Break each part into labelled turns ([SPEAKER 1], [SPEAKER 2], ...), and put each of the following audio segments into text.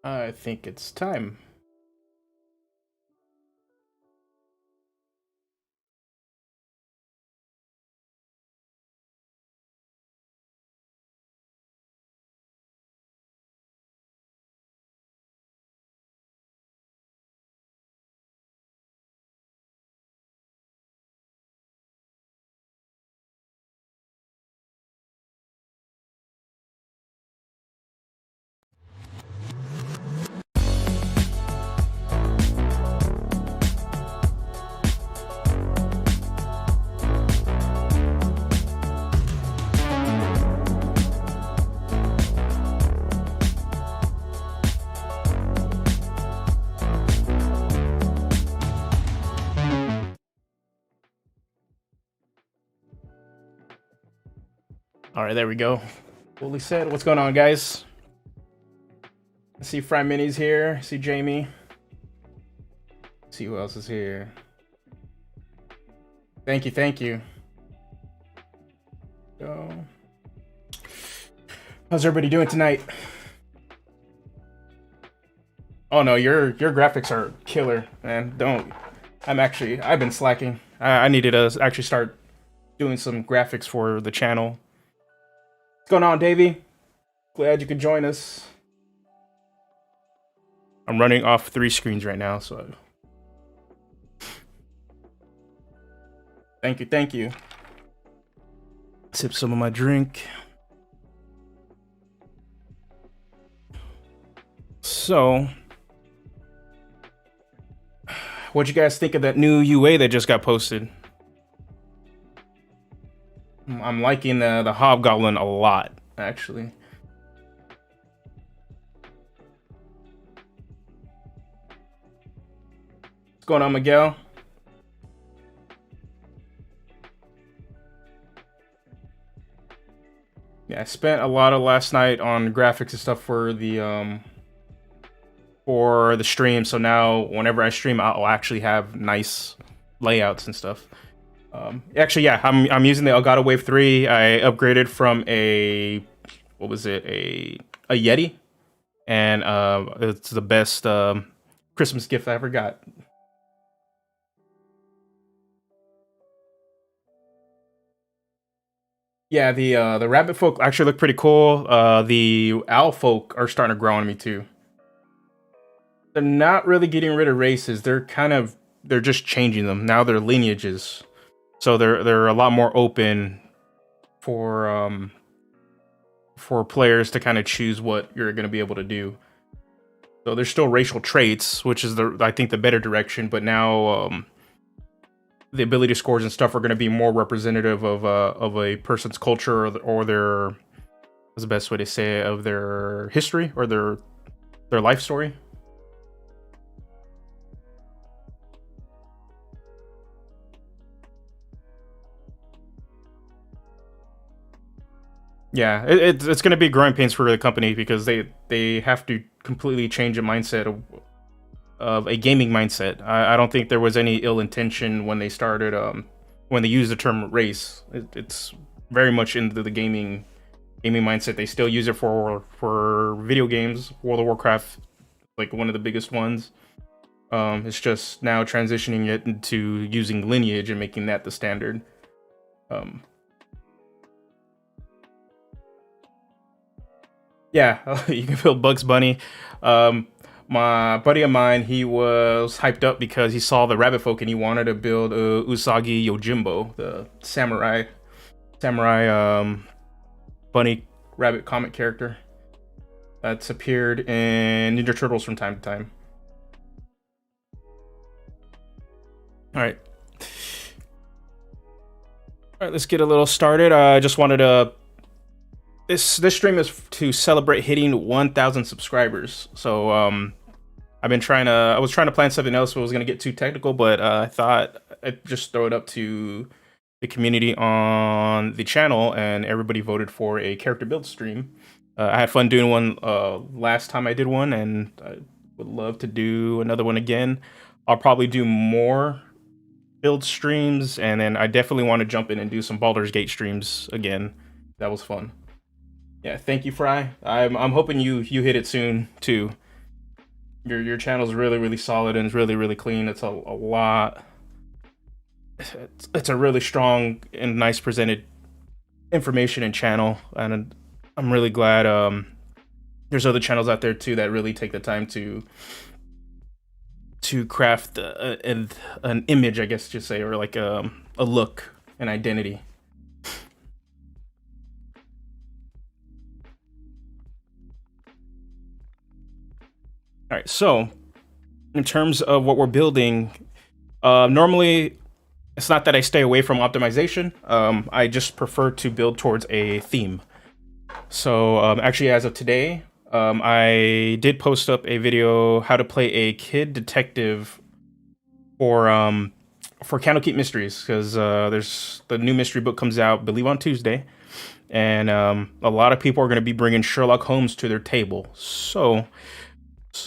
[SPEAKER 1] I think it's time. All right, there we go. Fully said. What's going on, guys? I see Fry Minis here. I see Jamie. Let's see who else is here. Thank you, thank you. So, how's everybody doing tonight? Oh no, your graphics are killer, man. Don't. I've been slacking. I needed to actually start doing some graphics for the channel. What's going on, Davey? Glad you could join us. I'm running off 3 screens right now, so thank you, thank you. Sip some of my drink. So, what'd you guys think of that new UA that just got posted? I'm liking the Hobgoblin a lot, actually. What's going on, Miguel? Yeah, I spent a lot of last night on graphics and stuff for the stream. So now, whenever I stream, I'll actually have nice layouts and stuff. Actually, yeah, I'm using the Elgato Wave 3. I upgraded from a Yeti, and it's the best Christmas gift I ever got. Yeah, the rabbit folk actually look pretty cool. The owl folk are starting to grow on me too. They're not really getting rid of races. They're just changing them. Now they're lineages. So they're a lot more open for players to kind of choose what you're going to be able to do. So there's still racial traits, which is I think the better direction, but now the ability scores and stuff are going to be more representative of a person's culture or their, what's the best way to say it, of their history or their life story. Yeah, it's going to be growing pains for the company because they have to completely change a mindset of a gaming mindset. I don't think there was any ill intention when they started when they used the term race. It's very much into the gaming mindset. They still use it for video games. World of Warcraft, like one of the biggest ones. It's just now transitioning it into using lineage and making that the standard. Yeah, you can build Bugs Bunny. My buddy of mine, he was hyped up because he saw the rabbit folk and he wanted to build Usagi Yojimbo, the samurai bunny rabbit comic character that's appeared in Ninja Turtles from time to time. All right, let's get a little started. I just wanted to. This stream is to celebrate hitting 1,000 subscribers. So I was trying to plan something else, but I was gonna get too technical. But I thought I'd just throw it up to the community on the channel, and everybody voted for a character build stream. I had fun doing one last time I did one, and I would love to do another one again. I'll probably do more build streams, and then I definitely want to jump in and do some Baldur's Gate streams again. That was fun. Yeah, thank you, Fry. I'm hoping you hit it soon too. Your channel's really really solid and it's really really clean. It's a lot. It's a really strong and nice presented information and channel, and I'm really glad there's other channels out there too that really take the time to craft an image, I guess you say, or like a look, an identity. All right, so in terms of what we're building, normally it's not that I stay away from optimization. I just prefer to build towards a theme. So actually, as of today, I did post up a video how to play a kid detective for Candlekeep Mysteries, because there's the new mystery book comes out, I believe, on Tuesday, and a lot of people are going to be bringing Sherlock Holmes to their table. So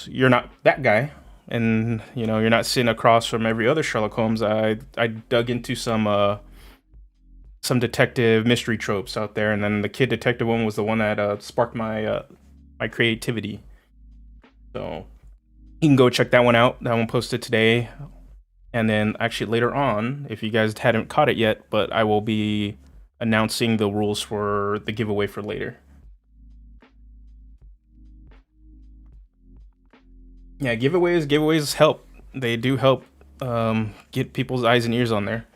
[SPEAKER 1] you're not that guy, and you know you're not sitting across from every other Sherlock Holmes. I dug into some detective mystery tropes out there, and then the kid detective one was the one that sparked my my creativity. So you can go check that one out. That one posted today, and then actually later on, if you guys hadn't caught it yet, but I will be announcing the rules for the giveaway for later. Yeah, giveaways help. They do help get people's eyes and ears on there.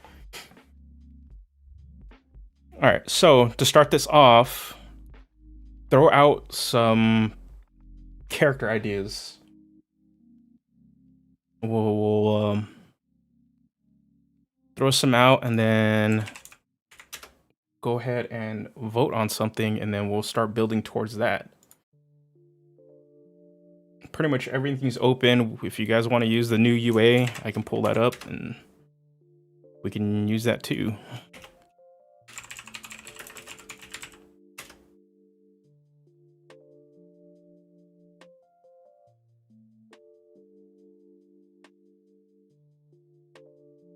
[SPEAKER 1] All right, so to start this off, throw out some character ideas. We'll throw some out and then go ahead and vote on something, and then we'll start building towards that. Pretty much everything's open. If you guys want to use the new UA, I can pull that up and we can use that too.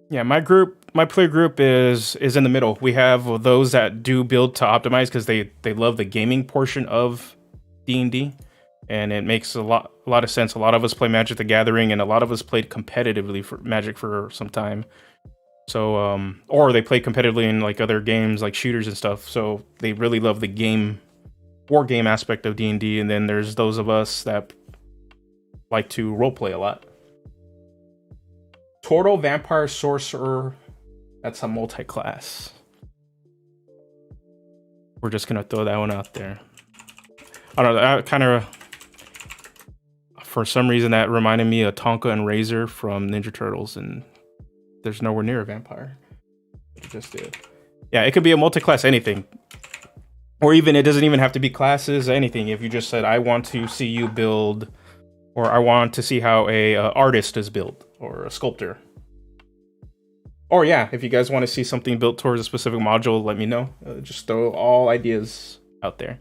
[SPEAKER 1] Yeah, my player group is in the middle. We have those that do build to optimize because they love the gaming portion of D&D, and it makes a lot of sense. A lot of us play Magic the Gathering, and a lot of us played competitively for Magic for some time. So or they play competitively in like other games like shooters and stuff. So they really love the war game aspect of D&D, and then there's those of us that like to roleplay a lot. Turtle, Vampire, Sorcerer, that's a multi-class. We're just gonna throw that one out there. I don't know, that kind of, for some reason, that reminded me of Tonka and Razor from Ninja Turtles, and there's nowhere near a vampire. It just did. Yeah, it could be a multi-class anything. Or even, it doesn't even have to be classes, anything. If you just said, I want to see you build, or I want to see how a artist is built, or a sculptor. Or yeah, if you guys want to see something built towards a specific module, let me know. Just throw all ideas out there.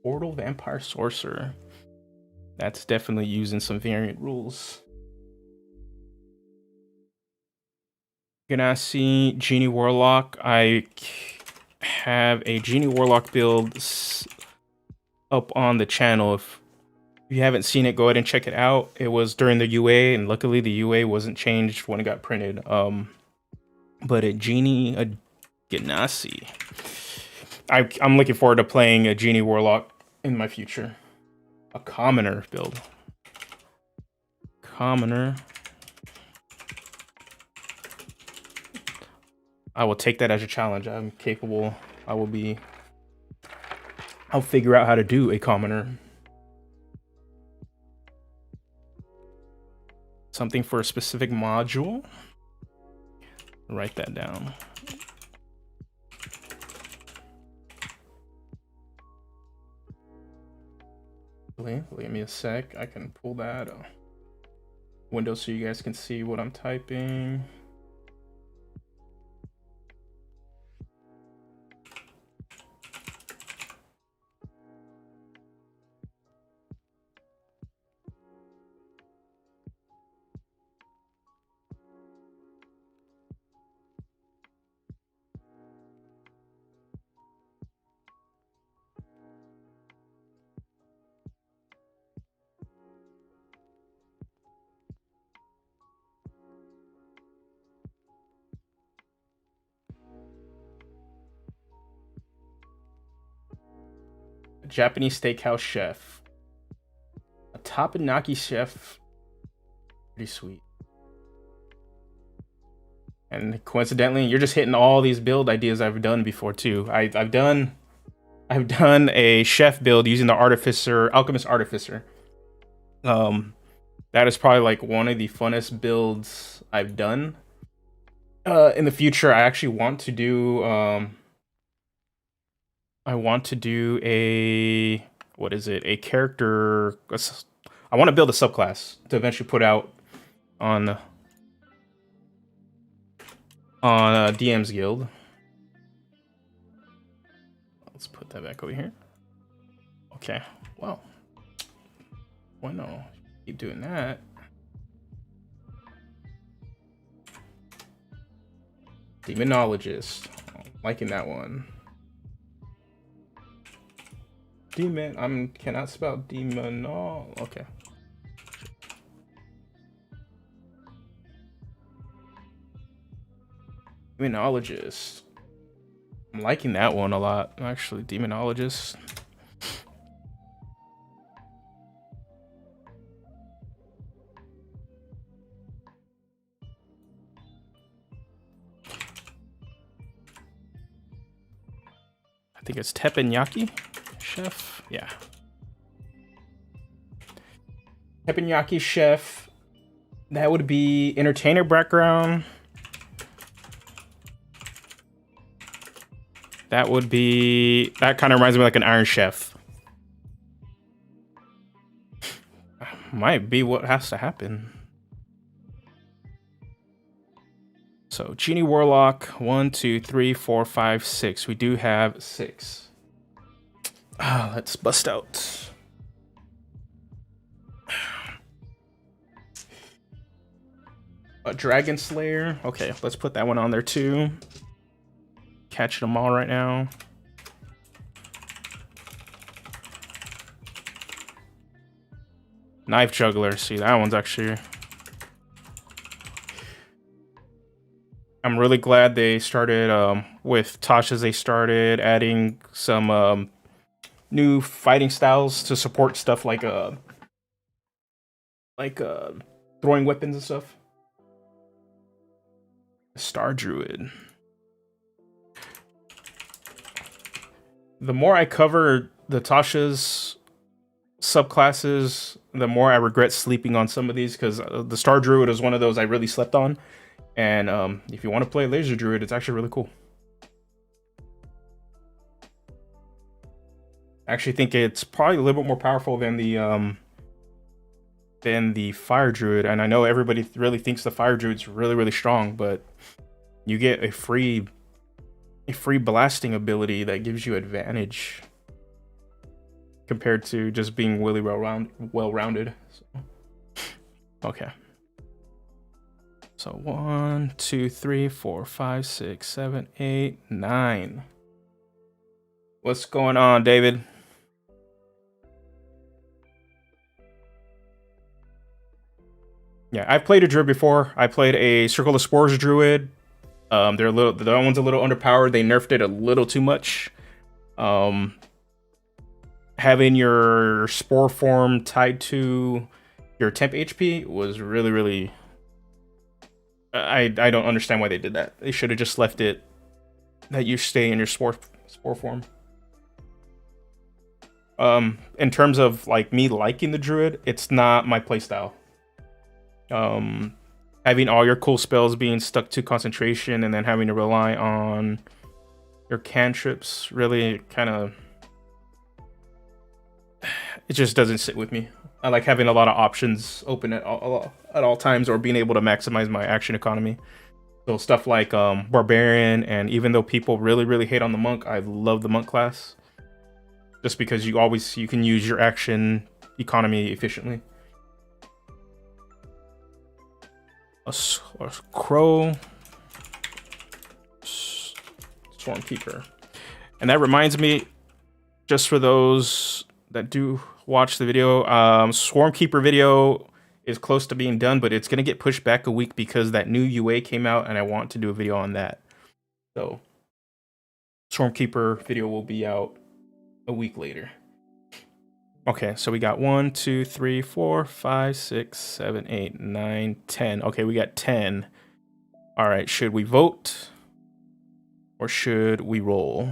[SPEAKER 1] Portal, Vampire, Sorcerer. That's definitely using some variant rules. Ganassi, Genie Warlock. I have a Genie Warlock build up on the channel. If you haven't seen it, go ahead and check it out. It was during the UA, and luckily the UA wasn't changed when it got printed. But a Ganassi. I'm looking forward to playing a Genie Warlock in my future. A Commoner build. Commoner. I will take that as a challenge. I'm capable. I'll figure out how to do a Commoner. Something for a specific module. Write that down. Give me a sec. I can pull that window so you guys can see what I'm typing. Japanese steakhouse chef. A tapenaki chef. Pretty sweet. And coincidentally, you're just hitting all these build ideas I've done before too. I've done a chef build using the alchemist artificer. That is probably like one of the funnest builds I've done. In the future, I actually want to do a character. I want to build a subclass to eventually put out on DM's Guild. Let's put that back over here. Okay, well, why no? Keep doing that. Demonologist, liking that one. Demon, cannot spell demonol. Okay. Demonologist. I'm liking that one a lot, actually. Demonologist. I think it's teppanyaki chef. Yeah. Teppanyaki chef. That would be entertainer background. That kind of reminds me of like an Iron Chef. Might be what has to happen. So Genie Warlock, 1, 2, 3, 4, 5, 6. We do have 6. Let's bust out. A Dragon Slayer. Okay, let's put that one on there too. Catching them all right now. Knife Juggler. See, that one's actually... I'm really glad they started with Tasha's. They started adding some new fighting styles to support stuff like throwing weapons and stuff. Star Druid. The more I cover the Tasha's subclasses, the more I regret sleeping on some of these, because the Star Druid is one of those I really slept on. And if you want to play Laser Druid, it's actually really cool. I actually think it's probably a little bit more powerful than the Fire Druid. And I know everybody really thinks the Fire Druid's really, really strong, but you get a free blasting ability that gives you advantage compared to just being really well-rounded. So, okay. So 1, 2, 3, 4, 5, 6, 7, 8, 9. What's going on, David? Yeah, I've played a druid before. I played a Circle of Spores druid. The other one's a little underpowered. They nerfed it a little too much. Having your spore form tied to your temp HP was really, really... I don't understand why they did that. They should have just left it that you stay in your spore form. In terms of like me liking the druid, it's not my playstyle. Having all your cool spells being stuck to concentration and then having to rely on your cantrips really kind of... It just doesn't sit with me. I like having a lot of options open at all times, or being able to maximize my action economy. So stuff like Barbarian, and even though people really, really hate on the Monk, I love the Monk class. Just because you can use your action economy efficiently. A Crow. Swarmkeeper. And that reminds me, just for those that do watch the video, Swarmkeeper video is close to being done, but it's going to get pushed back a week because that new UA came out and I want to do a video on that. So Swarmkeeper video will be out a week later. Okay, so we got 1, 2, 3, 4, 5, 6, 7, 8, 9, 10. Okay, we got 10. All right, should we vote or should we roll?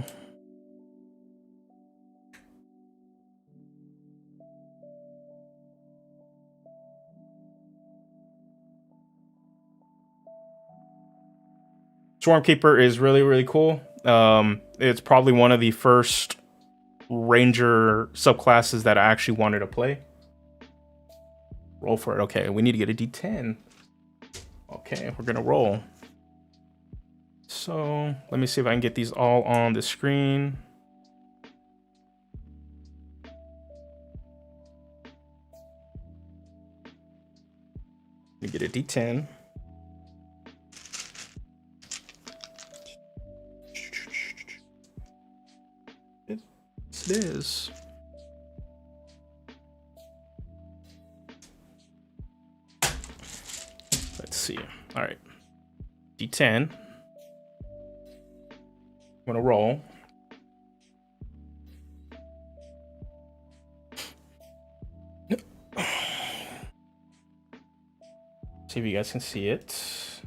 [SPEAKER 1] Swarmkeeper is really, really cool. It's probably one of the first Ranger subclasses that I actually wanted to play. Roll for it. Okay, we need to get a D10. Okay, we're gonna roll. So let me see if I can get these all on the screen. Let me get a D10. It is. Let's see. All right. D10. I'm gonna roll. See if you guys can see it.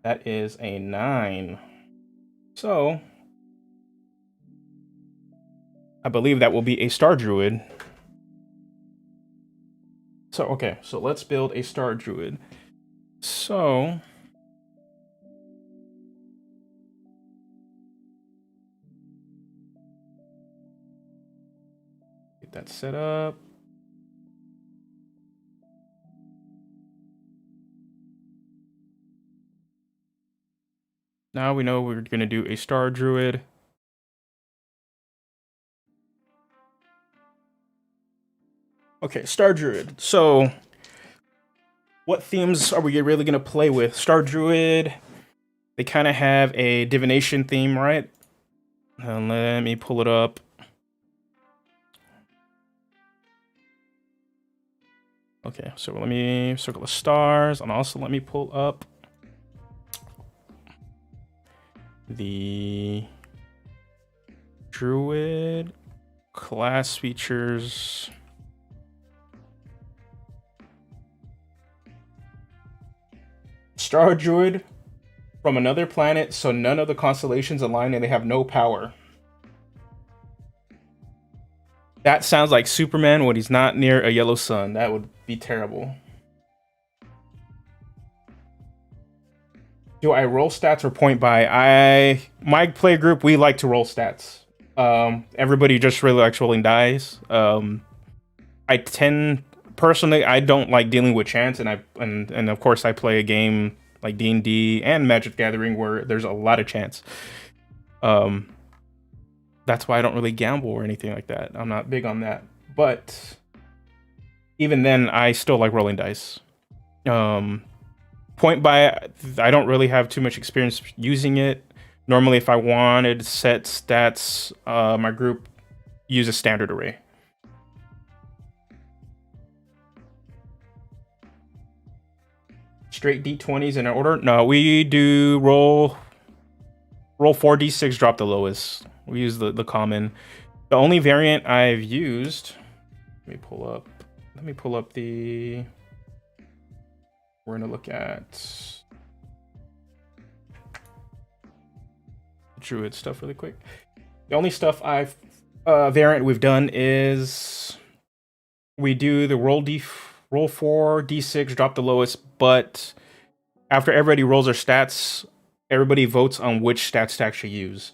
[SPEAKER 1] That is a 9. So I believe that will be a Star Druid. So, okay, so let's build a Star Druid. So get that set up. Now we know we're gonna do a Star Druid. Okay, Star Druid. So what themes are we really gonna play with? Star Druid, they kind of have a divination theme, right? Let me pull it up. Okay, so let me circle the stars, and also let me pull up the Druid class features. Star Druid from another planet, so none of the constellations align and they have no power. That sounds like Superman when he's not near a yellow sun. That would be terrible. Do I roll stats or point by? My play group, we like to roll stats. Everybody just really likes rolling dice. I tend personally, I don't like dealing with chance, and of course I play a game like D&D and Magic the Gathering where there's a lot of chance. That's why I don't really gamble or anything like that. I'm not big on that. But even then, I still like rolling dice. Point by, I don't really have too much experience using it. Normally, if I wanted set stats, my group uses standard array. Straight D20s in order? No, we do roll 4d6, drop the lowest. We use the common. The only variant I've used, let me pull up the, we're gonna look at Druid stuff really quick. The only stuff I've variant we've done is we do the roll 4d6, drop the lowest, but after everybody rolls their stats, everybody votes on which stats to actually use.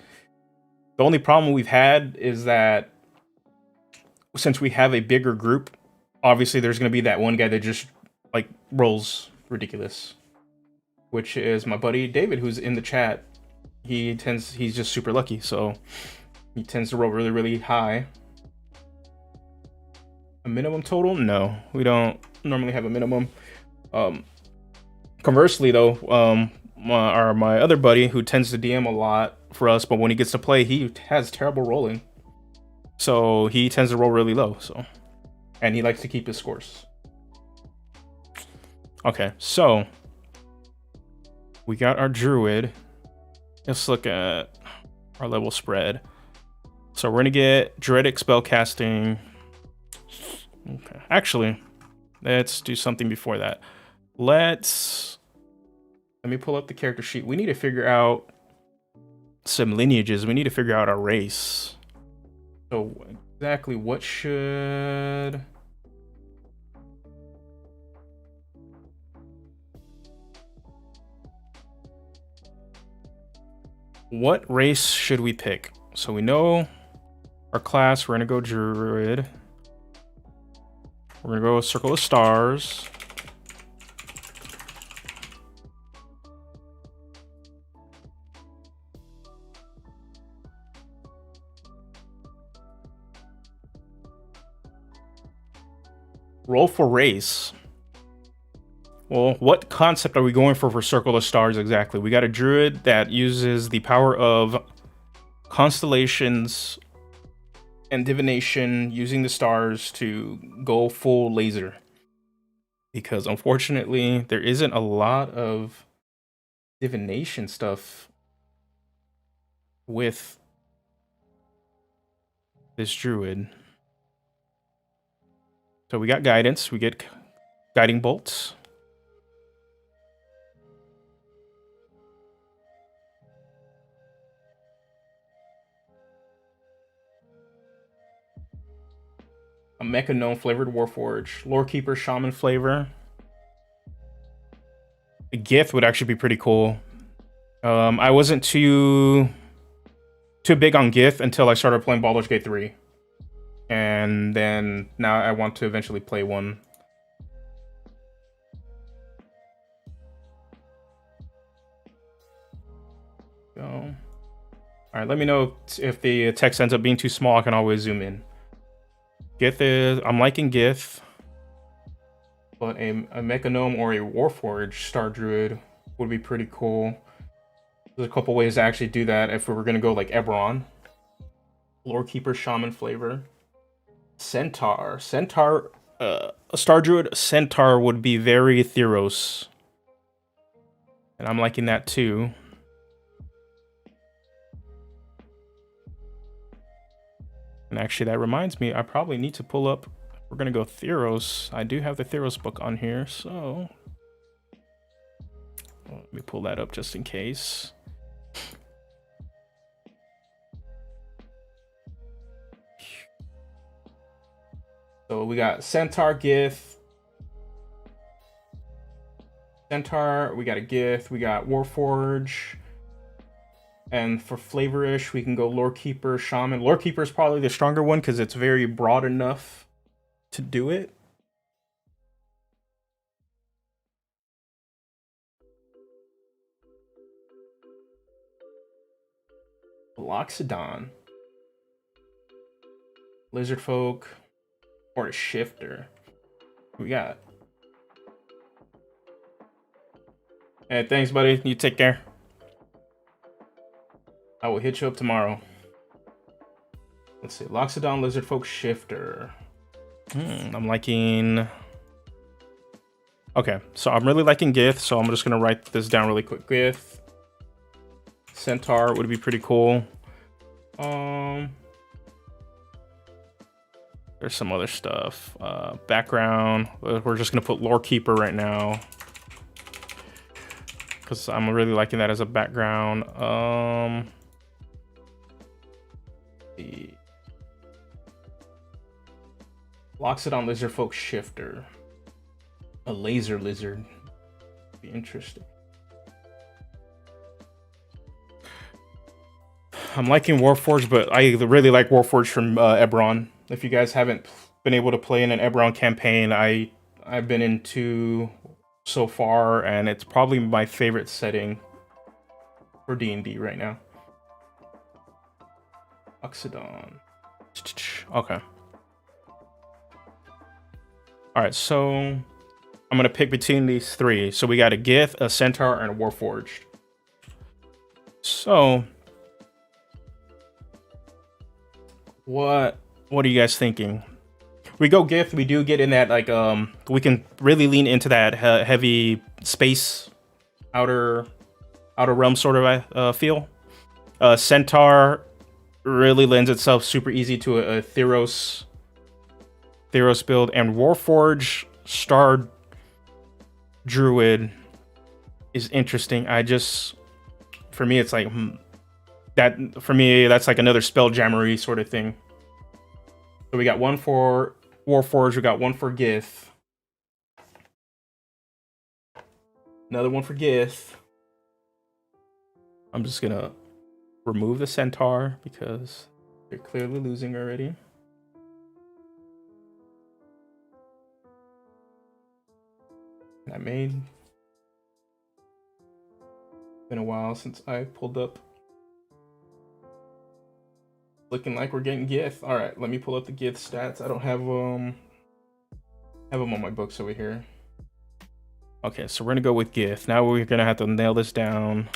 [SPEAKER 1] The only problem we've had is that since we have a bigger group, obviously there's going to be that one guy that just like rolls ridiculous, which is my buddy David, who's in the chat. He's just super lucky, so he tends to roll really, really high. A minimum total? No, we don't normally have a minimum. Conversely, though, my other buddy who tends to DM a lot for us, but when he gets to play, he has terrible rolling. So he tends to roll really low. So, and he likes to keep his scores. Okay, so we got our Druid. Let's look at our level spread. So we're gonna get Druidic spellcasting. Okay. Actually, let's do something before that. Let me pull up the character sheet. We need to figure out some lineages. We need to figure out our race. So exactly what should... What race should we pick? So we know our class. We're gonna go Druid. We're gonna go Circle of Stars. Roll for race. Well, what concept are we going for Circle of Stars exactly? We got a Druid that uses the power of constellations and divination, using the stars to go full laser. Because unfortunately, there isn't a lot of divination stuff with this Druid. So we got guidance, we get guiding bolts. A Mecha Gnome flavored Warforged, Lorekeeper Shaman flavor. A Gith would actually be pretty cool. I wasn't too big on Gith until I started playing Baldur's Gate 3. And then now I want to eventually play one. Go. Alright, let me know if the text ends up being too small. I can always zoom in. Gith is... I'm liking Gith. But a Mecha Gnome or a Warforged Star Druid would be pretty cool. There's a couple ways to actually do that if we were going to go like Eberron. Lorekeeper Shaman flavor. Centaur. A Star Druid Centaur would be very Theros. And I'm liking that too. And actually, that reminds me, I probably need to pull up... We're going to go Theros. I do have the Theros book on here, so... Let me pull that up just in case. So we got Centaur, Gith. Centaur, we got a Gith, we got Warforge. And for flavorish, we can go Lorekeeper, Shaman. Lorekeeper is probably the stronger one because it's very broad enough to do it. Loxodon. Lizard Folk. Or a Shifter. We got. Hey, thanks, buddy. You take care. I will hit you up tomorrow. Let's see. Loxodon, Lizard Folk, Shifter. I'm liking... Okay, so I'm really liking Gith, so I'm just going to write this down really quick. Gith. Centaur would be pretty cool. There's some other stuff. Background. We're just going to put Lorekeeper right now. Because I'm really liking that as a background. The Loxodon Lizardfolk Shifter. A laser lizard. Be interesting. I'm liking Warforged, but I really like Warforged from Eberron. If you guys haven't been able to play in an Eberron campaign, I've been in 2 so far, and it's probably my favorite setting for D&D right now. Loxodon. Okay. Alright, so I'm going to pick between these 3. So we got a Gith, a Centaur, and a Warforged. So... What are you guys thinking? We go Gith, we do get in that, like, we can really lean into that heavy space, outer realm sort of feel. Centaur really lends itself super easy to a Theros Theros build, and Warforge Star Druid is interesting. For me, it's like that's like another Spelljammery sort of thing. So we got one for Warforge, we got one for Gith, another one for Gith. I'm just gonna remove the Centaur because they're clearly losing already. I made. Been a while since I pulled up. Looking like we're getting Gith. All right, let me pull up the Gith stats. I don't have them on my books over here. Okay, so we're gonna go with Gith. Now we're gonna have to nail this down.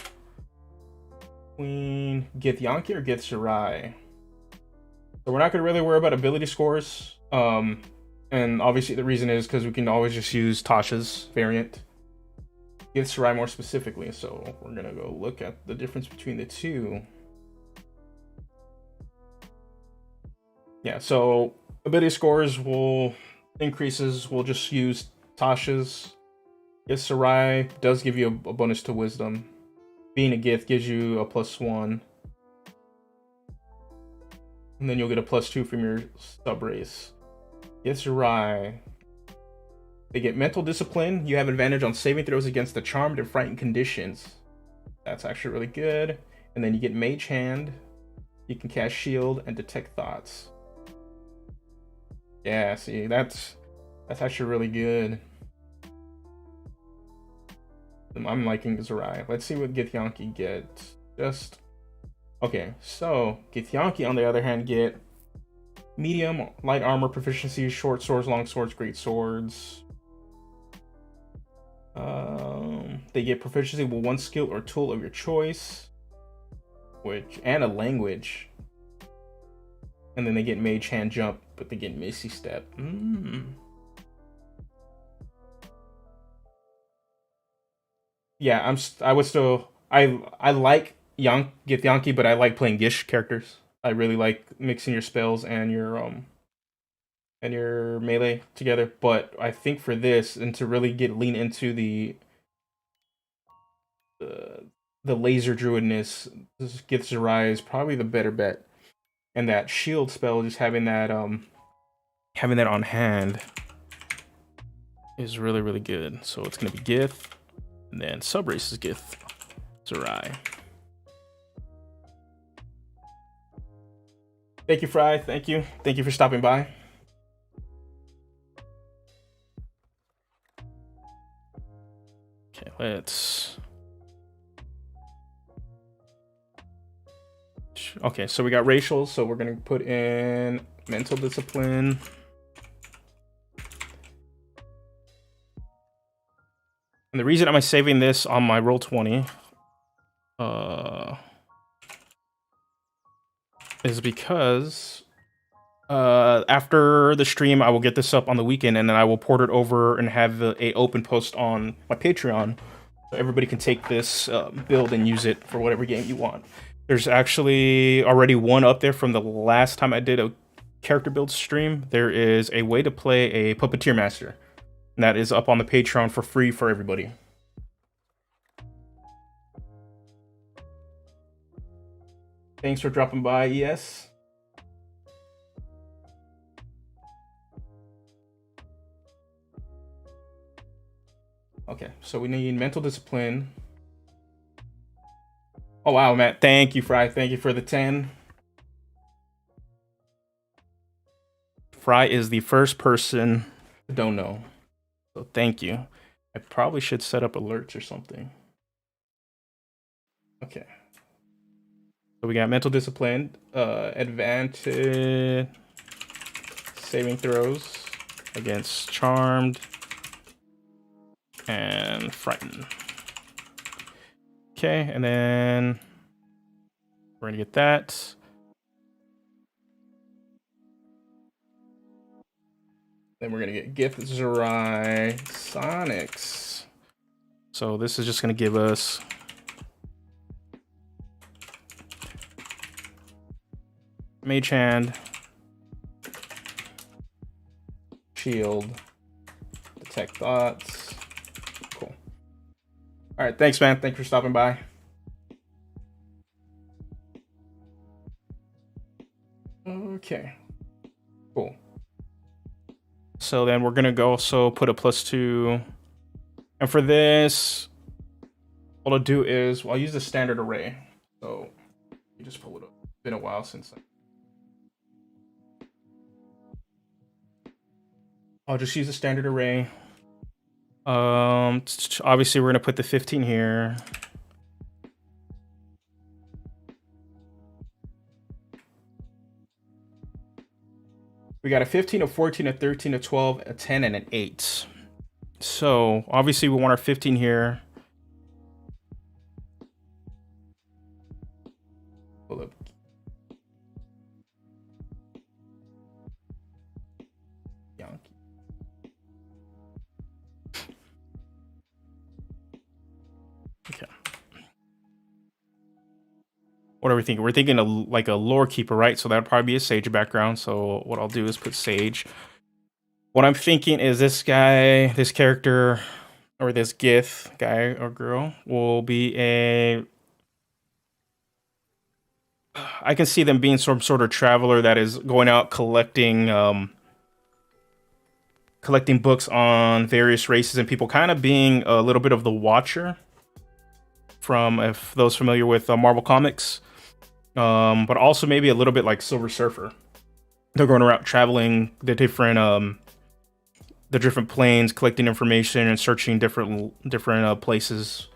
[SPEAKER 1] Queen Githyanki or Githzerai? So we're not gonna really worry about ability scores. And obviously the reason is because we can always just use Tasha's variant. Githzerai more specifically, so we're gonna go look at the difference between the two. Yeah, so ability scores will increases. We'll just use Tasha's. Githzerai does give you a bonus to wisdom. Being a Gith gives you a +1. And then you'll get a +2 from your subrace. Githzerai. They get mental discipline. You have advantage on saving throws against the charmed and frightened conditions. That's actually really good. And then you get Mage Hand. You can cast Shield and Detect Thoughts. Yeah, see, that's actually really good. I'm liking Githzerai. Let's see what Githyanki gets. Okay, so Githyanki on the other hand get medium, light armor proficiency, short swords, long swords, great swords. They get proficiency with one skill or tool of your choice, and a language. And then they get Mage Hand Jump, but they get Misty Step. Yeah, I like Githyanki, but I like playing Gish characters. I really like mixing your spells and your melee together. But I think for this, and to really lean into the laser druidness, this Githzerai is probably the better bet. And that shield spell, just having that on hand is really, really good. So it's gonna be Gith, and then subrace is Githzerai. Thank you, Fry. Thank you for stopping by. Okay, let's. Okay, so we got racial, so we're gonna put in mental discipline. And the reason I'm saving this on my Roll20 is because after the stream, I will get this up on the weekend, and then I will port it over and have a open post on my Patreon, so everybody can take this build and use it for whatever game you want. There's actually already one up there from the last time I did a character build stream. There is a way to play a Puppeteer Master, and that is up on the Patreon for free for everybody. Thanks for dropping by, ES. Okay, so we need mental discipline. Oh wow, Matt, thank you, Fry. Thank you for the 10. Fry is the first person I don't know, so thank you. I probably should set up alerts or something. Okay. So we got mental discipline, advantage saving throws against charmed and frightened. Okay, and then we're gonna get that. Then we're gonna get Githzerai Sonics. So this is just gonna give us Mage Hand, shield. Detect thoughts. Cool. All right, thanks, man. Thanks for stopping by. Okay, cool. So then we're gonna go also put a +2. And for this, what I'll do is, well, I'll use the standard array. So you just pull it up. It's been a while since I'll just use the standard array. Obviously we're gonna put the 15 here. We got a 15, a 14, a 13, a 12, a 10, and an 8. So obviously we want our 15 here. Pull up. Yankee. Okay. What are we thinking? We're thinking like a lore keeper, right? So that'd probably be a Sage background. So what I'll do is put Sage. What I'm thinking is this guy, this character, or this Gith guy or girl will be a... I can see them being some sort of traveler that is going out collecting collecting books on various races and people, kind of being a little bit of the Watcher from, if those familiar with Marvel Comics, but also maybe a little bit like Silver Surfer. They're going around traveling the different planes, collecting information and searching different places.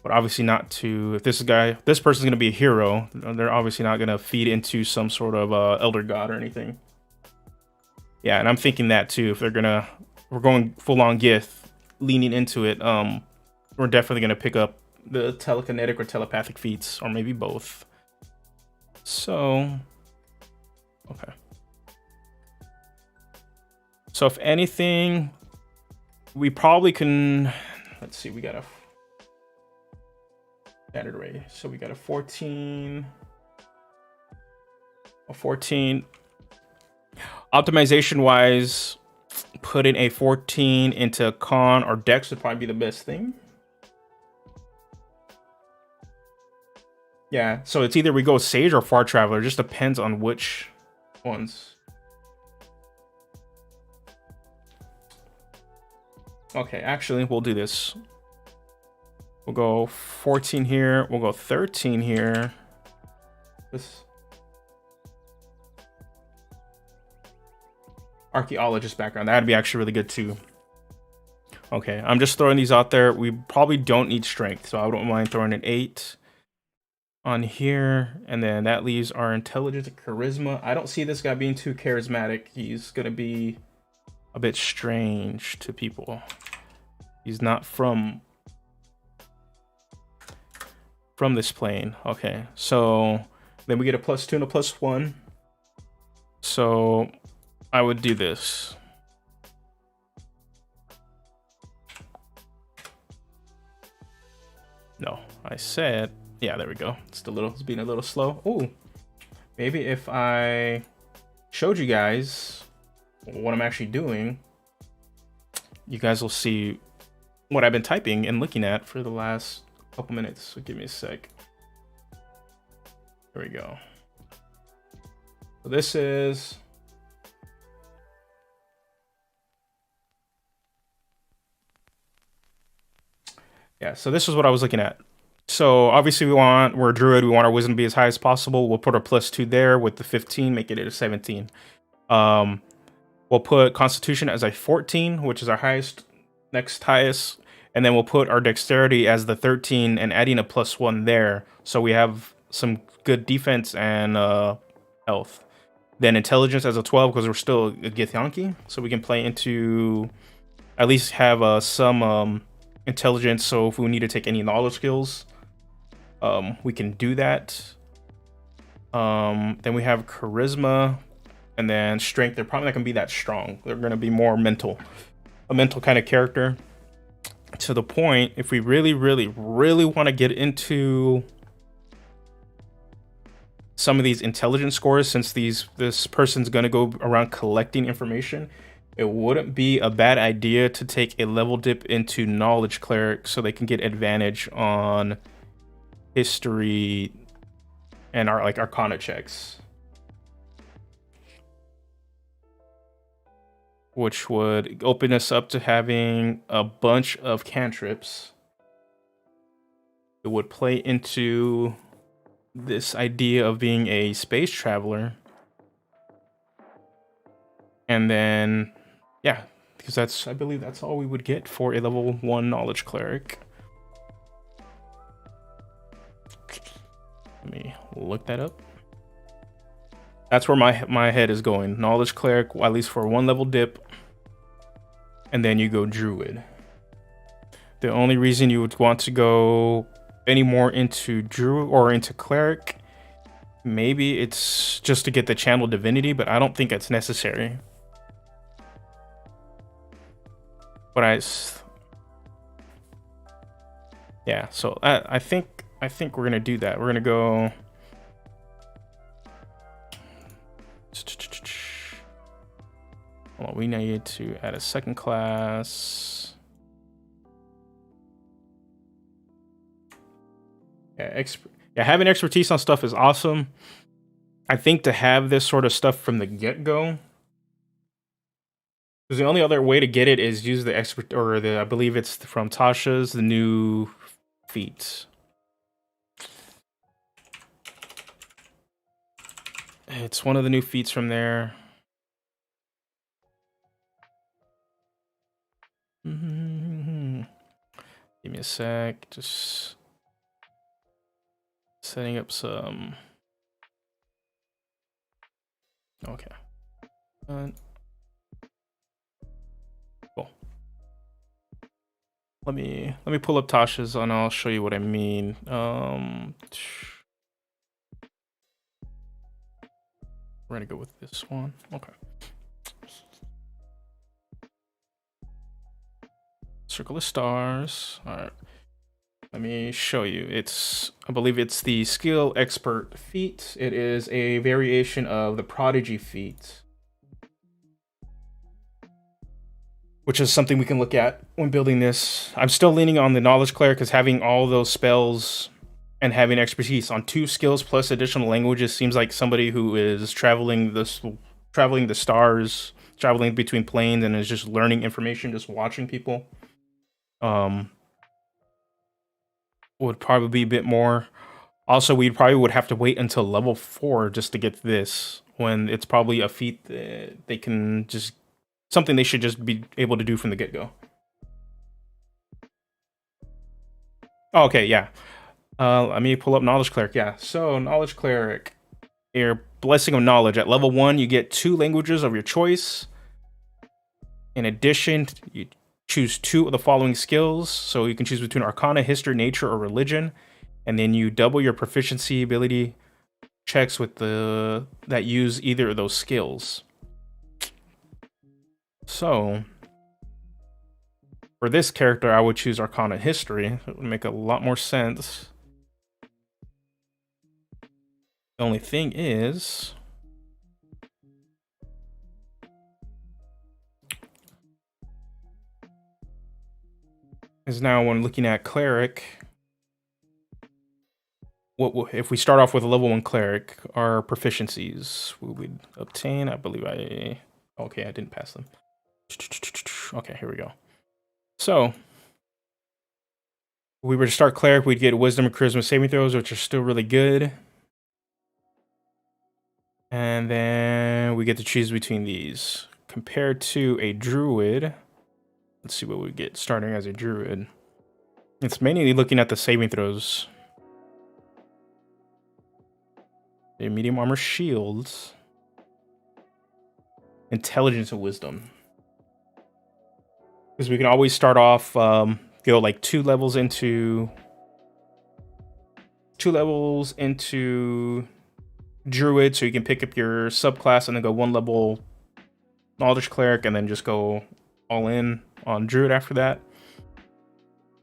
[SPEAKER 1] But obviously not to, if this person's going to be a hero, they're obviously not going to feed into some sort of elder god or anything. Yeah, and I'm thinking that too. If we're going full on Gith, leaning into it, we're definitely going to pick up the telekinetic or telepathic feats, or maybe both. So, okay. So if anything, we probably can, let's see, we got a standard array. So we got a 14. Optimization wise, putting a 14 into Con or Dex would probably be the best thing. Yeah, so it's either we go Sage or Far Traveler. It just depends on which ones. Okay, actually, we'll do this. We'll go 14 here. We'll go 13 here. This archaeologist background, that'd be actually really good too. Okay, I'm just throwing these out there. We probably don't need strength, so I don't mind throwing an 8 on here, and then that leaves our intelligence and charisma. I don't see this guy being too charismatic. He's gonna be a bit strange to people. He's not from this plane. Okay, so then we get a +2 and a +1. So I would do this. No, I said, yeah, there we go. It's being a little slow. Oh, maybe if I showed you guys what I'm actually doing, you guys will see what I've been typing and looking at for the last couple minutes. So give me a sec. There we go. So this is, yeah, so this is what I was looking at. So obviously we're a druid, we want our wisdom to be as high as possible. We'll put our +2 there with the 15, make it a 17. We'll put constitution as a 14, which is our next highest, and then we'll put our dexterity as the 13 and adding a +1 there, so we have some good defense and health. Then intelligence as a 12, because we're still a Githyanki, so we can play into, at least have some intelligence, so if we need to take any knowledge skills, we can do that. Then we have charisma, and then strength. They're probably not gonna be that strong. They're gonna be more mental, a mental kind of character. To the point, if we really want to get into some of these intelligence scores, since this person's gonna go around collecting information, it wouldn't be a bad idea to take a level dip into Knowledge Cleric so they can get advantage on history and our like Arcana checks, which would open us up to having a bunch of cantrips. It would play into this idea of being a space traveler. And then, yeah, because I believe that's all we would get for a level 1 Knowledge Cleric. Let me look that up. That's where my head is going. Knowledge Cleric, at least for 1 level dip. And then you go Druid. The only reason you would want to go any more into Druid or into Cleric, maybe it's just to get the Channel Divinity, but I don't think it's necessary. But yeah, so I think we're gonna do that. We're gonna go. Well, we need to add a second class. Yeah, having expertise on stuff is awesome. I think to have this sort of stuff from the get-go, because the only other way to get it is use the expert, or I believe it's from Tasha's, the new feat. It's one of the new feats from there. Give me a sec. Just setting up some. Okay. Cool. Let me pull up Tasha's and I'll show you what I mean. We're gonna go with this one. Okay. Circle of Stars. All right. Let me show you. I believe it's the Skill Expert feat. It is a variation of the Prodigy feat, which is something we can look at when building this. I'm still leaning on the Knowledge Cleric because having all those spells and having expertise on 2 skills plus additional languages seems like somebody who is traveling the stars, traveling between planes, and is just learning information, just watching people. Would probably be a bit more. Also, we probably would have to wait until level 4 just to get this, when it's probably a feat that they can just, something they should just be able to do from the get-go. Oh, okay, yeah. Let me pull up Knowledge Cleric. Yeah, so Knowledge Cleric, your Blessing of Knowledge. At level 1, you get 2 languages of your choice. In addition, you choose 2 of the following skills. So you can choose between Arcana, History, Nature, or Religion. And then you double your proficiency ability checks with that use either of those skills. So for this character, I would choose Arcana History. It would make a lot more sense. The only thing is, now when looking at Cleric, if we start off with a level 1 Cleric, our proficiencies we would obtain, I believe okay, I didn't pass them. Okay, here we go. So if we were to start Cleric, we'd get Wisdom and Charisma saving throws, which are still really good. And then we get to choose between these. Compared to a Druid, let's see what we get starting as a Druid. It's mainly looking at the saving throws. A medium armor shields. Intelligence and Wisdom. Because we can always start off, go like 2 levels into Druid, so you can pick up your subclass and then go 1 level Knowledge Cleric and then just go all in on Druid after that.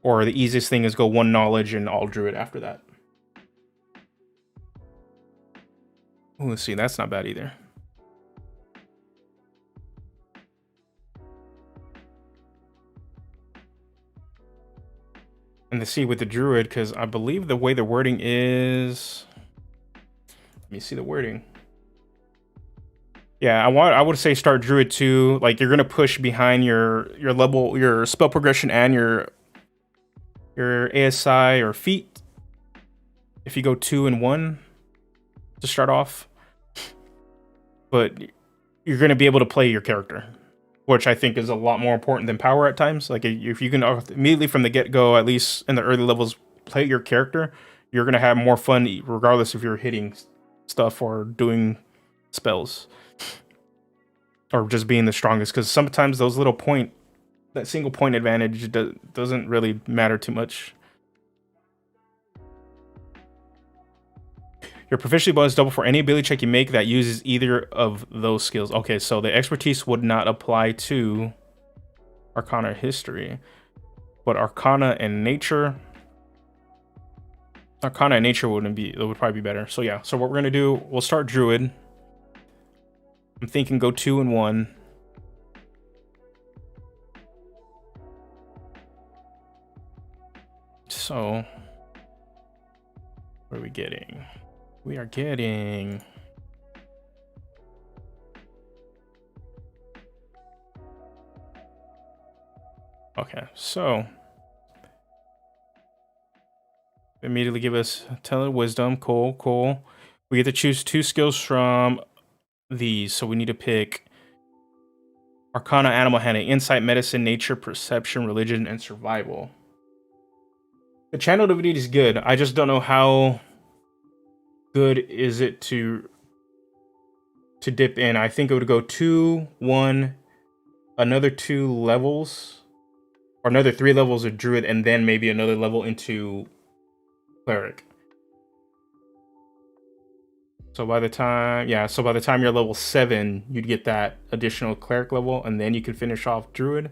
[SPEAKER 1] Or the easiest thing is go 1 Knowledge and all Druid after that. Ooh, let's see, that's not bad either. And to see with the druid, because I believe the way the wording is. Let me see the wording. Yeah, I would say start druid 2. Like you're gonna push behind your level, your spell progression, and your ASI or feat. If you go 2 and 1 to start off, but you're gonna be able to play your character, which I think is a lot more important than power at times. Like if you can immediately from the get-go, at least in the early levels, play your character, you're gonna have more fun regardless if you're hitting stuff or doing spells or just being the strongest. Because sometimes those little that single point advantage doesn't really matter too much. Your proficiency bonus double for any ability check you make that uses either of those skills. Okay, so the expertise would not apply to Arcana or History, but Arcana and Nature. Arcana and Nature would probably be better. So yeah, so what we're gonna do, we'll start Druid. I'm thinking go 2 and 1. So what are we getting? We are getting okay, so immediately give us Tell Wisdom. Cool. We get to choose 2 skills from these, so we need to pick Arcana, Animal Handling, Insight, Medicine, Nature, Perception, Religion, and Survival. The channel divinity is good. I just don't know how good is it to dip in. I think it would go 2, 1, another 2 levels, or another 3 levels of Druid, and then maybe another level into Cleric. So by the time you're level 7, you'd get that additional Cleric level, and then you can finish off Druid.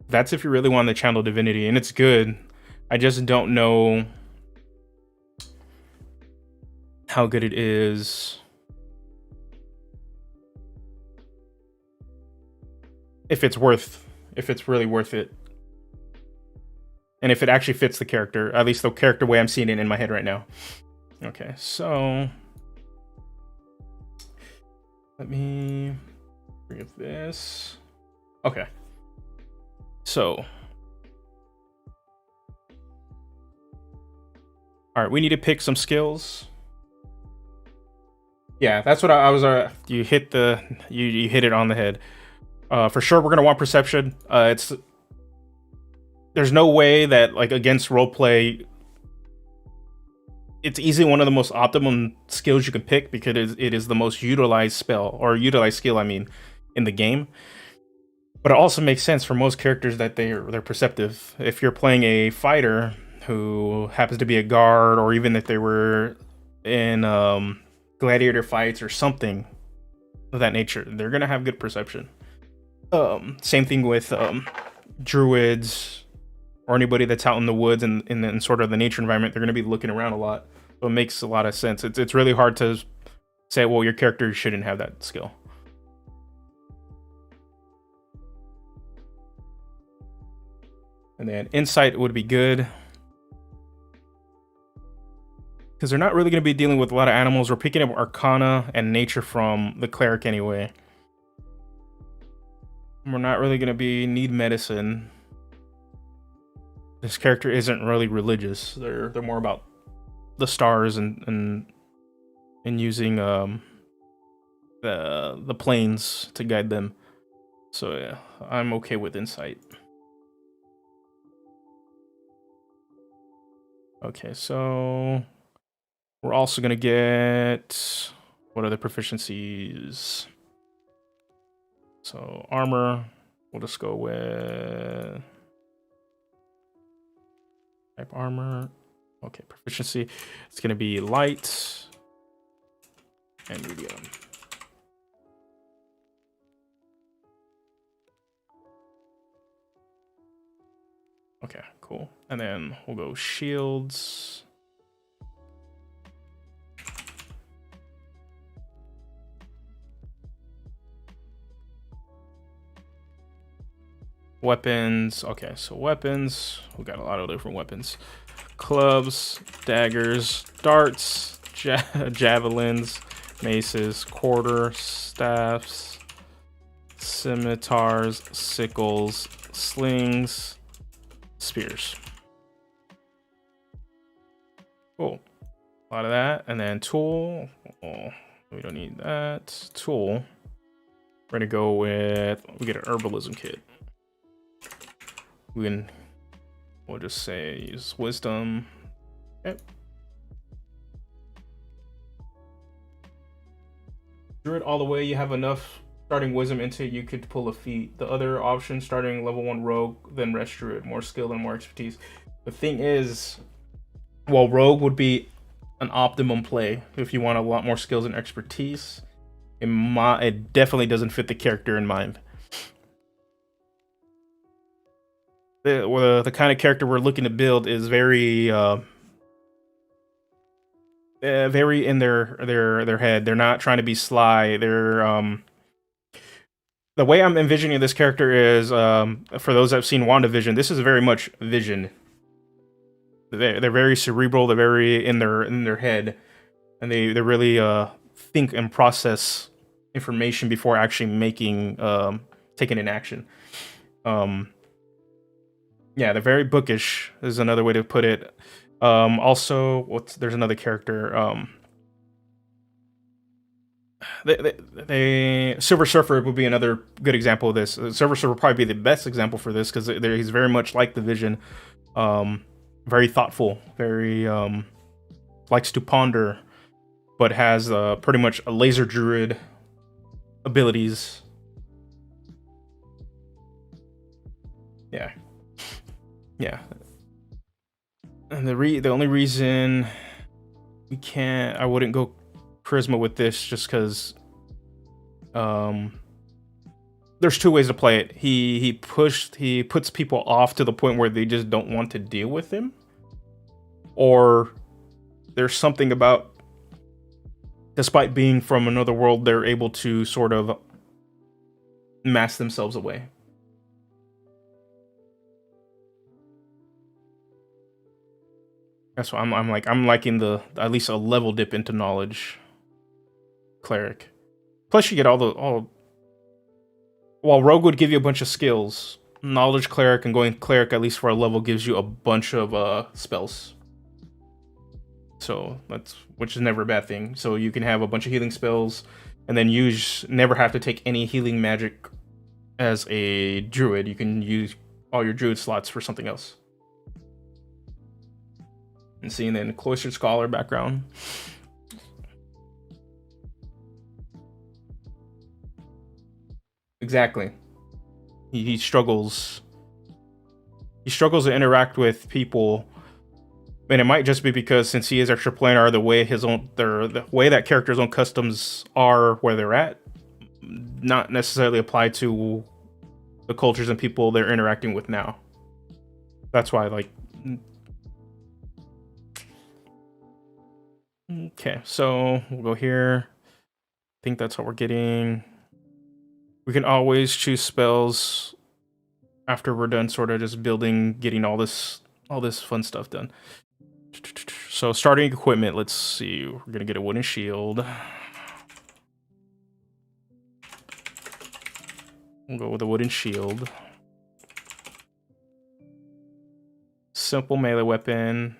[SPEAKER 1] That's if you really want the channel divinity, and it's good. I just don't know how good it is. If it's really worth it. And if it actually fits the character, at least the character way I'm seeing it in my head right now. Okay, so let me bring up this. Okay. So all right, we need to pick some skills. Yeah, that's what I was. You hit it on the head. For sure, we're gonna want perception. There's no way that like against roleplay, it's easily one of the most optimum skills you can pick because it is the most utilized spell or utilized skill. I mean, in the game. But it also makes sense for most characters that they're perceptive. If you're playing a fighter who happens to be a guard, or even if they were in gladiator fights or something of that nature, they're gonna have good perception. Same thing with druids or anybody that's out in the woods and in sort of the nature environment. They're gonna be looking around a lot, so it makes a lot of sense. It's really hard to say, well, your character shouldn't have that skill. And then insight would be good, because they're not really going to be dealing with a lot of animals. We're picking up Arcana and Nature from the Cleric anyway. We're not really going to need medicine. This character isn't really religious. They're more about the stars and using the planes to guide them. So yeah, I'm okay with insight. Okay, so we're also gonna get what other proficiencies? So armor, we'll just go with type armor. Okay, proficiency. It's gonna be light and medium. Okay, cool. And then we'll go shields. Weapons. Okay, so weapons. We got a lot of different weapons. Clubs, daggers, darts, javelins, maces, quarter staffs, scimitars, sickles, slings, spears. Cool. A lot of that. And then tool. Oh, we don't need that. Tool. We're gonna go with, we get an herbalism kit. We'll just say use wisdom. Okay. Druid all the way, you have enough starting wisdom into you could pull a feat. The other option, starting level 1 rogue, then rest druid, more skill and more expertise. The thing is, while rogue would be an optimum play if you want a lot more skills and expertise, it definitely doesn't fit the character in mind. The kind of character we're looking to build is very very in their head. They're not trying to be sly. They're the way I'm envisioning this character is, for those that have seen WandaVision, this is very much Vision. They're very cerebral. They're very in their head, and they really think and process information before actually making taking an action. Yeah, they're very bookish is another way to put it. Also, there's another character. Silver Surfer would be another good example of this. Silver Surfer would probably be the best example for this because he's very much like the Vision. Very thoughtful, very likes to ponder, but has pretty much a laser druid abilities. Yeah. And the only reason I wouldn't go charisma with this just because there's two ways to play it. He puts people off to the point where they just don't want to deal with him, or there's something about, despite being from another world, they're able to sort of mask themselves away. That's why I'm liking at least a level dip into knowledge cleric. Plus you get all while rogue would give you a bunch of skills, knowledge cleric and going cleric at least for a level gives you a bunch of spells. So which is never a bad thing. So you can have a bunch of healing spells and then never have to take any healing magic as a druid. You can use all your druid slots for something else. And seeing then cloistered scholar background. Exactly. He struggles. He struggles to interact with people, and it might just be because since he is extraplanar, the way that character's own customs are where they're at, not necessarily apply to the cultures and people they're interacting with now. That's why, like. Okay, so we'll go here. I think that's what we're getting. We can always choose spells after we're done sort of just building, getting all this fun stuff done. So starting equipment, let's see. We're gonna get a wooden shield. We'll go with a wooden shield. Simple melee weapon.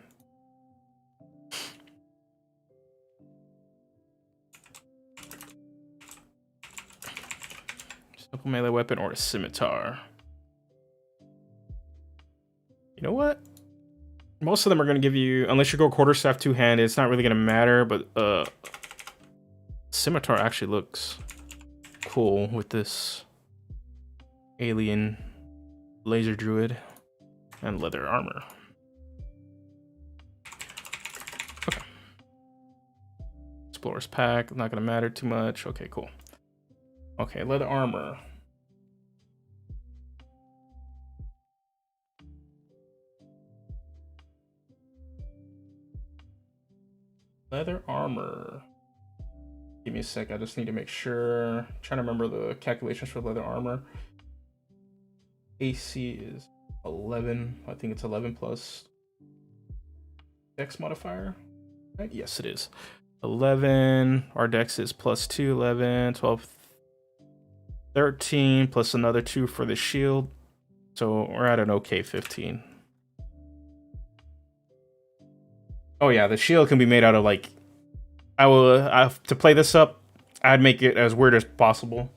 [SPEAKER 1] Simple melee weapon or a scimitar. You know what? Most of them are going to give you, unless you go quarterstaff two-handed, it's not really going to matter, but scimitar actually looks cool with this alien laser druid and leather armor. Okay. Explorer's pack, not going to matter too much. Okay, cool. Okay, leather armor. Leather armor. Give me a sec, I just need to make sure. I'm trying to remember the calculations for leather armor. AC is 11. I think it's 11 plus Dex modifier. Right? Yes, it is. 11. Our Dex is plus 2, 11, 12, 13, plus another 2 for the shield. So we're at an okay 15. Oh yeah, the shield can be made out of like... to play this up, I'd make it as weird as possible.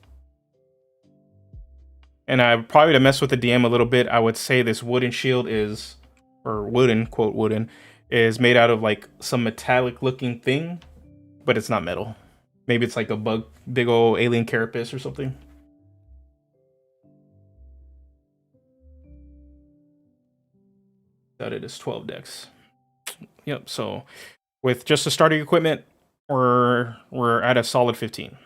[SPEAKER 1] And I probably, to mess with the DM a little bit, I would say this wooden shield is, or wooden, quote wooden, is made out of like some metallic looking thing, but it's not metal. Maybe it's like a big old alien carapace or something. That it is 12 Dex. Yep. So with just the starting equipment, we're at a solid 15.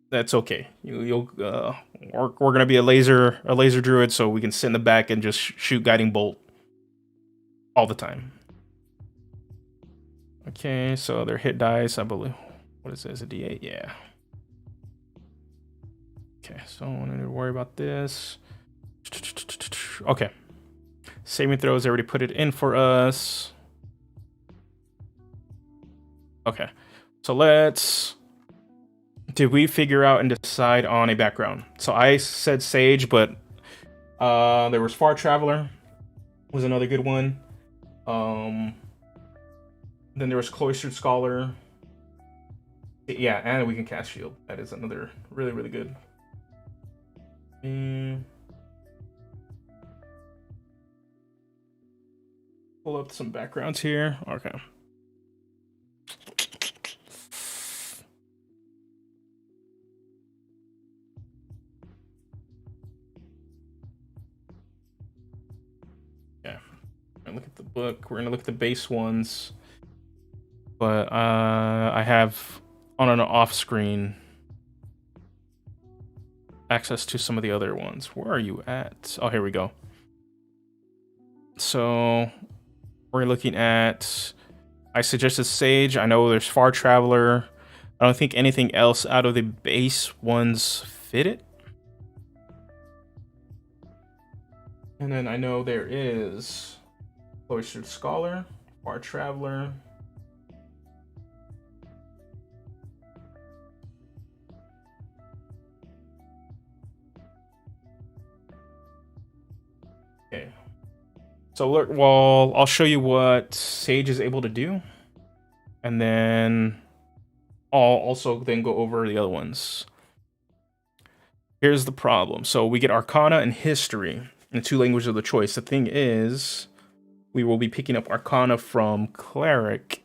[SPEAKER 1] That's okay. We're gonna be a laser druid, so we can sit in the back and just shoot guiding bolt all the time. Okay, so their hit dice, I believe. What is this? A D8? Yeah. Okay, so I don't need to worry about this. Okay. Saving throws, I already put it in for us. Okay, so let's... Did we figure out and decide on a background? So I said Sage, but there was Far Traveler, was another good one. Then there was Cloistered Scholar. Yeah, and we can cast Shield. That is another really, really good. Pull up some backgrounds here. Okay. Look at the book. We're gonna look at the base ones, but I have on an off screen access to some of the other ones. Where are you at? Oh, here we go. So we're looking at... I suggested Sage. I know there's Far Traveler. I don't think anything else out of the base ones fit it. And then I know there is Cloistered Scholar, Far Traveler. Okay. So look, well, I'll show you what Sage is able to do. And then I'll also then go over the other ones. Here's the problem. So we get Arcana and History in the 2 languages of the choice. The thing is, we will be picking up Arcana from Cleric.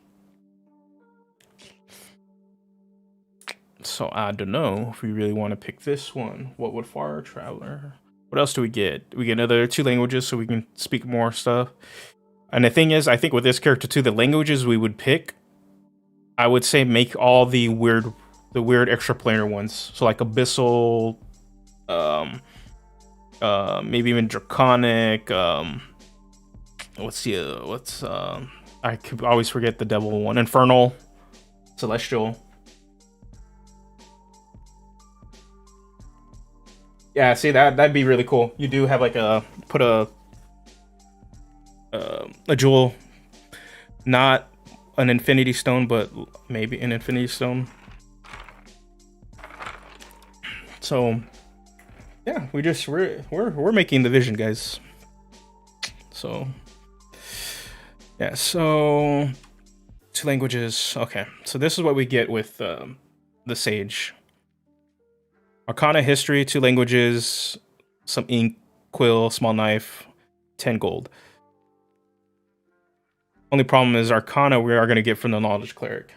[SPEAKER 1] So I don't know if we really want to pick this one. What would Far Traveler? What else do we get? We get another 2 languages so we can speak more stuff. And the thing is, I think with this character too, the languages we would pick, I would say make all the weird extraplanar ones. So like Abyssal, maybe even Draconic, I could always forget the devil one. Infernal, Celestial. Yeah, see that'd be really cool. You do have like put a jewel, not an Infinity Stone, but maybe an Infinity Stone. So yeah, we're making the vision, guys. So yeah, so 2 languages. Okay, so this is what we get with the Sage. Arcana, History, 2 languages, some ink, quill, small knife, 10 gold. Only problem is Arcana we are going to get from the Knowledge Cleric.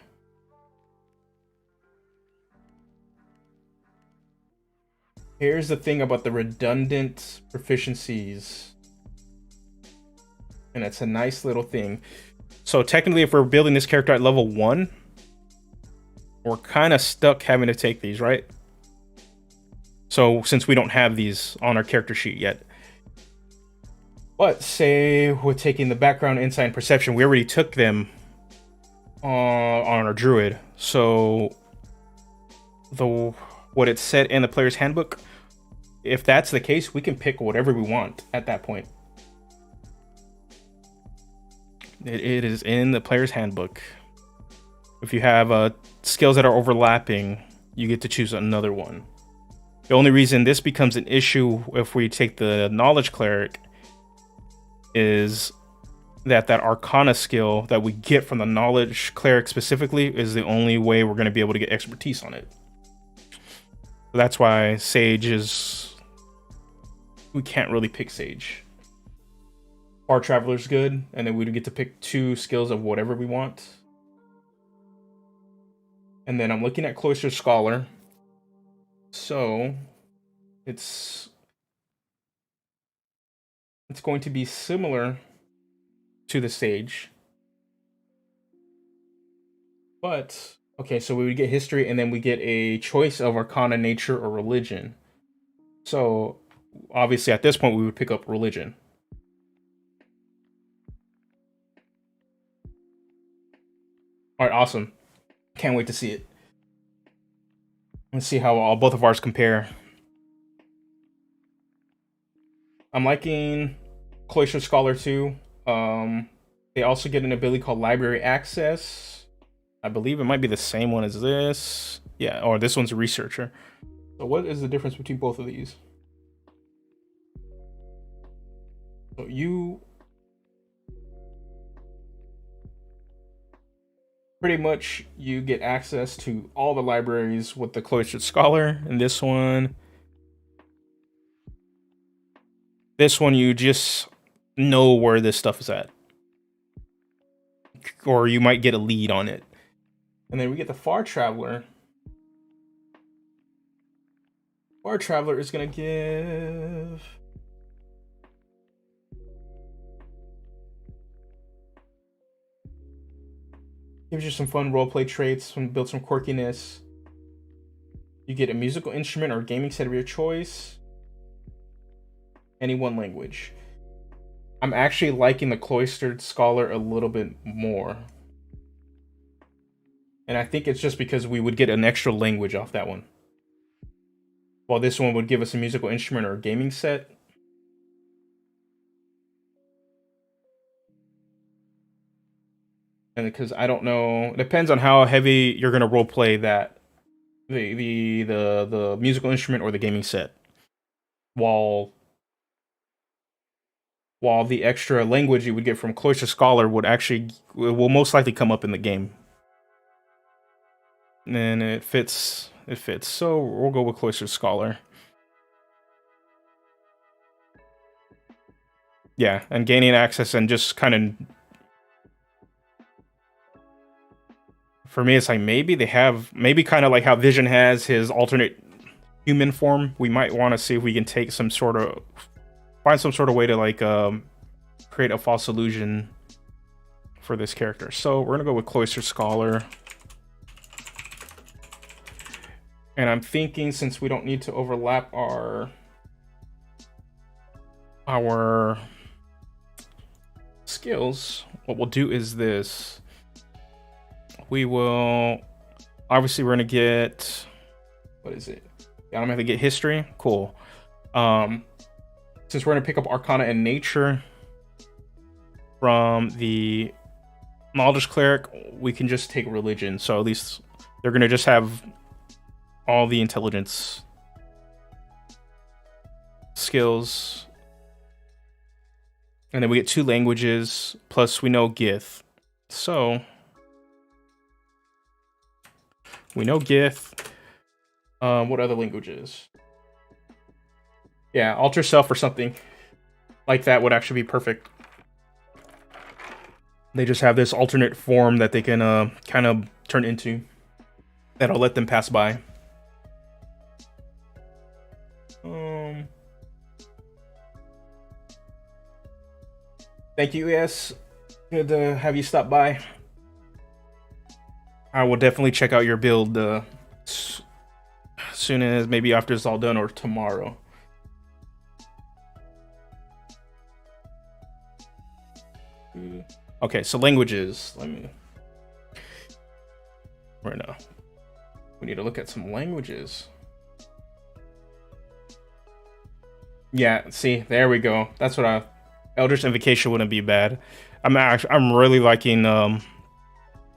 [SPEAKER 1] Here's the thing about the redundant proficiencies. And it's a nice little thing. So technically, if we're building this character at level 1, we're kind of stuck having to take these, right? So since we don't have these on our character sheet yet. But say we're taking the background, insight, and perception. We already took them on our druid. So what it said in the player's handbook if that's the case, we can pick whatever we want at that point. It is in the player's handbook. If you have skills that are overlapping, you get to choose another one. The only reason this becomes an issue if we take the knowledge cleric is that arcana skill that we get from the knowledge cleric specifically is the only way we're going to be able to get expertise on it. So that's why sage is, we can't really pick sage. Far traveler's good, and then we would get to pick 2 skills of whatever we want. And then I'm looking at cloister scholar, so it's going to be similar to the sage, but okay, so we would get history, and then we get a choice of arcana, nature, or religion. So obviously at this point we would pick up religion. All right, awesome. Can't wait to see it. Let's see how both of ours compare. I'm liking Cloister Scholar 2. They also get an ability called Library Access. I believe it might be the same one as this. Yeah, or this one's a Researcher. So what is the difference between both of these? So you pretty much you get access to all the libraries with the Cloistered Scholar. And this one you just know where this stuff is at, or you might get a lead on it. And then we get the Far Traveler. Far Traveler is gonna gives you some fun roleplay traits, build some quirkiness. You get a musical instrument or gaming set of your choice. Any one language. I'm actually liking the Cloistered Scholar a little bit more. And I think it's just because we would get an extra language off that one, while this one would give us a musical instrument or a gaming set. And because I don't know, it depends on how heavy you're gonna roleplay that the musical instrument or the gaming set. While the extra language you would get from Cloister Scholar will most likely come up in the game. And it fits. So we'll go with Cloister Scholar. Yeah, and gaining access and just kind of, for me, it's like maybe kind of like how Vision has his alternate human form. We might want to see if we can take find some sort of way to like create a false illusion for this character. So we're gonna go with Cloister Scholar. And I'm thinking, since we don't need to overlap our skills, what we'll do is this. We will, obviously we're gonna get, what is it? Yeah, I'm gonna have to get history. Cool. Since we're gonna pick up Arcana and Nature from the Knowledge Cleric, we can just take Religion. So at least they're gonna just have all the intelligence skills. And then we get 2 languages, plus we know Gith. So we know Gith. What other languages? Yeah, Alter Self or something like that would actually be perfect. They just have this alternate form that they can kind of turn into. That'll let them pass by. Thank you, ES. Good to have you stop by. I will definitely check out your build as soon as, maybe after it's all done, or tomorrow. Okay, so languages. Right now, we need to look at some languages. Yeah, see, there we go. That's what I. Eldritch Invocation wouldn't be bad. I'm really liking a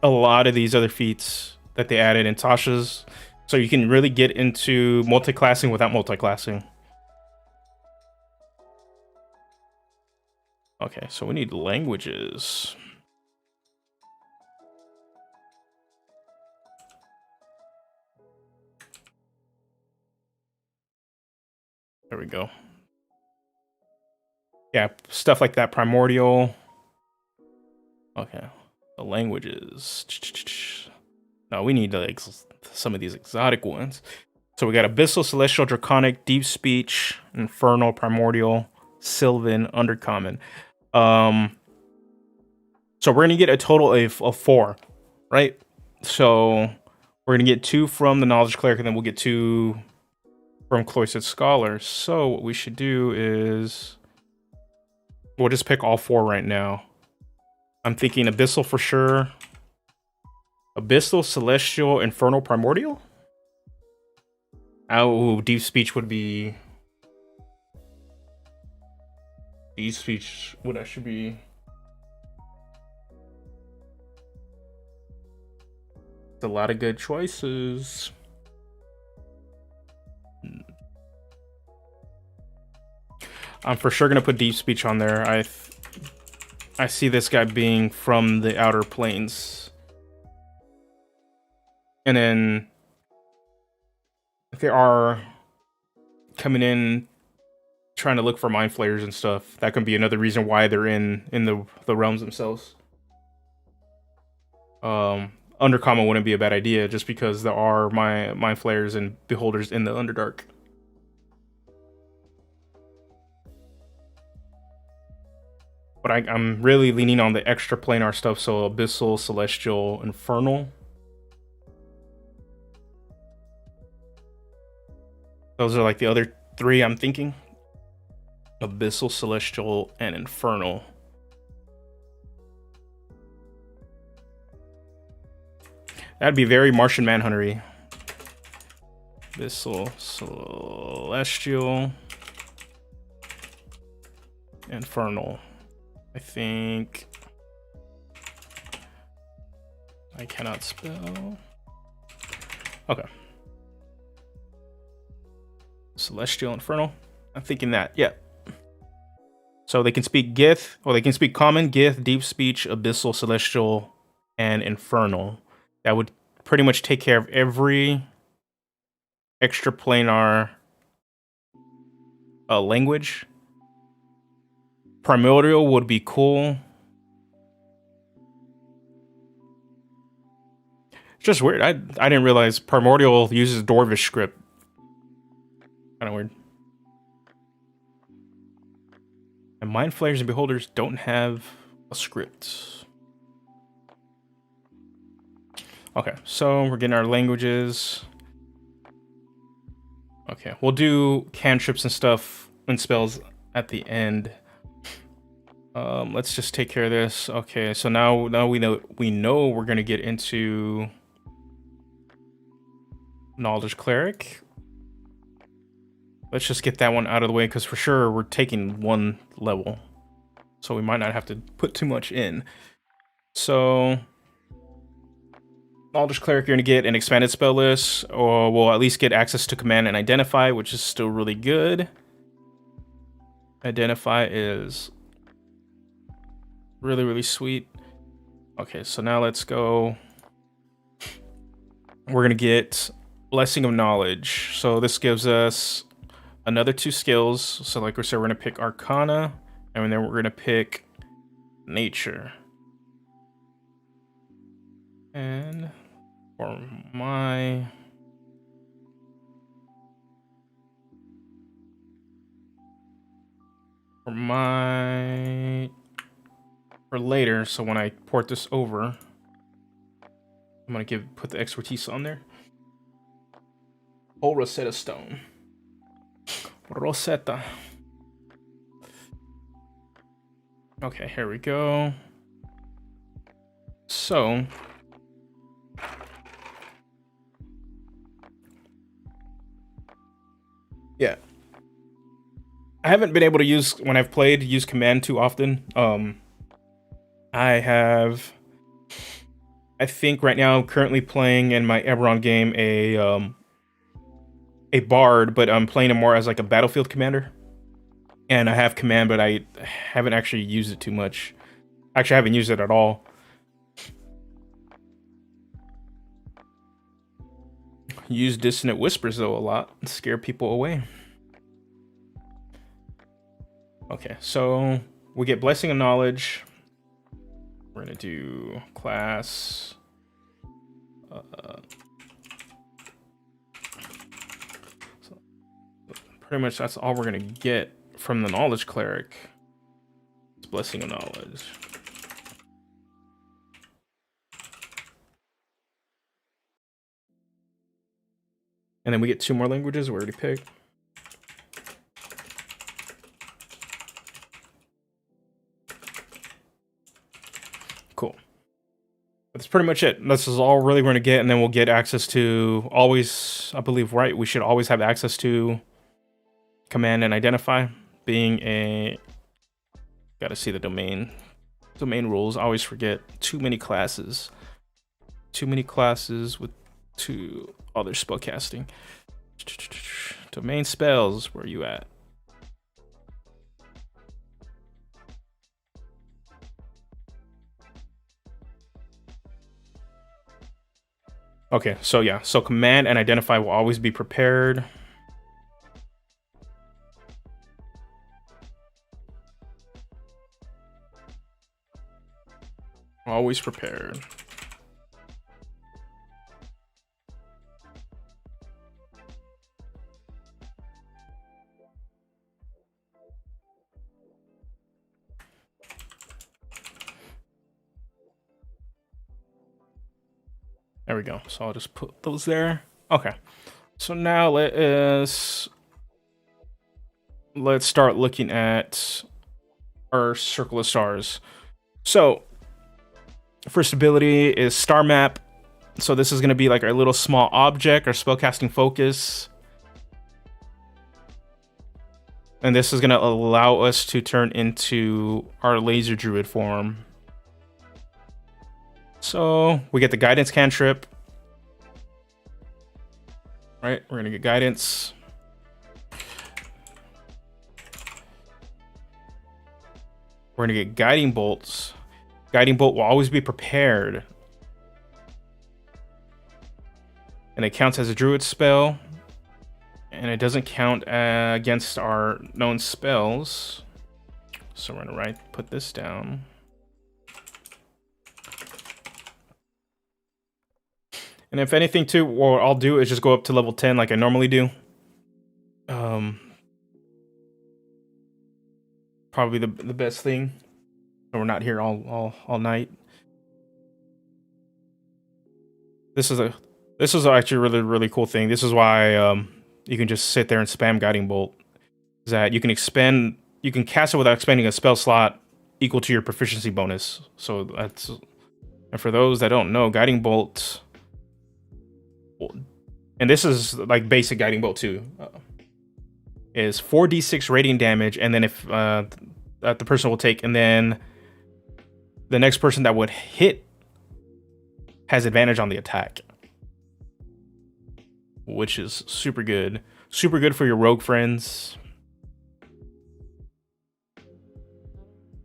[SPEAKER 1] lot of these other feats that they added in Tasha's, so you can really get into multi-classing without multi-classing. Okay, so we need languages. There we go. Yeah, stuff like that. Primordial. Okay, the languages. No, we need like some of these exotic ones. So we got Abyssal, Celestial, Draconic, Deep Speech, Infernal, Primordial, Sylvan, Undercommon. So we're gonna get a total of 4, right? So we're gonna get 2 from the Knowledge Cleric, and then we'll get 2 from Cloistered Scholar. So what we should do is we'll just pick all 4 right now. I'm thinking Abyssal for sure. Abyssal, Celestial, Infernal, Primordial? Oh, Deep Speech would be... Deep Speech would actually be... It's a lot of good choices. I'm for sure gonna put Deep Speech on there. I see this guy being from the Outer Planes. And then if they are coming in trying to look for mind flayers and stuff, that can be another reason why they're in the realms themselves. Undercommon wouldn't be a bad idea just because there are mind flayers and beholders in the Underdark. But I'm really leaning on the extra planar stuff, so Abyssal, Celestial, Infernal. Those are like the other 3 I'm thinking. Abyssal, Celestial, and Infernal. That'd be very Martian Manhunter-y. Abyssal, Celestial, Infernal. I think I cannot spell. Okay. Celestial, Infernal. I'm thinking that. Yeah. So they can speak Gith, or they can speak Common, Gith, Deep Speech, Abyssal, Celestial, and Infernal. That would pretty much take care of every extra planar language. Primordial would be cool. It's just weird. I didn't realize Primordial uses Dwarvish script. Kind of weird. And Mind Flayers and Beholders don't have a script. Okay, so we're getting our languages. Okay, we'll do cantrips and stuff and spells at the end. Let's just take care of this. Okay, so now we know we're gonna get into Knowledge Cleric. Let's just get that one out of the way because for sure we're taking 1 level, so we might not have to put too much in. So Knowledge Cleric, you're gonna get an expanded spell list, or we'll at least get access to Command and Identify, which is still really good. Identify is really, really sweet. Okay, so now let's go. We're gonna get Blessing of Knowledge. So this gives us another 2 skills. So like we said, we're gonna pick Arcana, and then we're gonna pick Nature. And for later, so when I port this over, I'm gonna put the expertise on there. Whole Rosetta Stone. Rosetta. Okay, here we go. So yeah, I haven't been able to use, when I've played, use command too often. I think right now I'm currently playing in my Eberron game a bard, but I'm playing him more as like a battlefield commander. And I have command, but I haven't actually used it too much. Actually, I haven't used it at all. Use Dissonant Whispers, though, a lot. Scare people away. Okay, so we get Blessing of Knowledge. We're going to do class. So pretty much that's all we're going to get from the Knowledge Cleric. It's Blessing of Knowledge. And then we get 2 more languages we already picked. Cool. That's pretty much it. This is all really we're going to get, and then we'll get access to always, I believe, right? We should always have access to command and identify, being a... Got to see the domain. Domain rules. I always forget. Too many classes. Too many classes with 2 other spellcasting. Domain spells. Where are you at? Okay, so yeah, so command and identify will always be prepared. Always prepared. There we go. So I'll just put those there. Okay. So now let's start looking at our circle of stars. So first ability is star map. So this is going to be like our little small object, our spellcasting focus. And this is going to allow us to turn into our laser druid form. So we get the guidance cantrip. Right, we're gonna get guidance. We're gonna get guiding bolts. Guiding bolt will always be prepared. And it counts as a druid spell. And it doesn't count against our known spells. So we're gonna put this down. And if anything too, what I'll do is just go up to level 10 like I normally do. Probably the best thing. So we're not here all night. This is actually a really cool thing. This is why you can just sit there and spam Guiding Bolt. Is that you can cast it without expending a spell slot equal to your proficiency bonus. So that's, and for those that don't know, Guiding Bolt, and this is like basic Guiding Bolt too, is 4d6 radiant damage, and then if that the person will take, and then the next person that would hit has advantage on the attack, which is super good. Super good for your rogue friends.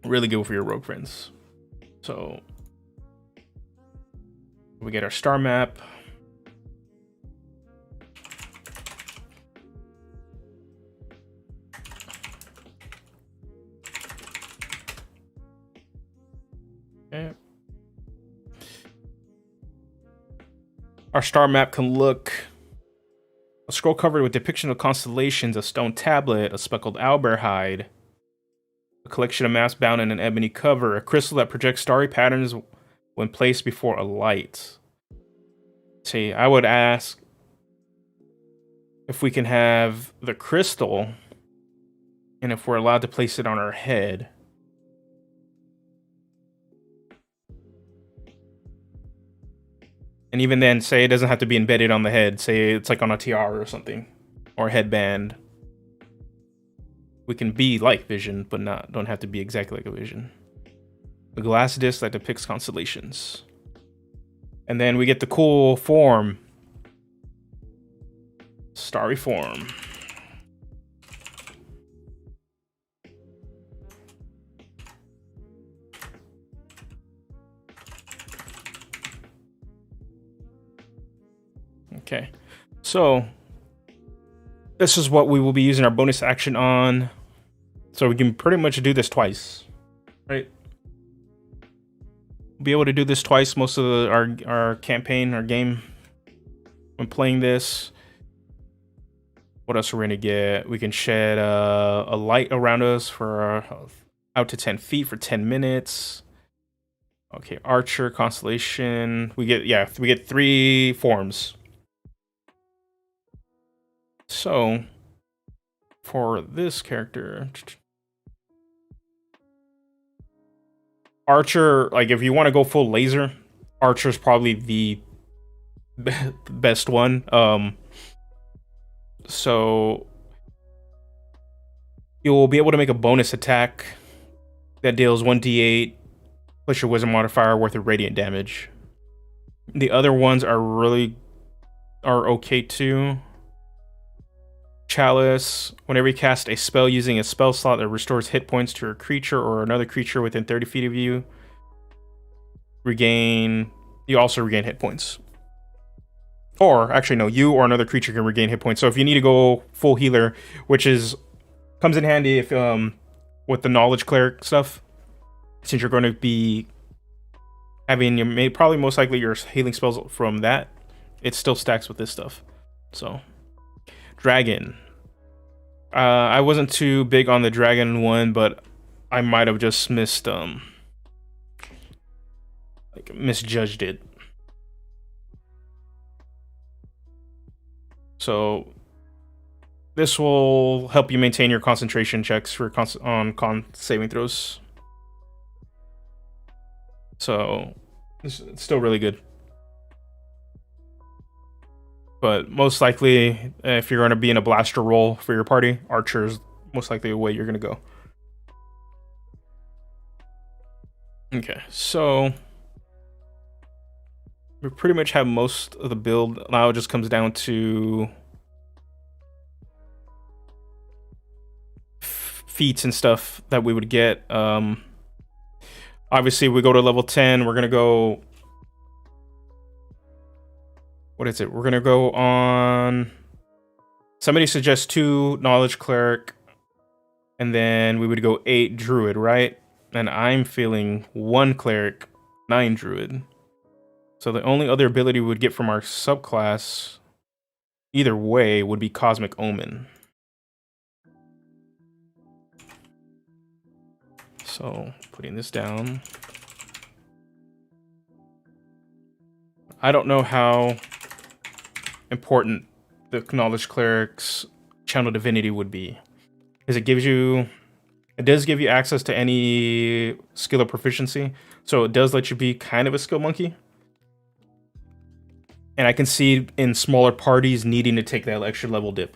[SPEAKER 1] Really good for your rogue friends. So we get our star map. Okay. Our star map can look a scroll covered with depiction of constellations, a stone tablet, a speckled owlbear hide, a collection of maps bound in an ebony cover, a crystal that projects starry patterns when placed before a light. See, I would ask if we can have the crystal and if we're allowed to place it on our head. And even then, say it doesn't have to be embedded on the head. Say it's like on a tiara or something, or a headband. We can be like Vision, but don't have to be exactly like a Vision. The glass disc that depicts constellations. And then we get the cool form. Starry form. Okay, so this is what we will be using our bonus action on. So we can pretty much do this twice, right? We'll be able to do this twice most of our campaign, our game, when playing this. What else are we gonna get? We can shed a light around us for out to 10 feet for 10 minutes. Okay, Archer, Constellation. We get 3 forms. So for this character, Archer, like if you want to go full laser, Archer's probably the best one. So you'll be able to make a bonus attack that deals 1d8 plus your wisdom modifier worth of radiant damage. The other ones are okay too. Chalice, whenever you cast a spell using a spell slot that restores hit points to a creature or another creature within 30 feet of you, you also regain hit points. Or actually no, you or another creature can regain hit points. So if you need to go full healer, which comes in handy if with the knowledge cleric stuff, since you're going to be having probably most likely your healing spells from that, it still stacks with this stuff. So Dragon. I wasn't too big on the dragon one, but I might have just misjudged it. So this will help you maintain your concentration checks for con saving throws. So it's still really good. But most likely, if you're going to be in a blaster role for your party, Archer is most likely the way you're going to go. Okay, so we pretty much have most of the build. Now it just comes down to feats and stuff that we would get. Obviously, we go to level 10. We're going to go... What is it? We're going to go on... Somebody suggests 2 Knowledge Cleric. And then we would go 8 Druid, right? And I'm feeling 1 Cleric, 9 Druid. So the only other ability we would get from our subclass, either way, would be Cosmic Omen. So, putting this down. I don't know how important the Knowledge Cleric's Channel Divinity would be. Because it does give you access to any skill of proficiency. So it does let you be kind of a skill monkey. And I can see in smaller parties needing to take that extra level dip.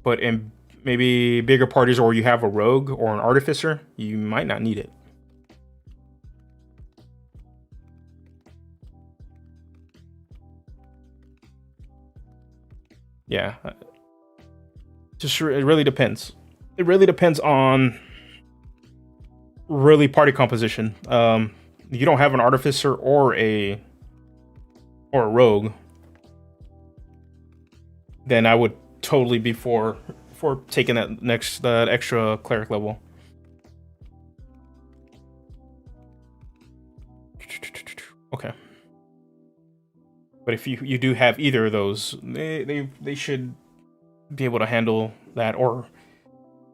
[SPEAKER 1] But in maybe bigger parties, or you have a rogue or an artificer, you might not need it. Yeah. It really depends. It really depends on party composition. You don't have an artificer or a rogue, then I would totally be for taking that extra cleric level. Okay. But if you do have either of those, they should be able to handle that, or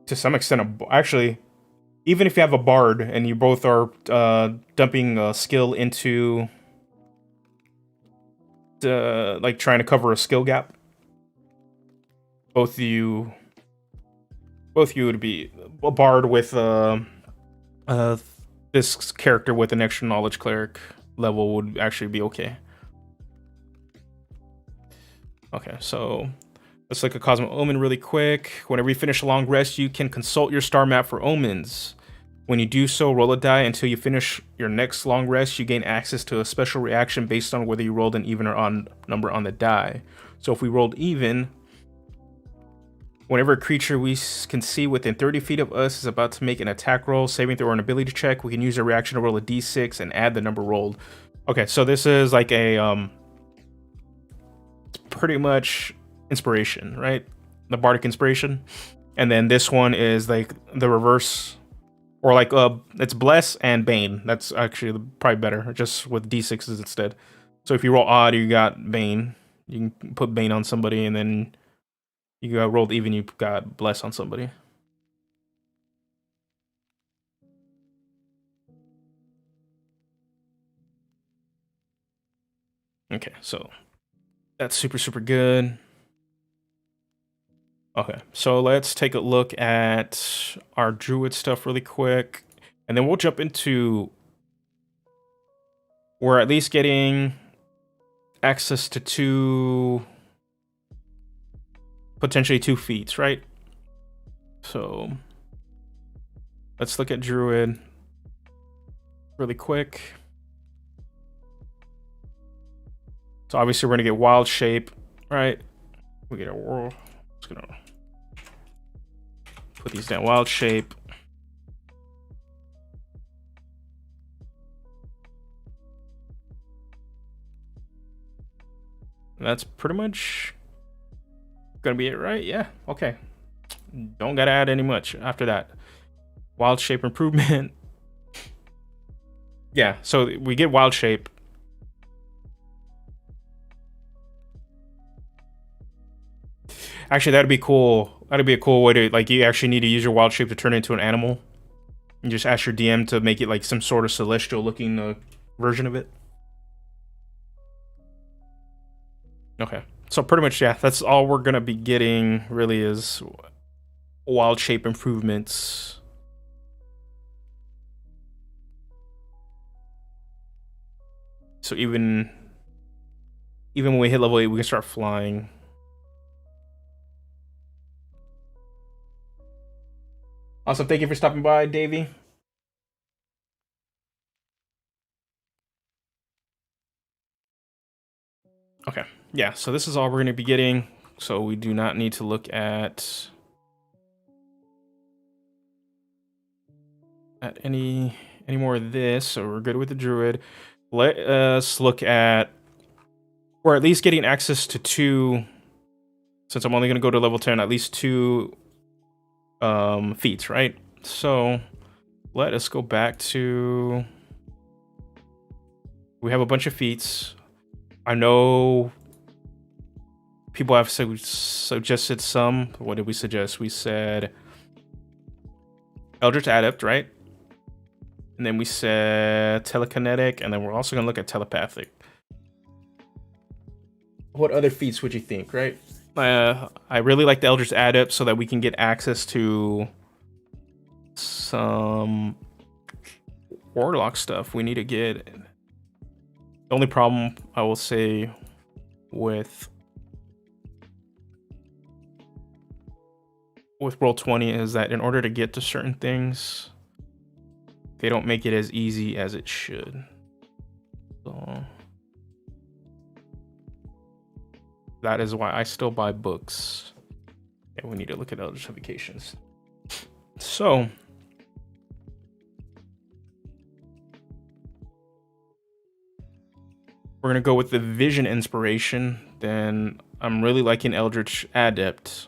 [SPEAKER 1] to some extent, actually, even if you have a bard and you both are dumping a skill into like trying to cover a skill gap, both of you would be a bard with this character with an extra knowledge cleric level would actually be okay. Okay, so let's look at Cosmic Omen really quick. Whenever you finish a long rest, you can consult your star map for omens. When you do so, roll a die until you finish your next long rest. You gain access to a special reaction based on whether you rolled an even or odd number on the die. So if we rolled even, whenever a creature we can see within 30 feet of us is about to make an attack roll, saving throw, or an ability check, we can use a reaction to roll a d6 and add the number rolled. Okay, so this is like a it's pretty much inspiration, right? The bardic inspiration. And then this one is like the reverse, or like it's bless and bane. That's actually probably better, just with d6s instead. So if you roll odd, you got bane. You can put bane on somebody, and then you got rolled even, you got bless on somebody. Okay, so that's super good. Okay, so let's take a look at our druid stuff really quick, and then we'll jump into, we're at least getting access to potentially 2 feats, right? So let's look at druid really quick. So obviously we're gonna get wild shape, right? We get a world. Just gonna put these down. Wild shape. And that's pretty much gonna be it, right? Yeah. Okay. Don't gotta add any much after that. Wild shape improvement. Yeah. So we get wild shape. Actually, that'd be cool. That'd be a cool way to, like, you actually need to use your wild shape to turn into an animal. And just ask your DM to make it like some sort of celestial looking version of it. Okay. So pretty much, yeah, that's all we're gonna be getting really is wild shape improvements. So even when we hit level 8, we can start flying. Awesome. Thank you for stopping by, Davey. Okay. Yeah, so this is all we're going to be getting. So we do not need to look at any more of this. So we're good with the druid. Let us look at, or at least getting access to 2, since I'm only going to go to level 10, at least 2 feats, right? So let us go back to, we have a bunch of feats. I know people have suggested some. What did we suggest? We said Eldritch Adept, right? And then we said telekinetic, and then we're also gonna look at telepathic. What other feats would you think, right? I really like the Eldritch Adept so that we can get access to some Warlock stuff. We need to get. The only problem I will say with Roll 20 is that in order to get to certain things, they don't make it as easy as it should. So that is why I still buy books. And we need to look at other certifications. So we're gonna go with the Vision Inspiration. Then I'm really liking Eldritch Adept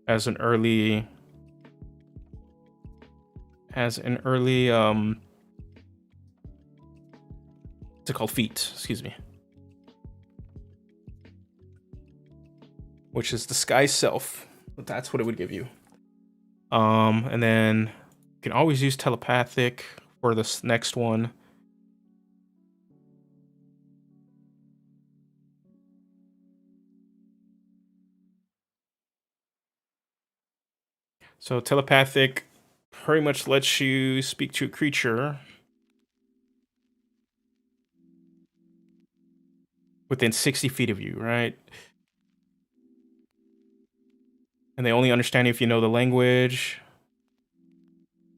[SPEAKER 1] as an early what's it called, feat, excuse me, which is Disguise Self. That's what it would give you. And then you can always use telepathic for this next one. So telepathic pretty much lets you speak to a creature within 60 feet of you, right? and they only understand you if you know the language,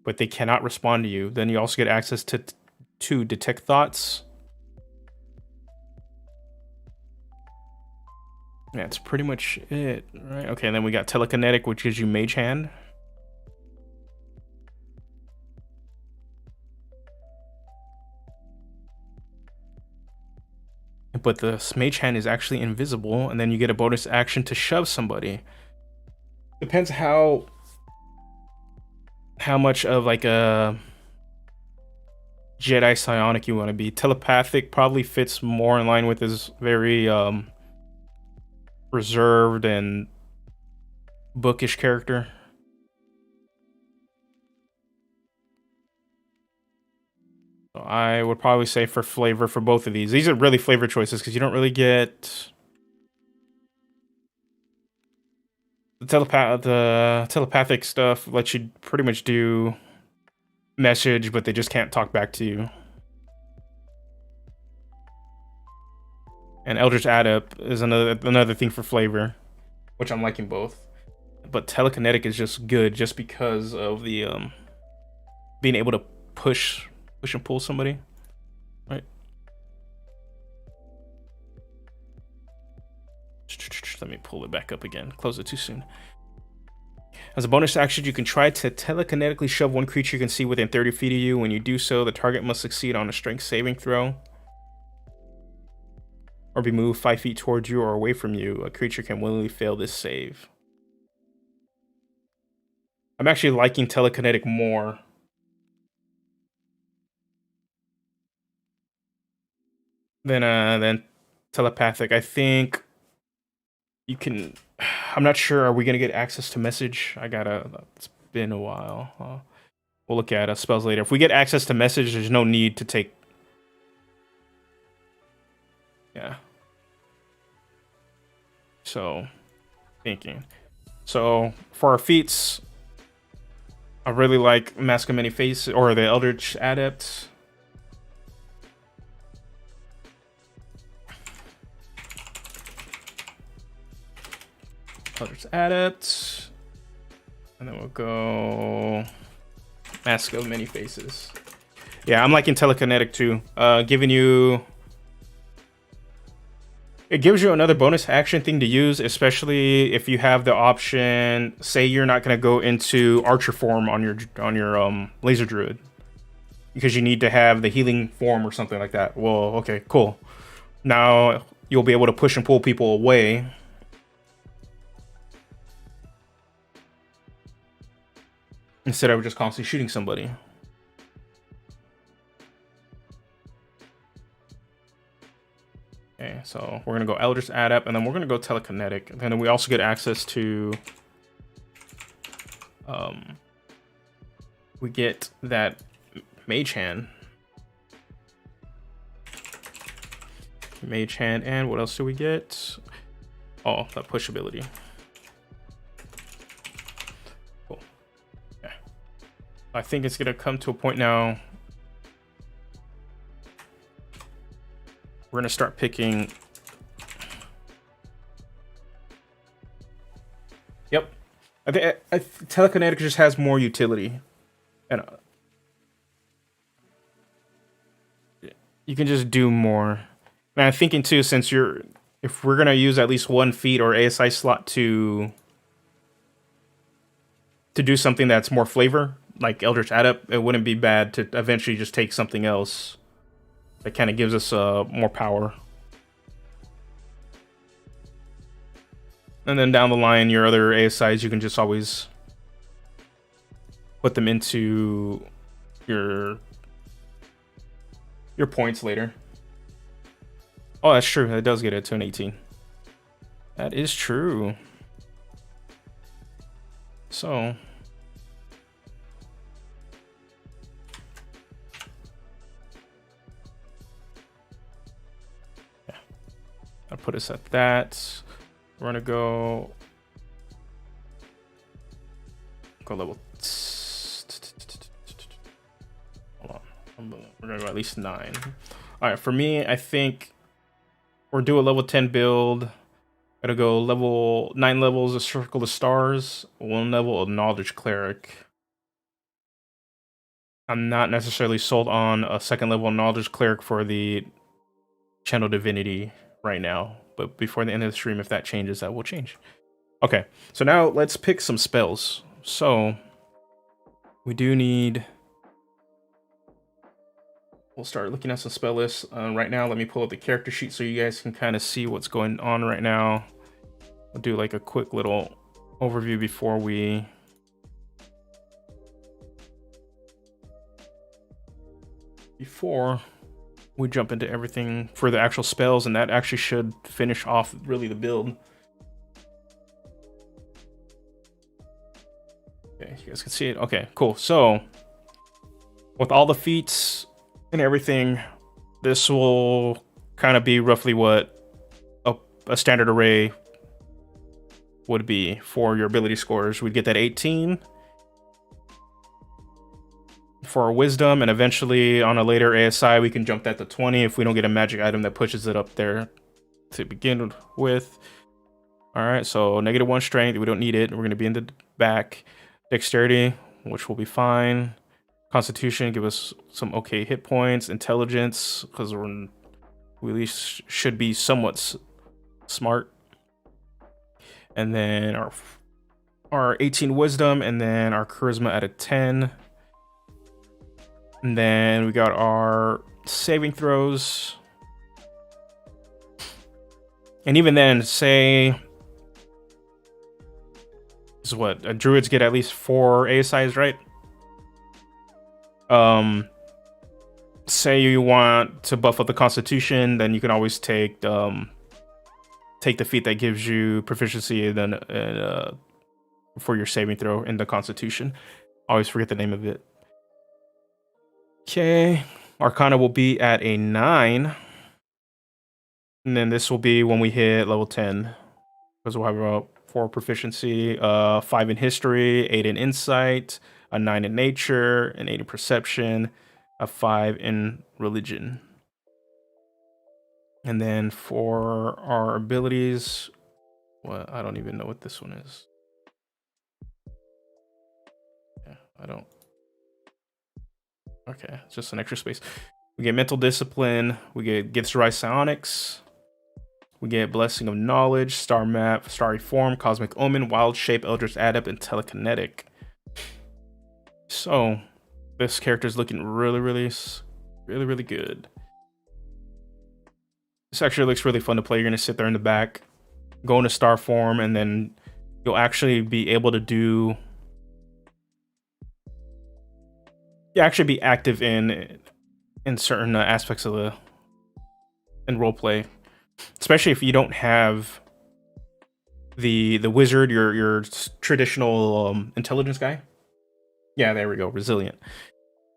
[SPEAKER 1] but they cannot respond to you. Then you also get access to detect thoughts. That's pretty much it, right? Okay, and then we got telekinetic, which gives you mage hand. But the mage hand is actually invisible, and then you get a bonus action to shove somebody. Depends how much of like a Jedi psionic you want to be. Telepathic probably fits more in line with his very reserved and bookish character. So I would probably say for flavor for both of these are really flavor choices because you don't really get the telepathic stuff lets you pretty much do message, but they just can't talk back to you. And Eldritch Adept is another thing for flavor, which I'm liking both. But telekinetic is just good just because of the being able to push and pull somebody, right? Let me pull it back up again. Close it too soon. As a bonus action, you can try to telekinetically shove one creature you can see within 30 feet of you. When you do so, the target must succeed on a strength saving throw or be moved 5 feet towards you or away from you. A creature can willingly fail this save. I'm actually liking telekinetic more than telepathic. I think you can. I'm not sure. Are we gonna get access to message? It's been a while. We'll look at spells later. If we get access to message, there's no need to take. Yeah. So, thinking. So for our feats, I really like Mask of Many Faces or the Eldritch Adept. Eldritch Adept. And then we'll go Mask of Many Faces. Yeah, I'm liking telekinetic too. Giving you... It gives you another bonus action thing to use, especially if you have the option. Say you're not going to go into Archer form on your Laser Druid because you need to have the healing form or something like that. Well, okay, cool. Now you'll be able to push and pull people away. Instead of just constantly shooting somebody. Okay, so we're gonna go Eldritch Adept, and then we're gonna go Telekinetic, and then we also get access to we get that Mage Hand. Mage Hand, and what else do we get? Oh, that push ability. Cool. Yeah. I think it's gonna come to a point now. We're gonna start picking. Yep, I think Telekinetic just has more utility, and you can just do more. And I'm thinking too, since if we're gonna use at least one feat or ASI slot to do something that's more flavor, like Eldritch Adept, it wouldn't be bad to eventually just take something else that kind of gives us more power. And then down the line, your other ASIs, you can just always put them into your points later. Oh, that's true. That does get it to an 18. That is true. So... I'll put us at that. We're gonna go level. Hold on. We're gonna go at least 9. All right, for me, I think we'll do a level 10 build. Gotta go level 9 levels of Circle of Stars, 1 level of Knowledge Cleric. I'm not necessarily sold on a 2nd level Knowledge Cleric for the Channel Divinity right now, but before the end of the stream, if that changes, that will change. Okay, so now let's pick some spells. So we do need... We'll start looking at some spell lists. Right now, let me pull up the character sheet so you guys can kind of see what's going on right now. I'll do like a quick little overview before we... jump into everything for the actual spells, and that actually should finish off really the build. Okay, you guys can see it. Okay, cool. So with all the feats and everything, this will kind of be roughly what a standard array would be for your ability scores. We'd get that 18 for our wisdom, and eventually on a later ASI we can jump that to 20 if we don't get a magic item that pushes it up there to begin with. All right, so -1 strength, we don't need it. We're going to be in the back. Dexterity, which will be fine. Constitution, give us some okay hit points. Intelligence, because we at least should be somewhat smart. And then our 18 wisdom, and then our charisma at a 10. And then we got our saving throws. And even then, say... This is what? Druids get at least 4 ASIs, right? Say you want to buff up the Constitution, then you can always take the feat that gives you proficiency and then for your saving throw in the Constitution. I always forget the name of it. Okay, Arcana will be at a 9. And then this will be when we hit level 10. Because we'll have a 4 proficiency, 5 in history, 8 in insight, a 9 in nature, an 8 in perception, a 5 in religion. And then for our abilities, well, I don't even know what this one is. Yeah, I don't. Okay, it's just an extra space. We get mental discipline, we get Gifts Rise Psionics, we get Blessing of Knowledge, Star Map, Starry Form, Cosmic Omen, Wild Shape, Eldritch Adept, and Telekinetic. So this character is looking really good. This actually looks really fun to play. You're gonna sit there in the back, go into Star Form, and then you'll actually be able to do... You actually be active in certain aspects of the role play, especially if you don't have the wizard, your traditional intelligence guy. Yeah, there we go, resilient.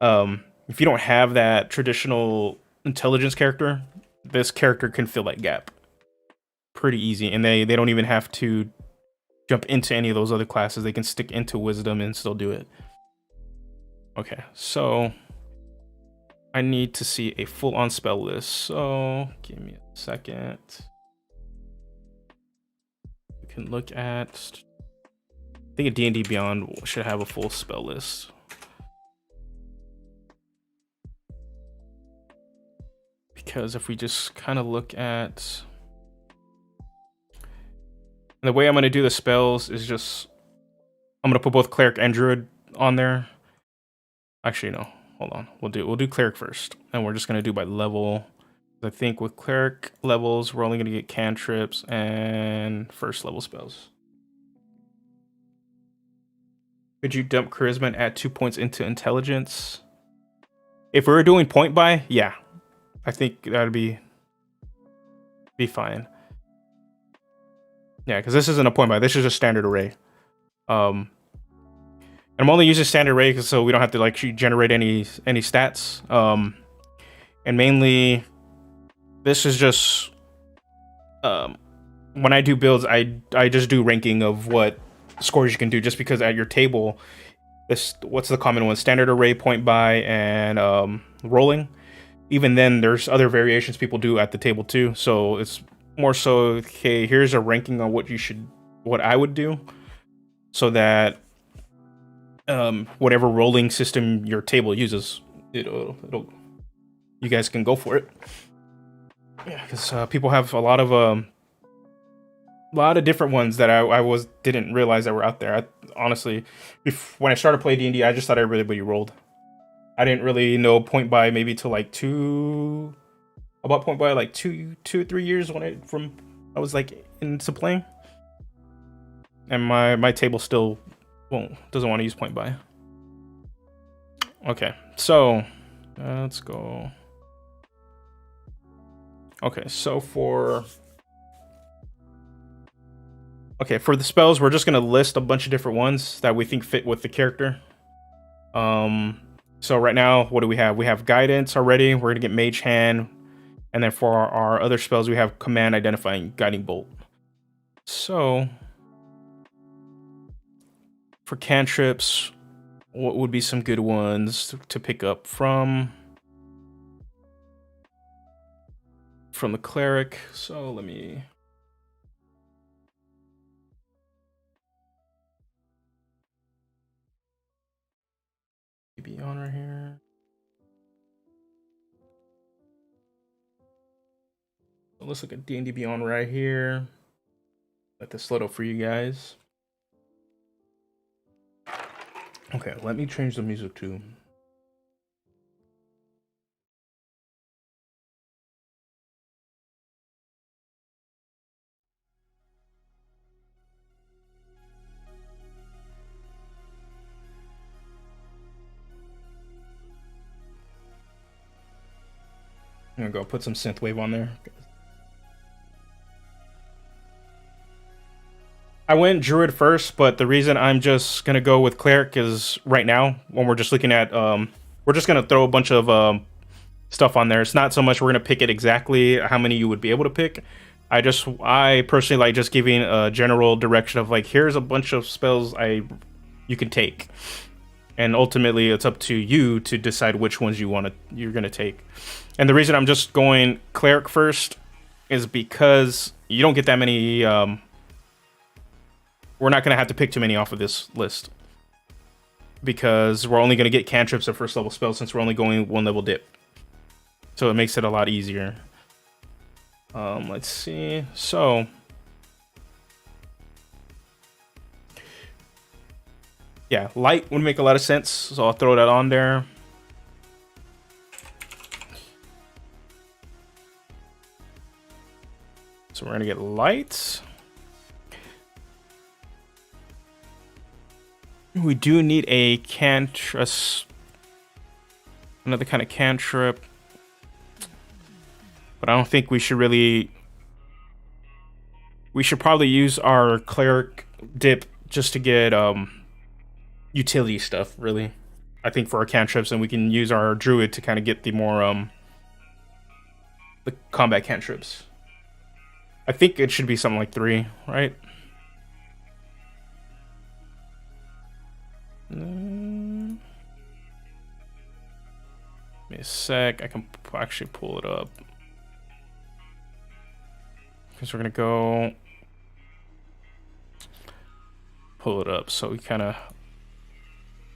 [SPEAKER 1] If you don't have that traditional intelligence character, this character can fill that gap pretty easy, and they don't even have to jump into any of those other classes. They can stick into wisdom and still do it. Okay, so I need to see a full-on spell list, so give me a second. We can look at... I think a D&D Beyond should have a full spell list. Because if we just kind of look at... And the way I'm going to do the spells is just... I'm going to put both Cleric and Druid on there. Actually, no. Hold on. We'll do Cleric first. And we're just going to do by level. I think with Cleric levels, we're only going to get cantrips and first level spells. Could you dump Charisma and add 2 points into Intelligence? If we were doing point buy, yeah. I think that'd be fine. Yeah, because this isn't a point buy. This is a standard array. I'm only using standard array so we don't have to like generate any stats. And mainly, this is just when I do builds, I just do ranking of what scores you can do, just because at your table, what's the common one? Standard array, point buy, and rolling. Even then, there's other variations people do at the table too. So it's more so, okay, here's a ranking on what I would do, so that whatever rolling system your table uses, it'll you guys can go for it. Yeah, because people have a lot of different ones that I didn't realize that were out there. Honestly, when I started playing D&D, I just thought everybody rolled. I didn't really know point buy maybe till like point buy like 2 or 3 years when I was like into playing, and my table still doesn't want to use point buy. Okay, so let's go. Okay, so for the spells, we're just gonna list a bunch of different ones that we think fit with the character. So right now, what do we have? We have guidance already. We're gonna get mage hand, and then for our other spells, we have command, identifying, guiding bolt. So for cantrips, what would be some good ones to pick up from the cleric? So let me. Be on right here. So let's look at D&D Beyond right here. Let this load up for you guys. Okay, let me change the music too. I'm gonna go put some synthwave on there. I went druid first, but the reason I'm just gonna go with cleric is right now, when we're just looking at we're just gonna throw a bunch of stuff on there. It's not so much we're gonna pick it exactly how many you would be able to pick. I personally like just giving a general direction of like, here's a bunch of spells you can take, and ultimately it's up to you to decide which ones you're gonna take. And the reason I'm just going cleric first is because you don't get that many. We're not gonna have to pick too many off of this list, because we're only gonna get cantrips of first level spells since we're only going 1 level dip. So it makes it a lot easier. Let's see. So yeah, light would make a lot of sense, so I'll throw that on there. So we're gonna get light. We do need a cantrip, another kind of cantrip, but I don't think we should really. We should probably use our cleric dip just to get utility stuff, really. I think for our cantrips, and we can use our druid to kind of get the more the combat cantrips. I think it should be something like 3, right? Give me a sec. I can actually pull it up, because we're gonna go pull it up. So we kind of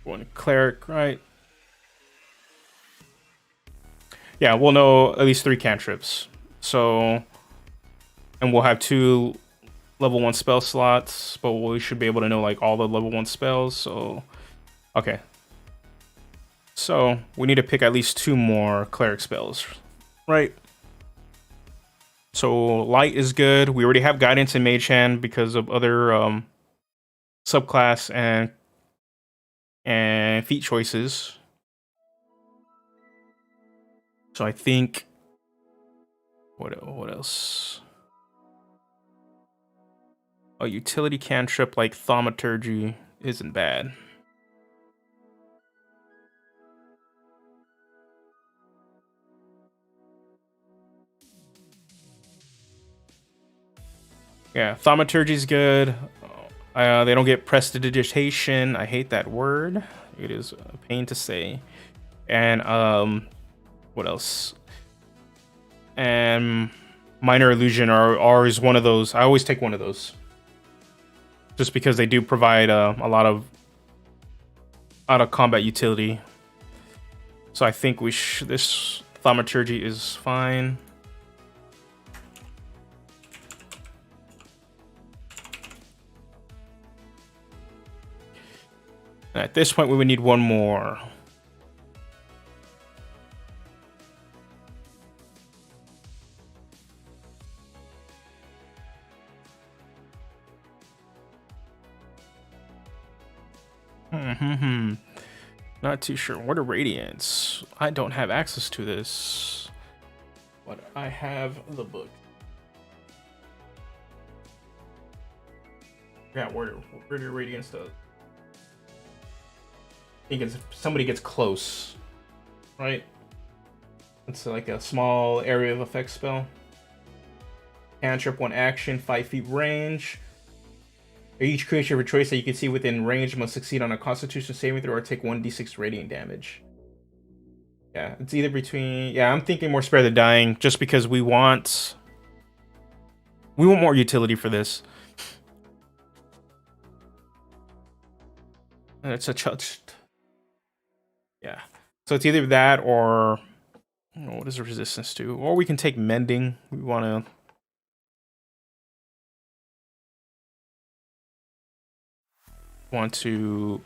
[SPEAKER 1] want a cleric, right? Yeah, we'll know at least 3 cantrips. So, and we'll have 2 level 1 spell slots, but we should be able to know like all the level 1 spells. So, okay. So we need to pick at least 2 more cleric spells, right? So light is good. We already have guidance in mage hand because of other subclass and feat choices. So I think what else? A utility cantrip like thaumaturgy isn't bad. Yeah, thaumaturgy is good. They don't get prestidigitation. I hate that word. It is a pain to say. And what else? And Minor Illusion are always one of those. I always take one of those. Just because they do provide a lot of combat utility. So I think this Thaumaturgy is fine. And at this point, we would need one more. Not too sure. What are Radiants? I don't have access to this. But I have the book. Yeah, where do Radiants does? I think it's if somebody gets close, right? It's like a small area of effect spell. Cantrip, 1 action, 5 feet range. Each creature of a choice that you can see within range must succeed on a Constitution saving throw or take 1d6 radiant damage. Yeah, it's either between... Yeah, I'm thinking more Spare the Dying, just because we want more utility for this. And it's a yeah. So it's either that or... what is the resistance to? Or we can take Mending. We want to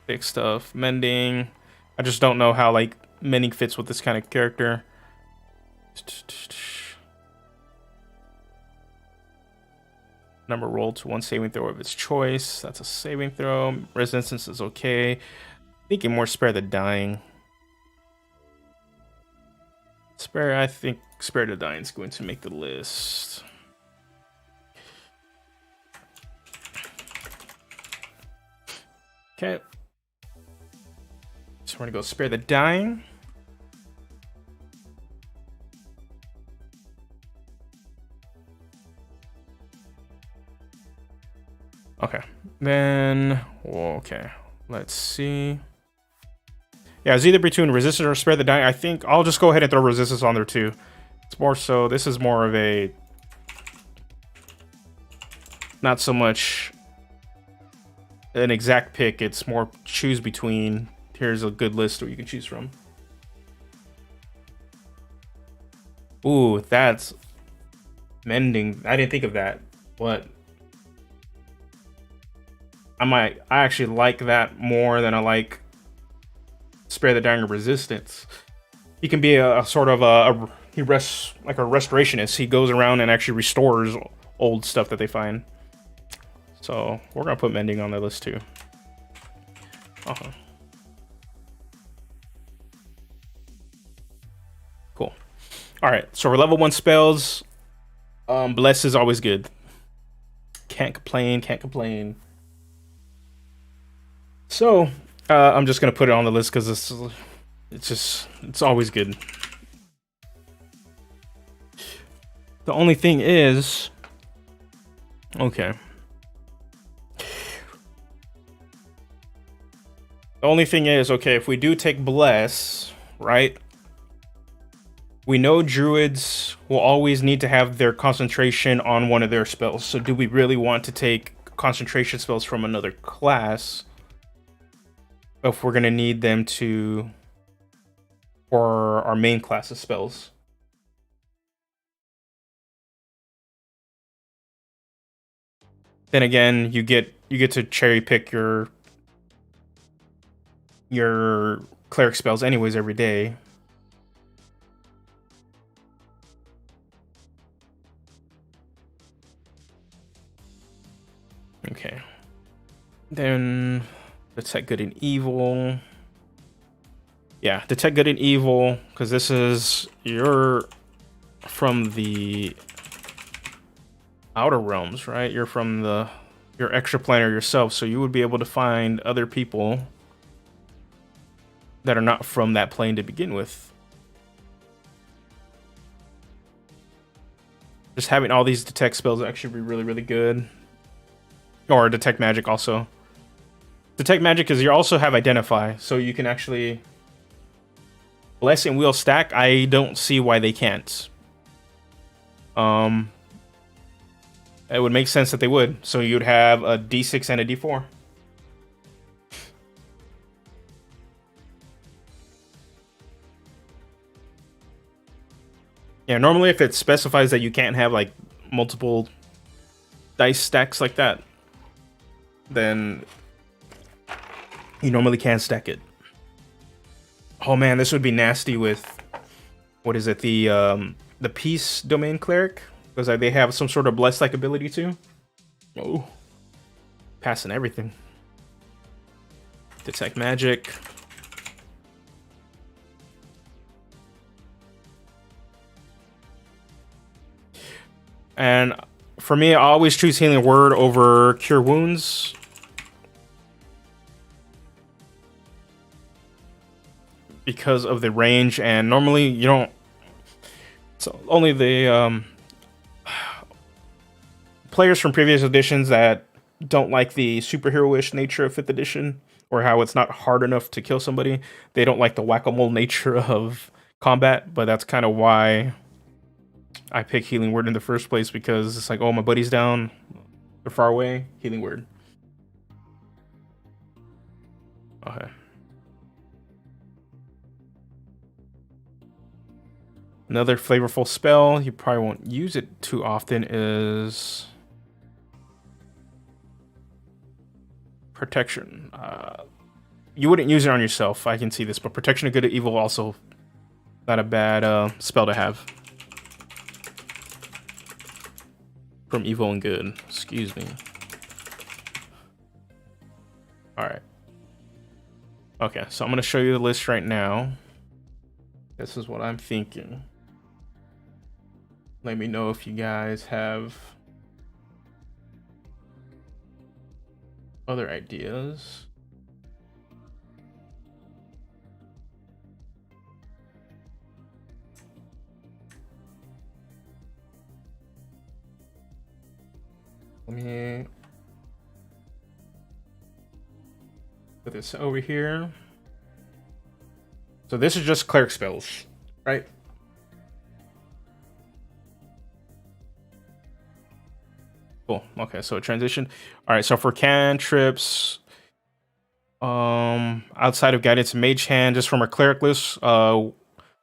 [SPEAKER 1] fix stuff. Mending. I just don't know how like Mending fits with this kind of character. Number rolled to 1 saving throw of its choice. That's a saving throw. Resistance is okay. Thinking more Spare the Dying. I think Spare the Dying is going to make the list. Okay. So we're gonna go Spare the Dying. Okay. Then, okay. Let's see. Yeah, it's either between Resistance or Spare the Dying. I think I'll just go ahead and throw Resistance on there too. It's more so, this is more of a... not so much an exact pick. It's more choose between. Here's a good list where you can choose from. Ooh, that's Mending. I didn't think of that, but I actually like that more than I like Spare the Dying or Resistance. He can be a sort of he rests like a restorationist. He goes around and actually restores old stuff that they find. So we're gonna put Mending on the list too. Cool. All right, so for level 1 spells, Bless is always good. Can't complain. So I'm just gonna put it on the list because it's always good. The only thing is, okay. The only thing is, okay, if we do take Bless, right? We know Druids will always need to have their concentration on one of their spells. So do we really want to take concentration spells from another class if we're going to need them for our main class of spells? Then again, you get to cherry pick your cleric spells anyways every day. Okay. Then Detect Good and Evil. Yeah, Detect Good and Evil, because this is you're from the Outer Realms, right? You're from your extraplanar yourself, so you would be able to find other people that are not from that plane to begin with. Just having all these detect spells actually be really, really good. Or Detect Magic also. Detect Magic is you also have Identify, so you can actually... Bless and Wheel stack, I don't see why they can't. it would make sense that they would. So you'd have a D6 and a D4. Yeah, normally if it specifies that you can't have like multiple dice stacks like that, then you normally can't stack it. Oh man, this would be nasty with, what is it, the peace domain cleric, because they have some sort of bless like ability too. Oh, passing everything. Detect magic. And for me, I always choose Healing Word over Cure Wounds. Because of the range, and normally you don't... So only the players from previous editions that don't like the superhero-ish nature of 5th edition, or how it's not hard enough to kill somebody, they don't like the whack-a-mole nature of combat, but that's kind of why I pick Healing Word in the first place, because it's like, oh, my buddy's down, they're far away, Healing Word. Okay. Another flavorful spell, you probably won't use it too often, is Protection. You wouldn't use it on yourself, I can see this, but Protection of Good and Evil also not a bad spell to have. From Evil and Good, excuse me. Alright. Okay, so I'm going to show you the list right now. This is what I'm thinking. Let me know if you guys have other ideas. Let me put this over here. So this is just cleric spells, right? Cool. Okay, so transition. All right, so for cantrips, outside of guidance and mage hand, just from our cleric list,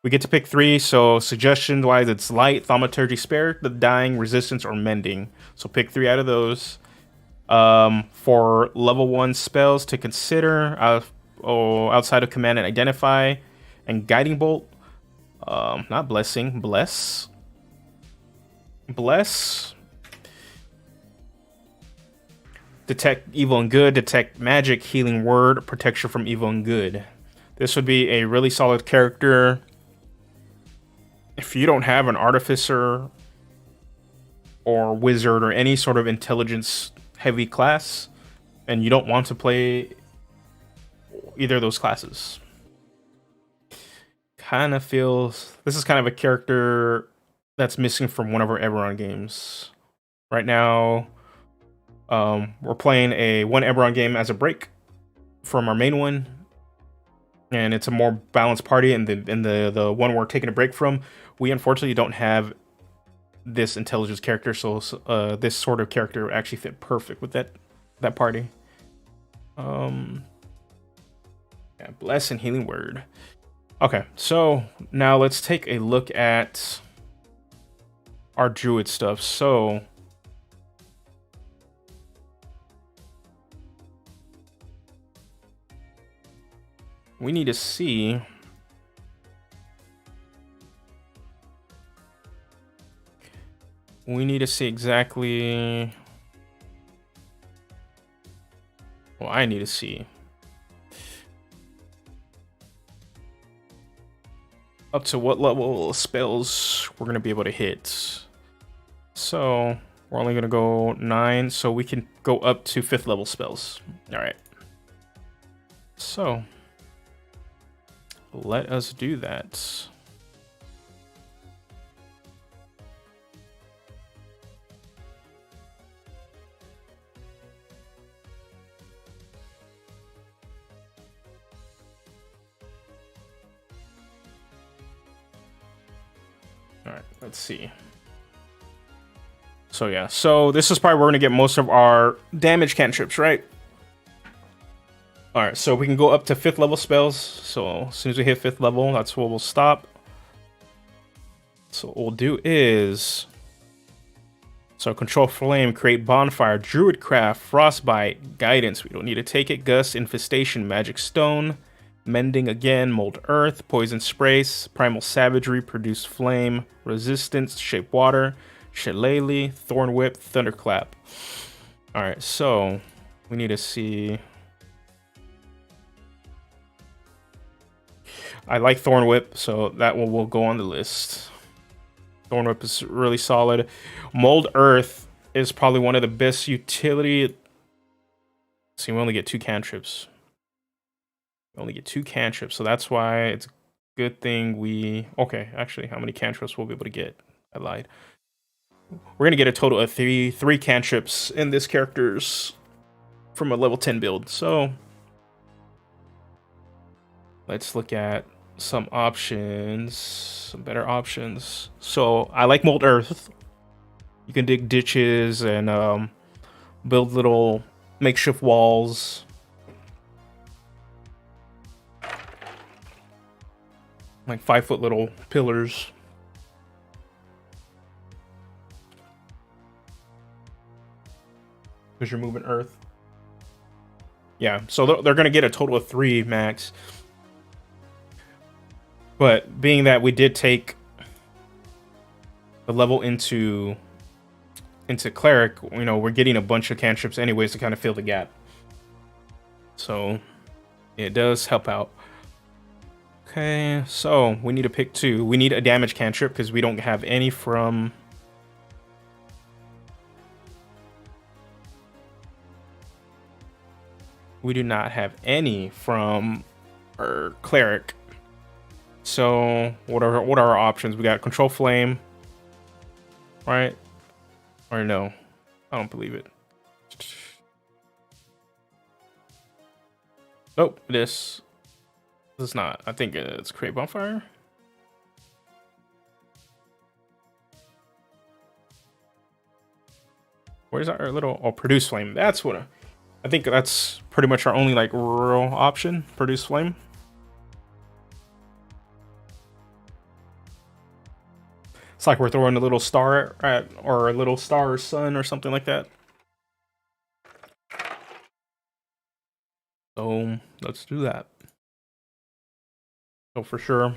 [SPEAKER 1] we get to pick 3. So suggestion wise, it's light, thaumaturgy, spare, the dying, resistance, or mending. So pick 3 out of those. For level 1 spells to consider, outside of command and identify, and guiding bolt, not blessing, bless. Detect evil and good, detect magic, healing word, protection from evil and good. This would be a really solid character. If you don't have an artificer or wizard or any sort of intelligence heavy class, and you don't want to play either of those classes, kind of feels this is kind of a character that's missing from one of our Eberron games. Right now, we're playing a 1 Eberron game as a break from our main one, and it's a more balanced party. And the one we're taking a break from, we unfortunately don't have this intelligence character, so this sort of character would actually fit perfect with that party. Yeah, bless and healing word. Okay, so now let's take a look at our druid stuff. So we need to see exactly. Well, I need to see up to what level spells we're going to be able to hit. So we're only going to go 9, so we can go up to 5th level spells. All right. So let us do that. All right, let's see. So yeah, so this is probably where we're gonna get most of our damage cantrips, right? All right, so we can go up to 5th level spells. So as soon as we hit 5th level, that's where we'll stop. So what we'll do is, so control flame, create bonfire, druidcraft, frostbite, guidance. We don't need to take it. Gust, infestation, magic stone, mending again, mold earth, poison sprays, primal savagery, produce flame, resistance, shape water, shillelagh, thorn whip, thunderclap. All right, so we need to see. I like thorn whip, so that one will go on the list. Thorn whip is really solid. Mold earth is probably one of the best utility. See, we only get 2 cantrips. We only get 2 cantrips, so that's why it's a good thing we... Okay, actually, how many cantrips we'll be able to get? I lied. We're gonna get a total of three cantrips in this character's from a level 10 build. So let's look at some options, some better options. So I like mold earth. You can dig ditches and build little makeshift walls. Like 5-foot little pillars. Because you're moving earth. Yeah, so they're going to get a total of 3 max. But being that we did take the level into cleric, you know, we're getting a bunch of cantrips anyways to kind of fill the gap. So it does help out. Okay, so we need to pick 2. We need a damage cantrip because we don't have any from... We do not have any from our cleric. So what are our options? We got control flame, right? Or no, I don't believe it. Nope, this is not. I think it's create bonfire. Where's our little... Oh, produce flame. That's what I think that's pretty much our only like real option. Produce flame. It's like we're throwing a little star at, or a little star or sun or something like that. So let's do that. So for sure,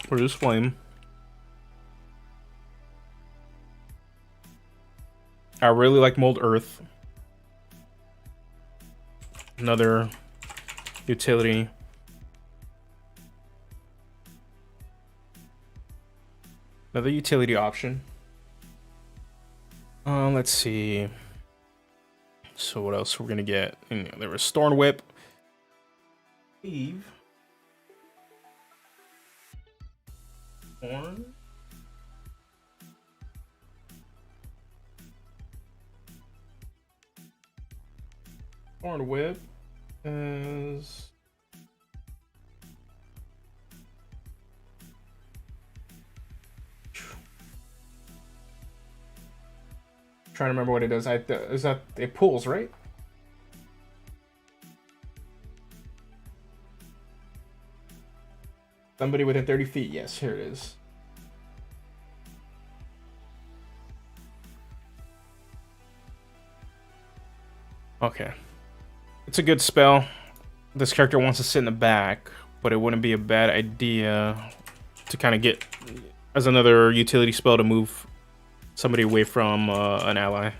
[SPEAKER 1] produce flame. I really like mold earth. Another utility. Another utility option. Let's see. So what else we're gonna get? You know, there was Thorn Whip. Eve. Thorn. Thorn Whip is... Trying to remember what it does. Is that it pulls, right? Somebody within 30 feet. Yes, here it is. Okay. It's a good spell. This character wants to sit in the back, but it wouldn't be a bad idea to kind of get as another utility spell to move somebody away from an ally.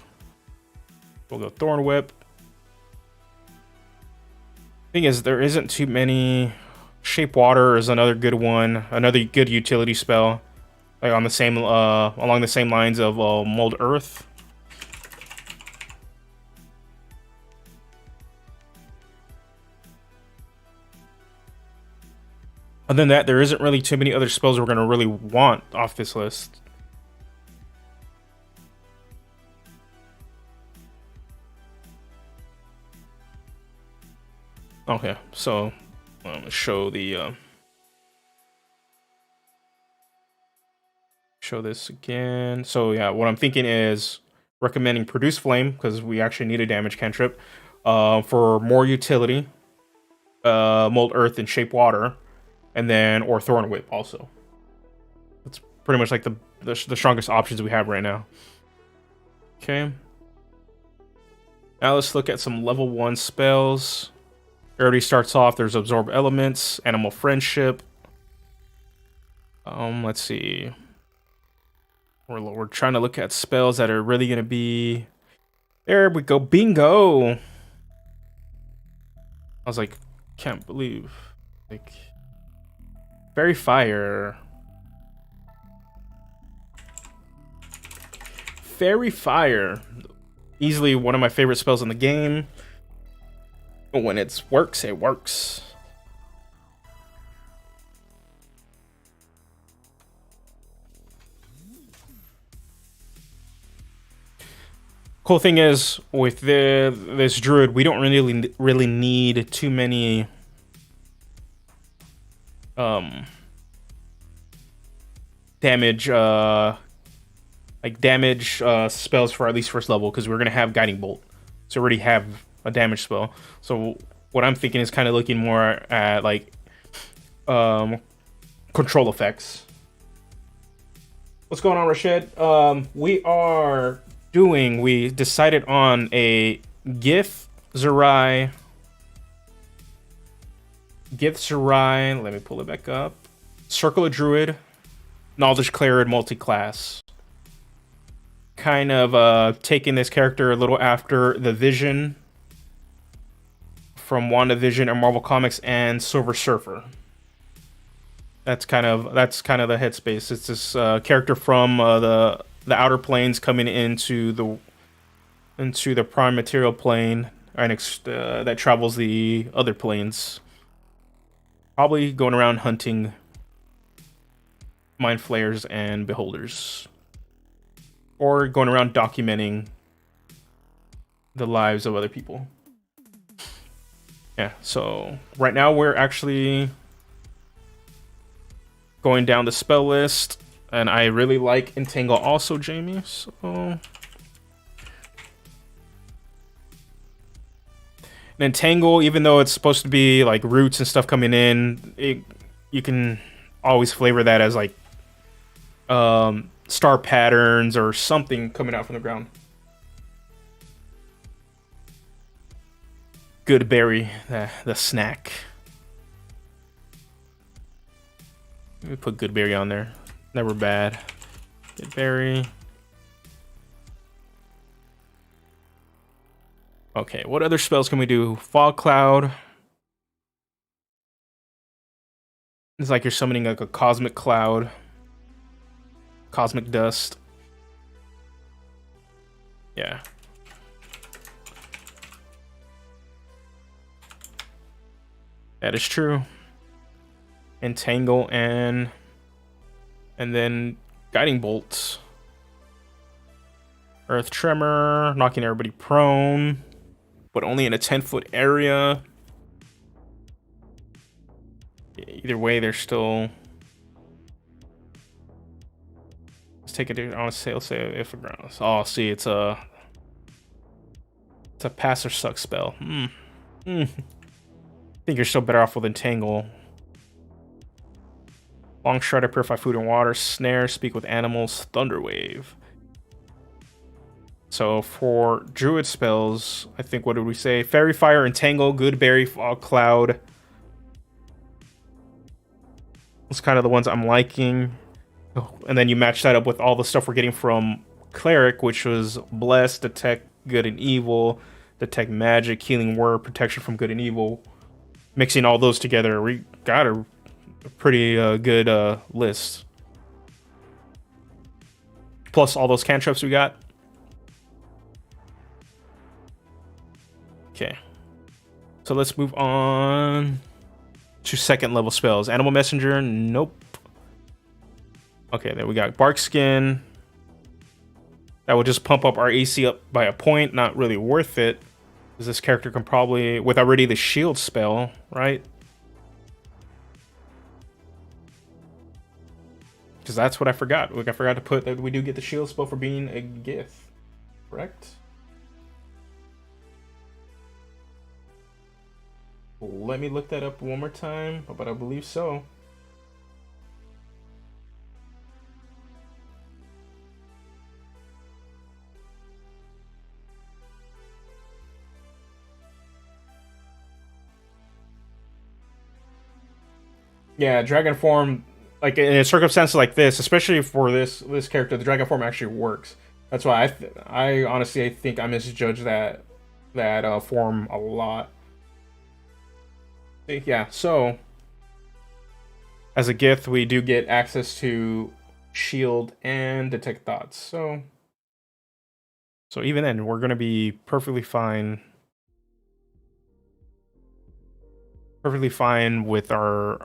[SPEAKER 1] We'll go Thorn Whip. Thing is, there isn't too many. Shape Water is another good one. Another good utility spell, like on the same along the same lines of Mold Earth. Other than that, there isn't really too many other spells we're gonna really want off this list. Okay, so I'm gonna show the show this again. So yeah, what I'm thinking is recommending Produce Flame, because we actually need a damage cantrip. For more utility, Mold Earth and Shape Water, and then or Thorn Whip also. That's pretty much like the strongest options we have right now. Okay. Now let's look at some level 1 spells. It already starts off, there's Absorb Elements, Animal Friendship. Let's see. We're trying to look at spells that are really going to be... There we go, bingo! I was like, can't believe. Like, Fairy Fire. Fairy Fire. Easily one of my favorite spells in the game. When it works, it works. Cool thing is, with this druid, we don't really need too many damage spells for at least first level, because we're gonna have Guiding Bolt, so we already have a damage spell. So what I'm thinking is kind of looking more at like control effects. What's going on, Rashid? We decided on a Gith Zerai. Let me pull it back up. Circle of Druid, Knowledge Cleric, multi-class. Kind of taking this character a little after the Vision from WandaVision and Marvel Comics and Silver Surfer. That's kind of the headspace. It's this character from the Outer Planes coming into the Prime Material plane, and that travels the other planes. Probably going around hunting Mind Flayers and Beholders, or going around documenting the lives of other people. Yeah, so right now we're actually going down the spell list, and I really like Entangle also, Jamie, so... Entangle, even though it's supposed to be like roots and stuff coming in, you can always flavor that as like star patterns or something coming out from the ground. Good berry, the snack. Let me put good berry on there. Never bad. Good berry. Okay, what other spells can we do? Fog Cloud. It's like you're summoning like a cosmic cloud. Cosmic dust. Yeah. That is true. Entangle and then Guiding Bolt. Earth Tremor, knocking everybody prone, but only in a 10-foot area. Either way, they're still... Let's take it on a sale, say if a ground. Oh, see, it's a pass or suck spell. I think you're still better off with Entangle. Long Strider, Purify Food and Water, Snare, Speak with Animals, Thunderwave. So for Druid spells, I think, what did we say? Fairy Fire, Entangle, Good Berry, Fog Cloud. It's kind of the ones I'm liking. And then you match that up with all the stuff we're getting from Cleric, which was Bless, Detect Good and Evil, Detect Magic, Healing Word, Protection from Good and Evil. Mixing all those together, we got a pretty good list. Plus all those cantrips we got. Okay. So let's move on to second level spells. Animal Messenger, nope. Okay, there we got Bark Skin. That will just pump up our AC up by a point. Not really worth it, because this character can probably, with already the shield spell, right? Because that's what I forgot. Like, I forgot to put that we do get the shield spell for being a Gith. Correct? Let me look that up one more time, but I believe so. Yeah, dragon form, like in a circumstance like this, especially for this character, the dragon form actually works. That's why I honestly I think I misjudged that form a lot. Yeah, so as a Gith, we do get access to shield and detect thoughts. So even then, we're gonna be perfectly fine with our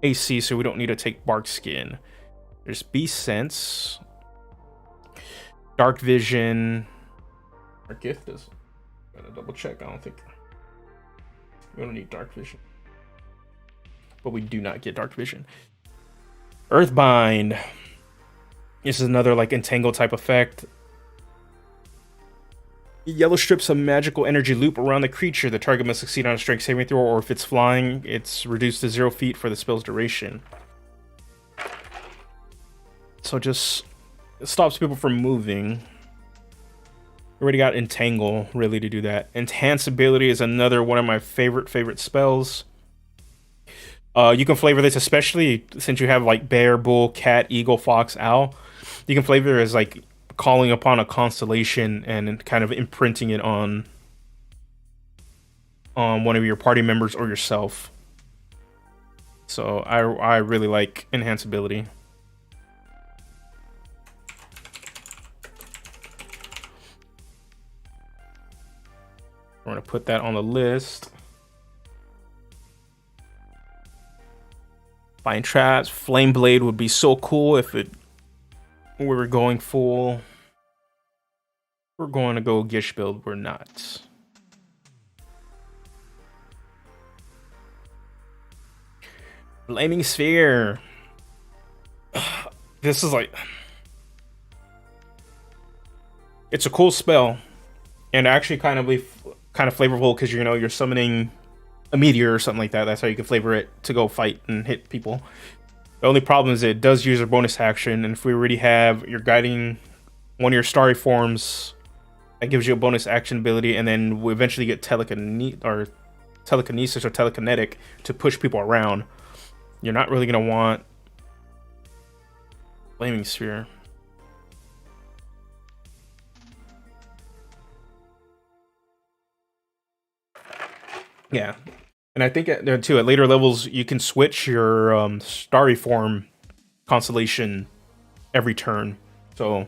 [SPEAKER 1] AC, so we don't need to take Bark Skin. There's Beast Sense, Dark Vision. Our Gith does. Gotta double check. I don't think we don't need Dark Vision, but we do not get Dark Vision. Earthbind. This is another like entangle type effect. Yellow strips a magical energy loop around the creature. The target must succeed on a strength saving throw, or if it's flying, it's reduced to 0 feet for the spell's duration. So just it stops people from moving. We already got Entangle, really, to do that. Enhance ability is another one of my favorite spells. You can flavor this, especially since you have like bear, bull, cat, eagle, fox, owl. You can flavor it as like calling upon a constellation and kind of imprinting it on one of your party members or yourself. So I really like enhance ability. We're gonna put that on the list. Find traps. Flame Blade would be so cool if we were going full. We're going to go Gish build. We're not. Flaming Sphere. This is like... It's a cool spell. And actually kind of flavorful because, you know, you're summoning a meteor or something like that. That's how you can flavor it to go fight and hit people. The only problem is it does use a bonus action. And if we already have... You're guiding one of your starry forms... That gives you a bonus action ability, and then we eventually get telekinesis or telekinetic to push people around. You're not really going to want Flaming Sphere. Yeah. And I think at later levels, you can switch your starry form constellation every turn. So...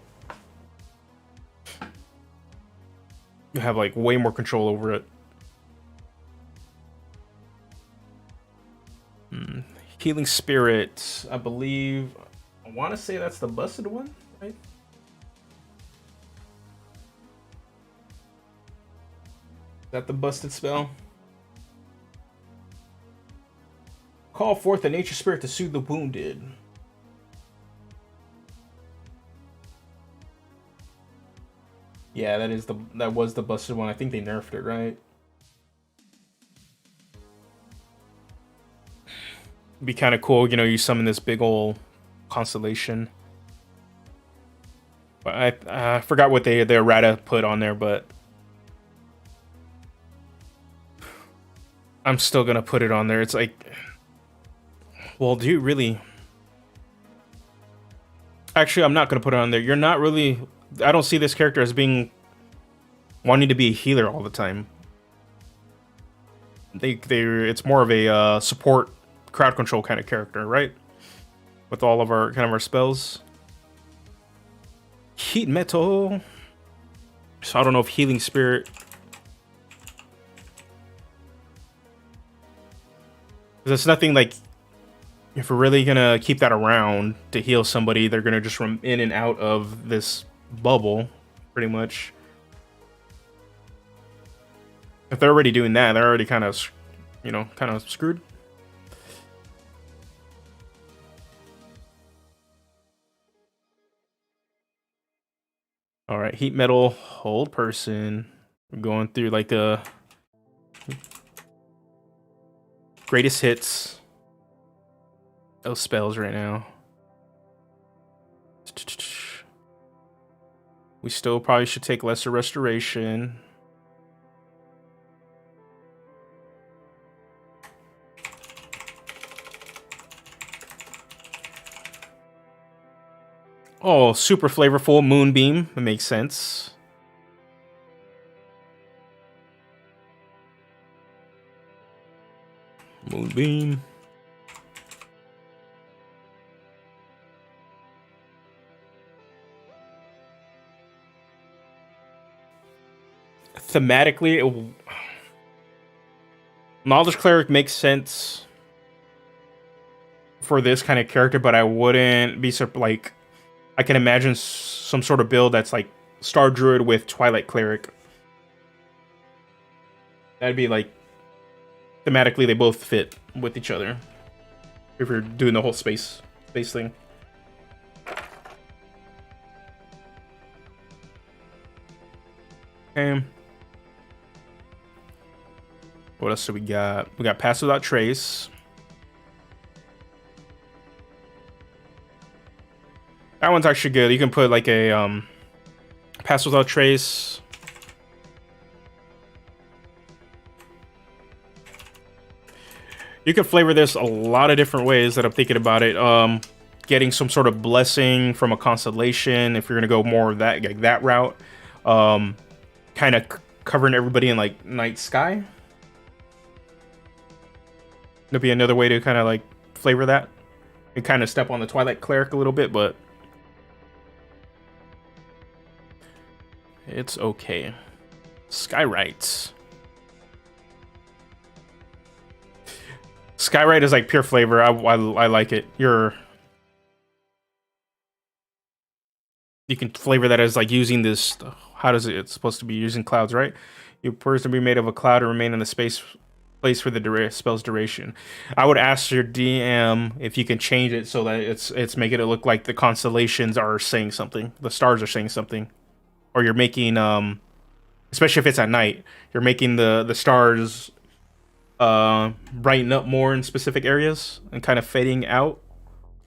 [SPEAKER 1] You have like way more control over it. Healing Spirit, I believe. I want to say that's the busted one, right? Is that the busted spell? Call forth the nature spirit to soothe the wounded. Yeah, that was the busted one. I think they nerfed it, right? It'd be kind of cool, you know, you summon this big old constellation. But I forgot what the errata put on there, but I'm still gonna put it on there. It's like, well, do you really? Actually, I'm not gonna put it on there. You're not really. I don't see this character as being wanting to be a healer all the time. It's more of a support, crowd control kind of character, right? With all of our spells. Heat metal. So I don't know if Healing Spirit. There's nothing like. If we're really gonna keep that around to heal somebody, they're gonna just run in and out of this bubble, pretty much. If they're already doing that, they're already kind of, you know, kind of screwed. All right, heat metal, hold person. We're going through like the greatest hits. Those spells right now. We still probably should take lesser restoration. Oh, super flavorful Moonbeam. That makes sense. Moonbeam. Thematically, Knowledge Cleric makes sense for this kind of character, but I wouldn't be like. I can imagine some sort of build that's like Star Druid with Twilight Cleric. That'd be like thematically they both fit with each other if you're doing the whole space thing. Okay. What else do we got? We got Pass Without Trace. That one's actually good. You can put like a Pass Without Trace. You can flavor this a lot of different ways that I'm thinking about it. Getting some sort of blessing from a constellation if you're gonna go more of that, like that route. Kind of covering everybody in like night sky. That'd be another way to kind of like flavor that. And kind of step on the Twilight Cleric a little bit, but it's okay. Skywrite. Skywrite is like pure flavor. I like it. You can flavor that as like using this. How does it? It's supposed to be using clouds, right? Your person be made of a cloud and remain in the place for the spell's duration. I would ask your DM if you can change it so that it's making it look like the constellations are saying something, the stars are saying something, or you're making especially if it's at night, you're making the stars brighten up more in specific areas and kind of fading out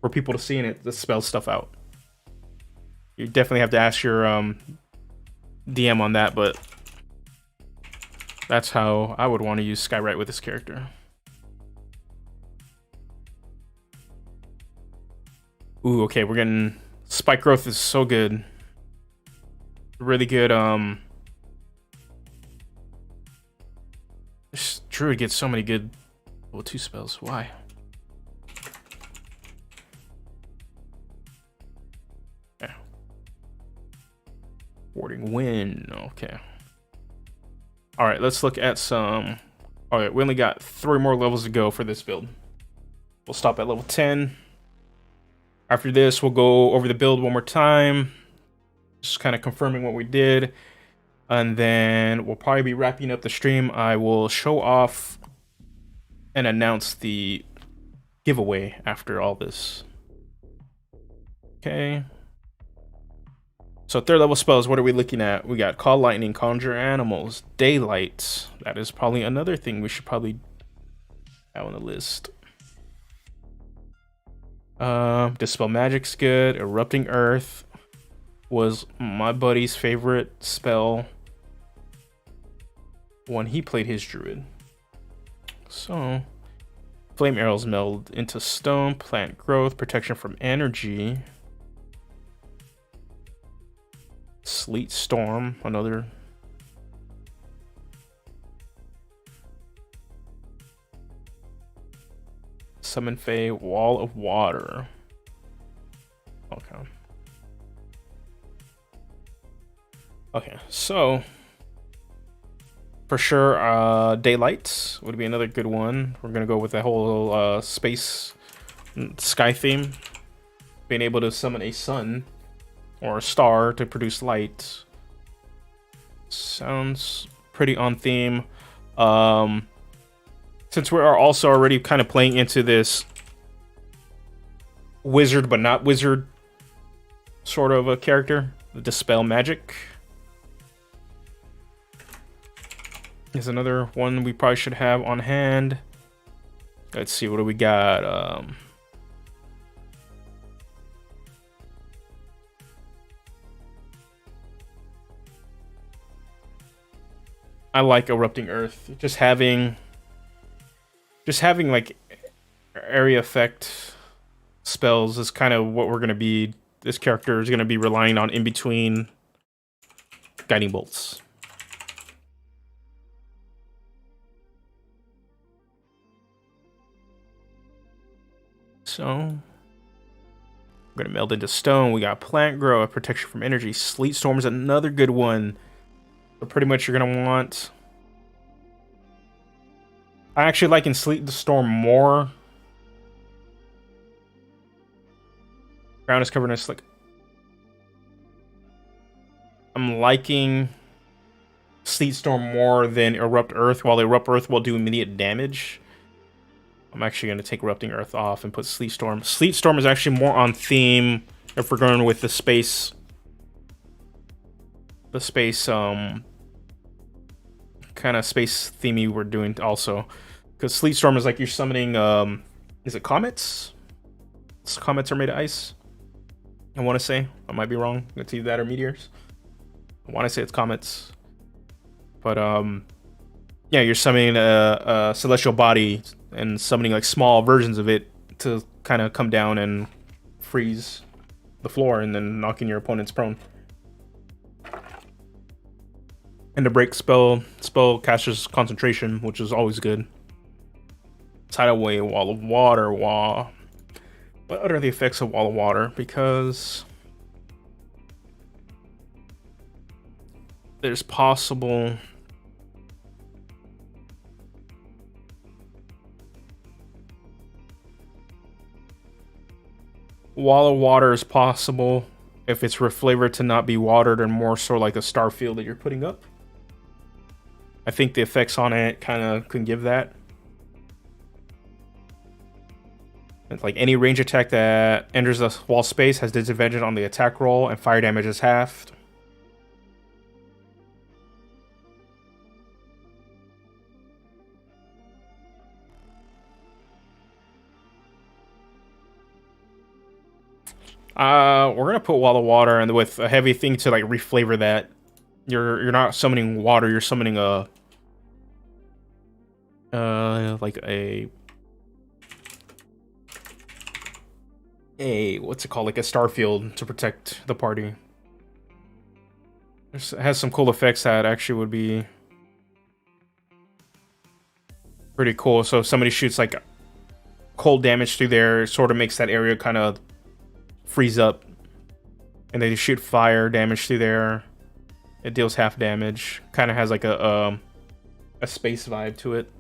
[SPEAKER 1] for people to see, and it spells stuff out. You definitely have to ask your DM on that, but that's how I would want to use Skywrite with this character. Ooh, okay, we're getting Spike Growth is so good. Really good. Druid gets so many good level 2 spells. Why? Okay. Warding Wind. Okay. All right, let's look at some. All right, we only got 3 more levels to go for this build. We'll stop at level 10. After this, we'll go over the build one more time, just kind of confirming what we did. And then we'll probably be wrapping up the stream. I will show off and announce the giveaway after all this. Okay. So 3rd level spells, what are we looking at? We got Call Lightning, Conjure Animals, Daylight. That is probably another thing we should probably have on the list. Dispel Magic's good. Erupting Earth was my buddy's favorite spell when he played his druid. So, Flame Arrows meld into stone, plant growth, protection from energy. Sleet Storm, another. Summon Fae, Wall of Water. Okay. Okay, so for sure, Daylight would be another good one. We're gonna go with that whole space sky theme. Being able to summon a sun or a star to produce light sounds pretty on theme. Since we are also already kind of playing into this wizard but not wizard sort of a character, Dispel Magic is another one we probably should have on hand. Let's see, what do we got? I like Erupting Earth. Just having like area effect spells is kind of what we're gonna be. This character is gonna be relying on in between Guiding Bolts. So we're gonna meld into stone. We got Plant Grow, a protection from energy. Sleet Storm is another good one. So pretty much you're gonna want. I actually like in Sleet Storm more. Ground is covered in slick. I'm liking Sleet Storm more than Erupt Earth. While Erupt Earth will do immediate damage, I'm actually going to take Erupting Earth off and put Sleet Storm. Sleet Storm is actually more on theme if we're going with the space. The space, kind of space themey we're doing also. Because Sleet Storm is like you're summoning, is it comets? Comets are made of ice. I want to say. I might be wrong. It's either that or meteors. I want to say it's comets. But, yeah, you're summoning a celestial body and summoning like small versions of it to kind of come down and freeze the floor and then knocking your opponents prone. And the break spell casters concentration, which is always good. Tidal Wave, Wall of Water, What are the effects of Wall of Water? Because there's possible. Wall of Water is possible if it's reflavored to not be watered and more so like a star field that you're putting up. I think the effects on it kind of can give that. It's like any range attack that enters the wall space has disadvantage on the attack roll and fire damage is halved. We're gonna put Wall of Water and with a heavy thing to like reflavor that. You're not summoning water, you're summoning a like a what's it called, like a star field to protect the party. It has some cool effects that actually would be pretty cool. So if somebody shoots like cold damage through there, it sort of makes that area kind of freeze up, and they shoot fire damage through there, it deals half damage. Kind of has like a space vibe to it.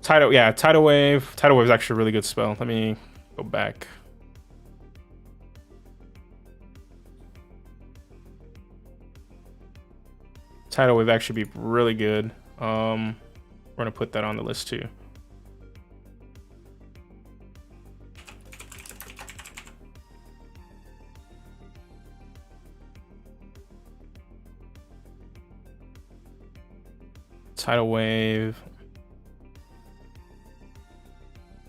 [SPEAKER 1] Tidal Wave. Tidal Wave is actually a really good spell. Let me go back. Tidal Wave actually be really good. We're gonna put that on the list too. Tidal Wave.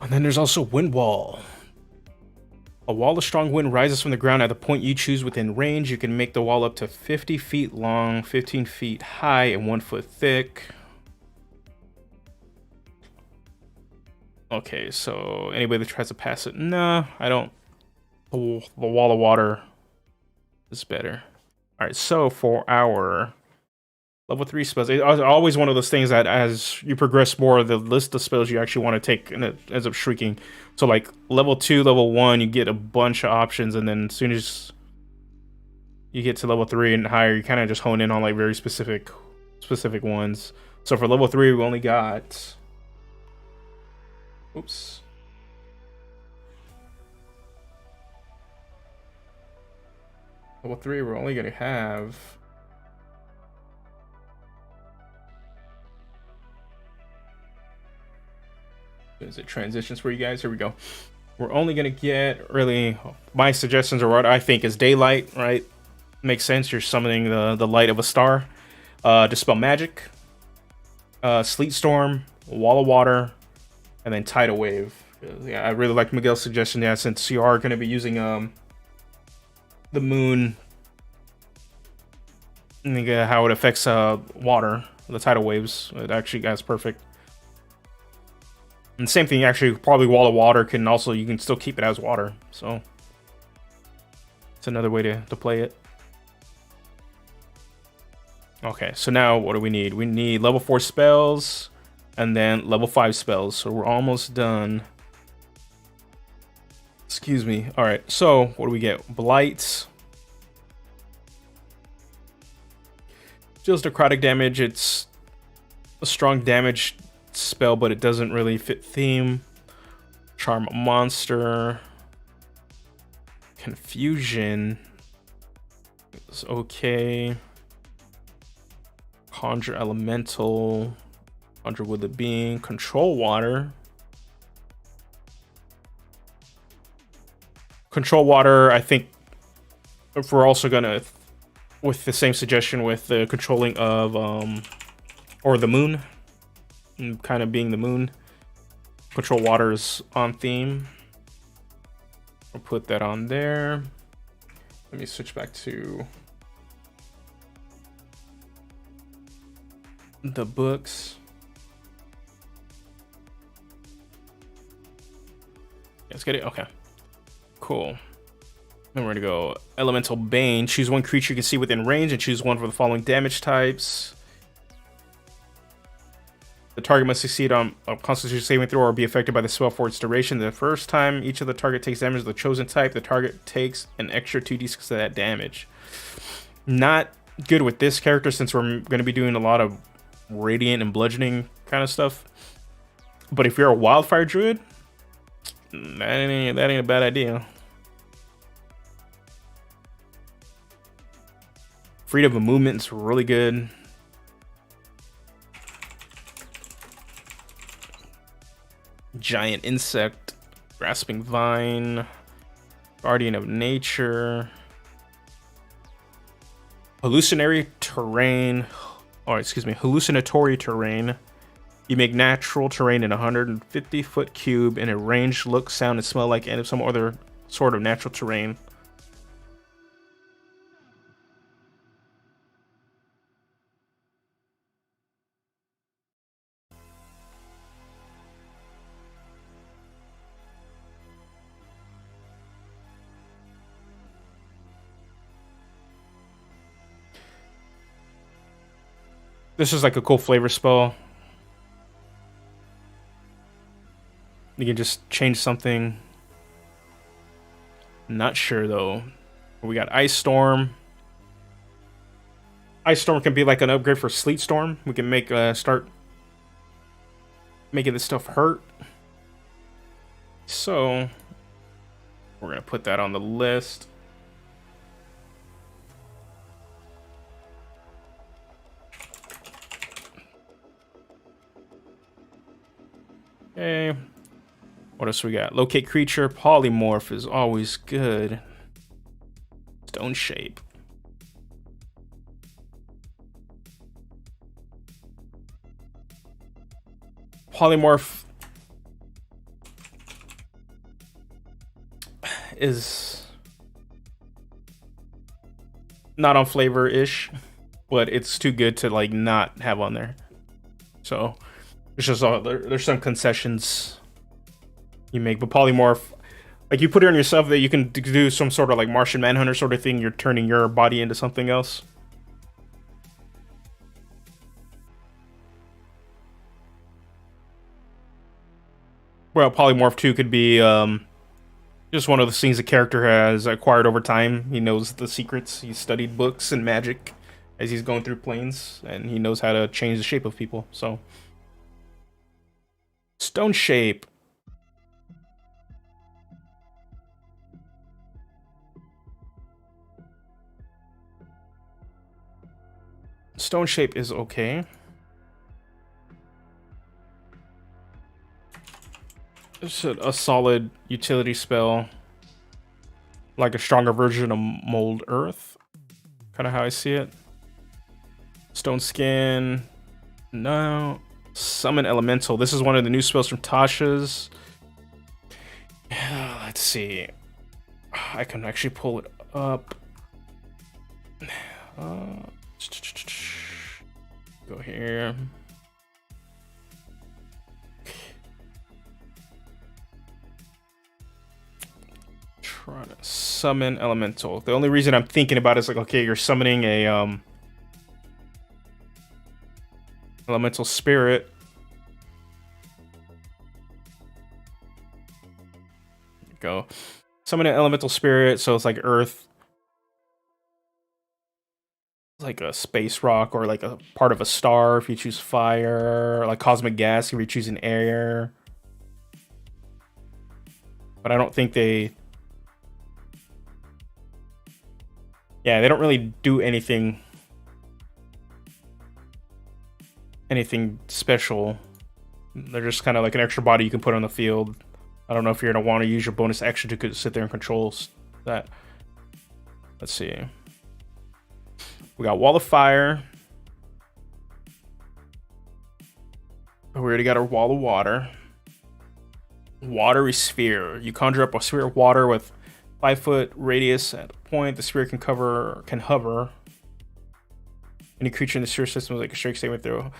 [SPEAKER 1] And then there's also Wind Wall. A wall of strong wind rises from the ground at the point you choose within range. You can make the wall up to 50 feet long, 15 feet high, and 1 foot thick. Okay, so anybody that tries to pass it, nah, I don't. The Wall of Water is better. All right, so for our level 3 spells, it's always one of those things that as you progress more, the list of spells you actually want to take and it ends up shrinking. So like level 2, level 1, you get a bunch of options, and then as soon as you get to level 3 and higher, you kind of just hone in on like very specific ones. So for level 3, we only got, oops. Level 3, we're only gonna have is it transitions for you guys? Here we go. We're only gonna get really my suggestions are what I think is daylight, right? Makes sense. You're summoning the light of a star. Dispel magic, sleet storm, wall of water, and then tidal wave. Yeah, I really like Miguel's suggestion. Yeah, since you are gonna be using the moon, and how it affects water, the tidal waves. It actually that's perfect. And same thing, actually, probably wall of water can also, you can still keep it as water. So it's another way to play it. Okay, so now what do we need? We need level 4 spells and then level 5 spells. So we're almost done. Excuse me. All right, so what do we get? Blight. Deals necrotic damage. It's a strong damage spell, but it doesn't really fit theme. Charm a monster. Confusion is okay. Conjure elemental. Conjure with a being. Control water. Control water, I think if we're also gonna, with the same suggestion with the controlling of or the moon, kind of being the moon. Control water is on theme. I'll put that on there. Let me switch back to the books. Let's get it. Okay, cool. Then we're gonna go Elemental Bane. Choose one creature you can see within range and choose one for the following damage types. The target must succeed on a Constitution saving throw or be affected by the spell for its duration. The first time each of the target takes damage of the chosen type, the target takes an extra 2d6 of that damage. Not good with this character since we're going to be doing a lot of radiant and bludgeoning kind of stuff. But if you're a wildfire druid, that ain't a bad idea. Freedom of movement is really good. Giant insect, grasping vine, guardian of nature, hallucinatory terrain. Hallucinatory terrain. You make natural terrain in a 150-foot cube in a range, look, sound, and smell like some other sort of natural terrain. This is like a cool flavor spell. You can just change something. Not sure though. We got Ice Storm. Ice Storm can be like an upgrade for Sleet Storm. We can make start making this stuff hurt. So we're gonna put that on the list. Okay. What else we got? Locate creature. Polymorph is always good. Stone shape. Polymorph is not on flavor-ish, but it's too good to like not have on there. So it's just there's some concessions you make, but polymorph, like you put it on yourself that you can do some sort of like Martian Manhunter sort of thing. You're turning your body into something else. Well, polymorph too could be just one of the things the character has acquired over time. He knows the secrets. He's studied books and magic as he's going through planes, and he knows how to change the shape of people. So, stone shape. Stone shape is okay. It's a solid utility spell. Like a stronger version of Mold Earth. Kind of how I see it. Stone Skin. No. Summon Elemental. This is one of the new spells from Tasha's. Let's see. I can actually pull it up. Go here. Trying to summon Elemental. The only reason I'm thinking about it is like, okay, you're summoning a Elemental Spirit. There you go. Summon an Elemental Spirit, so it's like Earth. Like a space rock or like a part of a star if you choose fire, like cosmic gas if you choose an air. But I don't think they don't really do anything special. They're just kind of like an extra body you can put on the field. I don't know if you're gonna want to use your bonus action to sit there and control that. Let's see. We got Wall of Fire. We already got our Wall of Water. Watery Sphere. You conjure up a sphere of water with 5-foot radius at a point. The sphere can hover. Any creature in the sphere system is like a strike statement throw.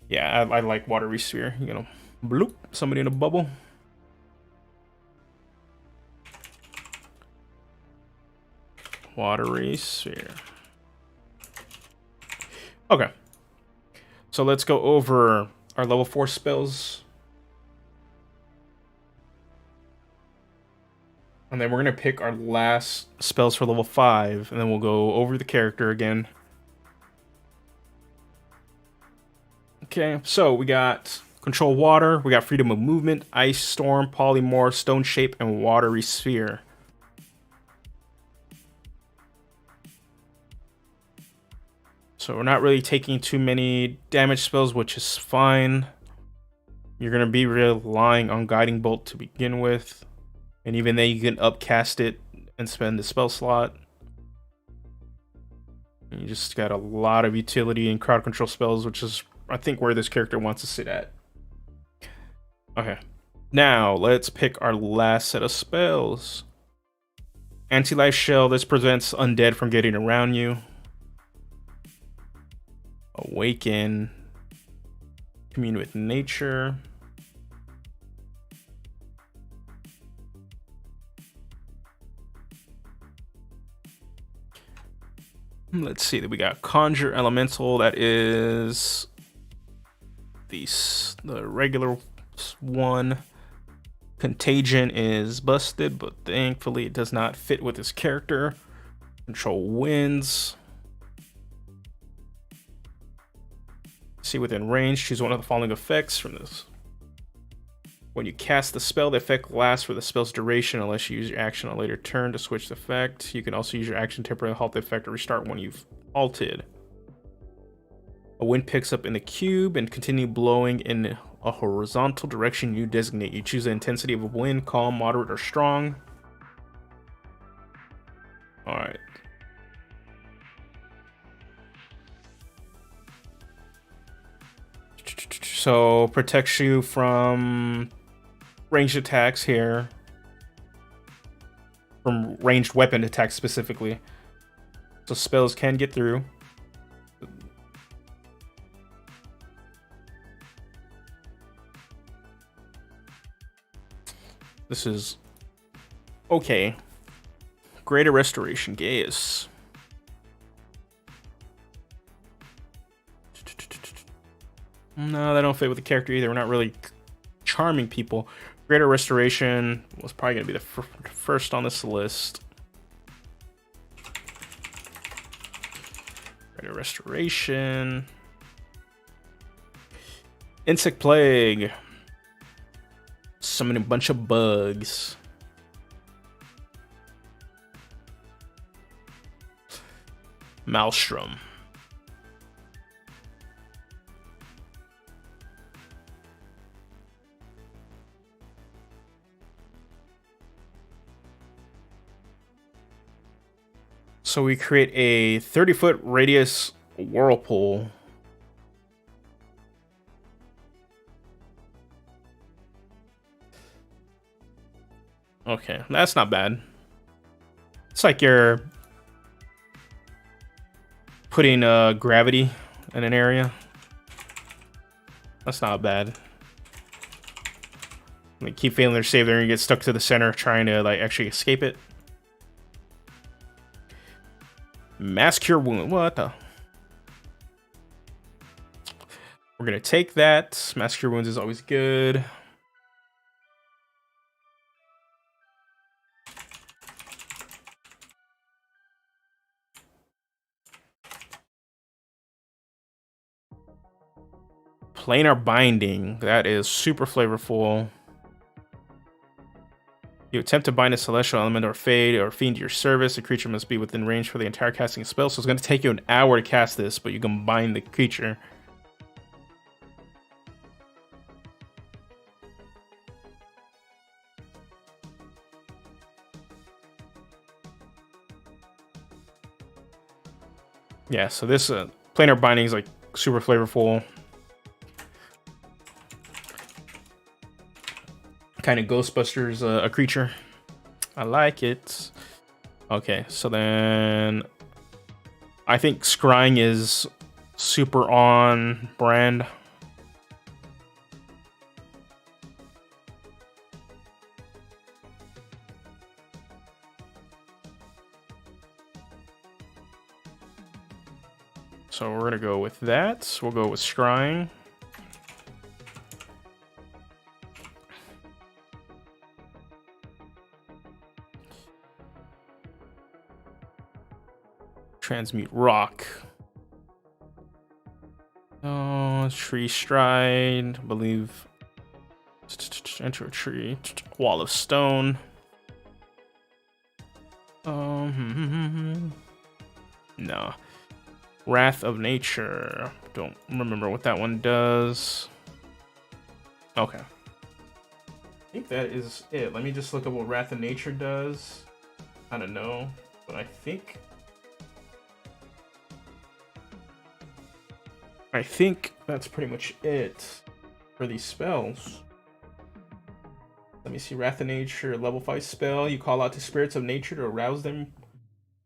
[SPEAKER 1] Yeah, I like Watery Sphere. You know, bloop, somebody in a bubble. Watery Sphere. Okay, so let's go over our level 4 spells. And then we're going to pick our last spells for level 5, and then we'll go over the character again. Okay, so we got Control Water, we got Freedom of Movement, Ice Storm, Polymorph, Stone Shape, and Watery Sphere. So we're not really taking too many damage spells, which is fine. You're going to be relying on Guiding Bolt to begin with. And even then you can upcast it and spend the spell slot. And you just got a lot of utility and crowd control spells, which is, I think, where this character wants to sit at. Okay. Now, let's pick our last set of spells. Anti-Life Shell. This prevents undead from getting around you. Awaken. Commune with nature. Let's see, that we got Conjure Elemental. That is the regular one. Contagion is busted, but thankfully it does not fit with his character. Control Winds. See within range, choose one of the following effects from this. When you cast the spell, the effect lasts for the spell's duration unless you use your action on a later turn to switch the effect. You can also use your action to temporarily halt the effect or restart when you've halted. A wind picks up in the cube and continue blowing in a horizontal direction you designate. You choose the intensity of a wind, calm, moderate, or strong. Alright. So, protects you from ranged attacks here. From ranged weapon attacks specifically. So spells can get through. This is okay. Greater Restoration Gaius. No, they don't fit with the character either. We're not really charming people. Greater Restoration was probably going to be the first on this list. Greater Restoration. Insect Plague. Summon a bunch of bugs. Maelstrom. So we create a 30-foot radius whirlpool. Okay, that's not bad. It's like you're putting gravity in an area. That's not bad. Like, keep failing to save there and you get stuck to the center trying to like actually escape it. Mass cure wound. What the? We're gonna take that. Mass cure wounds is always good. Planar binding. That is super flavorful. You attempt to bind a celestial element or fade or fiend to your service. The creature must be within range for the entire casting spell. So it's going to take you an hour to cast this, but you can bind the creature. Yeah, so this planar binding is like super flavorful. Kind of Ghostbusters a creature. I like it. Okay, so then I think scrying is super on brand. So we're gonna go with that. We'll go with scrying. Transmute rock. Oh, tree stride. I believe. Enter a tree. Wall of stone. No. Wrath of nature. Don't remember what that one does. Okay. I think that is it. Let me just look up what Wrath of nature does. I don't know, but I think that's pretty much it for these spells. Let me see. Wrath of nature, level 5 spell. You call out to spirits of nature to arouse them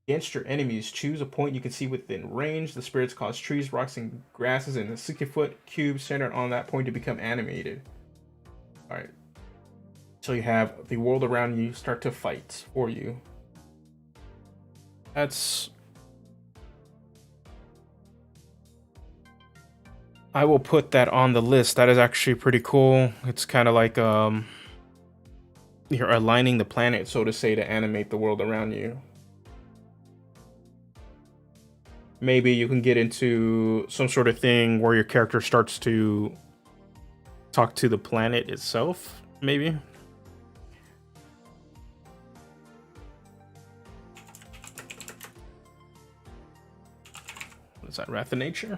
[SPEAKER 1] against your enemies. Choose a point you can see within range. The spirits cause trees, rocks, and grasses in a 60-foot cube centered on that point to become animated. Alright. So you have the world around you start to fight for you. That's... I will put that on the list. That is actually pretty cool. It's kind of like you're aligning the planet, so to say, to animate the world around you. Maybe you can get into some sort of thing where your character starts to talk to the planet itself, maybe. What is that, Wrath of Nature?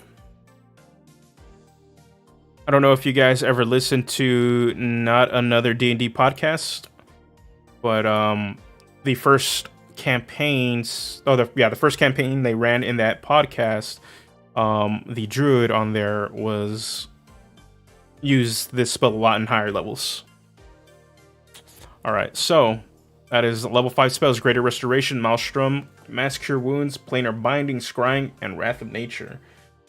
[SPEAKER 1] I don't know if you guys ever listened to Not Another D&D podcast, but the first campaigns, the first campaign they ran in that podcast, the druid on there used this spell a lot in higher levels. All right, so that is level 5 spells: Greater Restoration, Maelstrom, Mass Cure Wounds, Planar Binding, Scrying, and Wrath of Nature.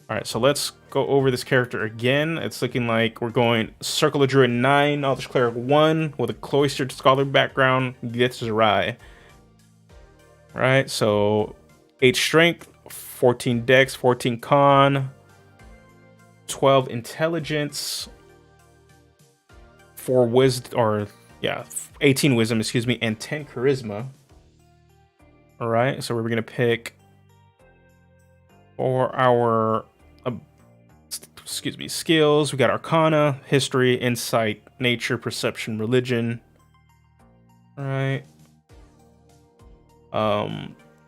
[SPEAKER 1] All right, so let's go over this character again. It's looking like we're going Circle of Druid 9, Eldritch Cleric 1 with a Cloistered Scholar background. Gets awry. All right, so 8 Strength, 14 Dex, 14 Con, 12 Intelligence, 18 Wisdom, excuse me, and 10 Charisma. All right, so we're gonna pick for our skills. We got Arcana, History, Insight, Nature, Perception, Religion. All right.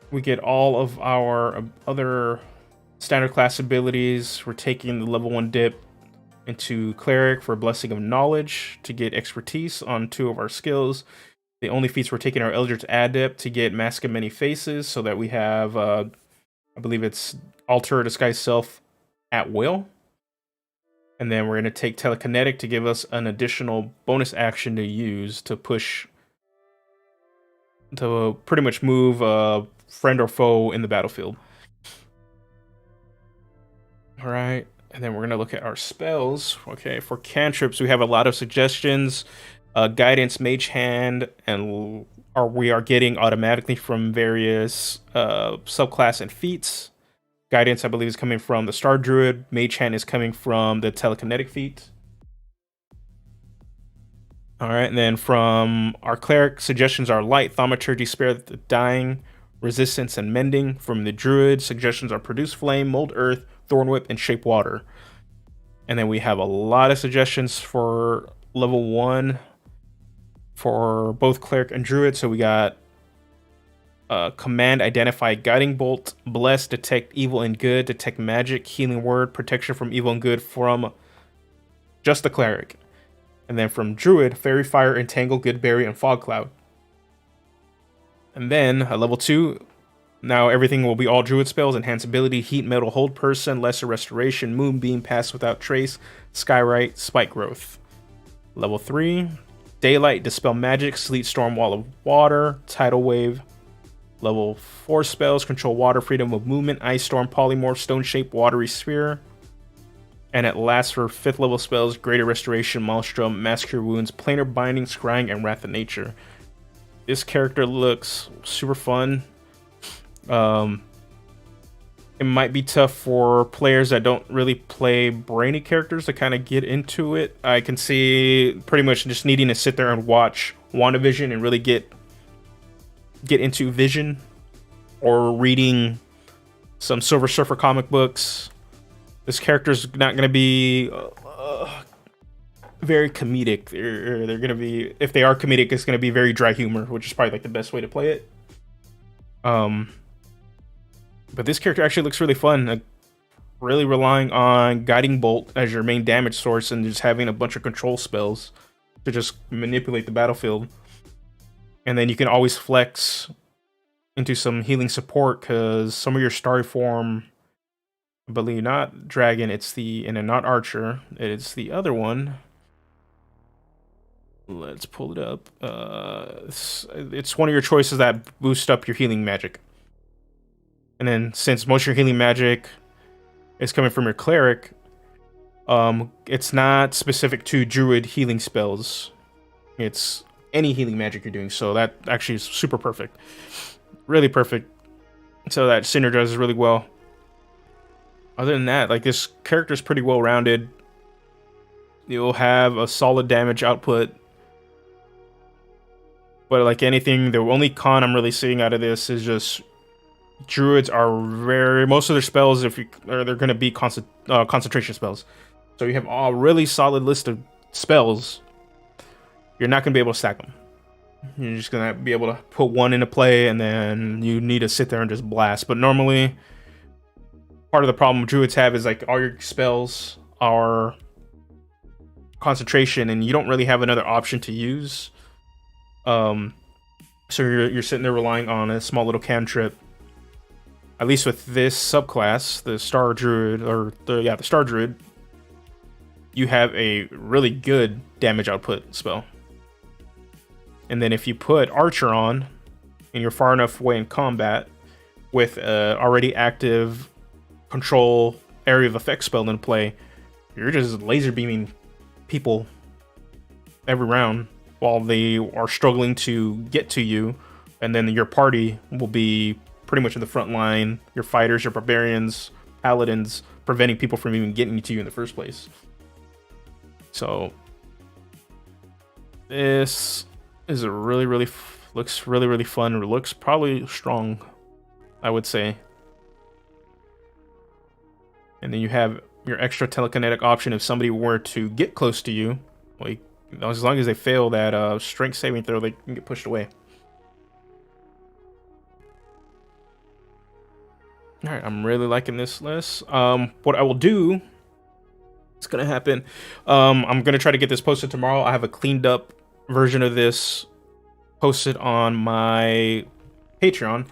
[SPEAKER 1] We get all of our other standard class abilities. We're taking the level 1 dip into Cleric for Blessing of Knowledge to get expertise on 2 of our skills. The only feats we're taking are Eldritch Adept to get Mask of Many Faces, so that we have, I believe it's Alter Disguise Self at will. And then we're going to take Telekinetic to give us an additional bonus action to use to push, to pretty much move a friend or foe in the battlefield. All right, and then we're going to look at our spells. Okay, for cantrips, we have a lot of suggestions. Guidance, Mage Hand, and we are getting automatically from various subclass and feats. Guidance, I believe, is coming from the Star Druid. Mage Hand is coming from the Telekinetic feat. All right, and then from our Cleric, suggestions are Light, Thaumaturgy, Spare the Dying, Resistance, and Mending. From the Druid, suggestions are Produce Flame, Mold Earth, Thorn Whip, and Shape Water. And then we have a lot of suggestions for level 1 for both Cleric and Druid. So we got Command, Identify, Guiding Bolt, Bless, Detect Evil and Good, Detect Magic, Healing Word, Protection from Evil and Good from just the Cleric. And then from Druid, Fairy Fire, Entangle, Good Berry, and Fog Cloud. And then at level 2, now everything will be all Druid spells: Enhance Ability, Heat Metal, Hold Person, Lesser Restoration, Moonbeam, Pass Without Trace, Skywrite, Spike Growth. Level 3, Daylight, Dispel Magic, Sleet Storm, Wall of Water, Tidal Wave. Level 4 spells: Control Water, Freedom of Movement, Ice Storm, Polymorph, Stone Shape, Watery Sphere. And at last, for 5th level spells: Greater Restoration, Maelstrom, Mass Cure Wounds, Planar Binding, Scrying, and Wrath of Nature. This character looks super fun. It might be tough for players that don't really play brainy characters to kind of get into it. I can see pretty much just needing to sit there and watch WandaVision and really get into Vision, or reading some Silver Surfer comic books. This character's not going to be very comedic. They're going to be, if they are comedic, it's going to be very dry humor, which is probably like the best way to play it. But this character actually looks really fun. Really relying on Guiding Bolt as your main damage source, and just having a bunch of control spells to just manipulate the battlefield. And then you can always flex into some healing support, because some of your Starry Form, I believe not Dragon, and not Archer, it's the other one. Let's pull it up. It's one of your choices that boost up your healing magic. And then since most of your healing magic is coming from your Cleric, it's not specific to Druid healing spells. It's any healing magic you're doing, so that actually is super perfect. Really perfect. So that synergizes really well. Other than that, like, this character is pretty well rounded. You'll have a solid damage output. But like anything, the only con I'm really seeing out of this is just Druids are most of their spells, they're going to be concentration spells. So you have a really solid list of spells. You're not going to be able to stack them. You're just going to be able to put one into play, and then you need to sit there and just blast. But normally, part of the problem Druids have is like all your spells are concentration, and you don't really have another option to use. So you're sitting there relying on a small little cantrip. At least with this subclass, the Star Druid, the Star Druid, you have a really good damage output spell. And then if you put Archer on, and you're far enough away in combat with already active control area of effect spell in play, you're just laser beaming people every round while they are struggling to get to you, and then your party will be pretty much in the front line. Your fighters, your barbarians, paladins, preventing people from even getting to you in the first place. So this is a really looks really fun. It looks probably strong, I would say. And then you have your extra telekinetic option if somebody were to get close to you. Like, as long as they fail that strength saving throw, they can get pushed away. All right, I'm really liking this list. What I will do, it's gonna happen. I'm gonna try to get this posted tomorrow. I have a cleaned up version of this posted on my Patreon,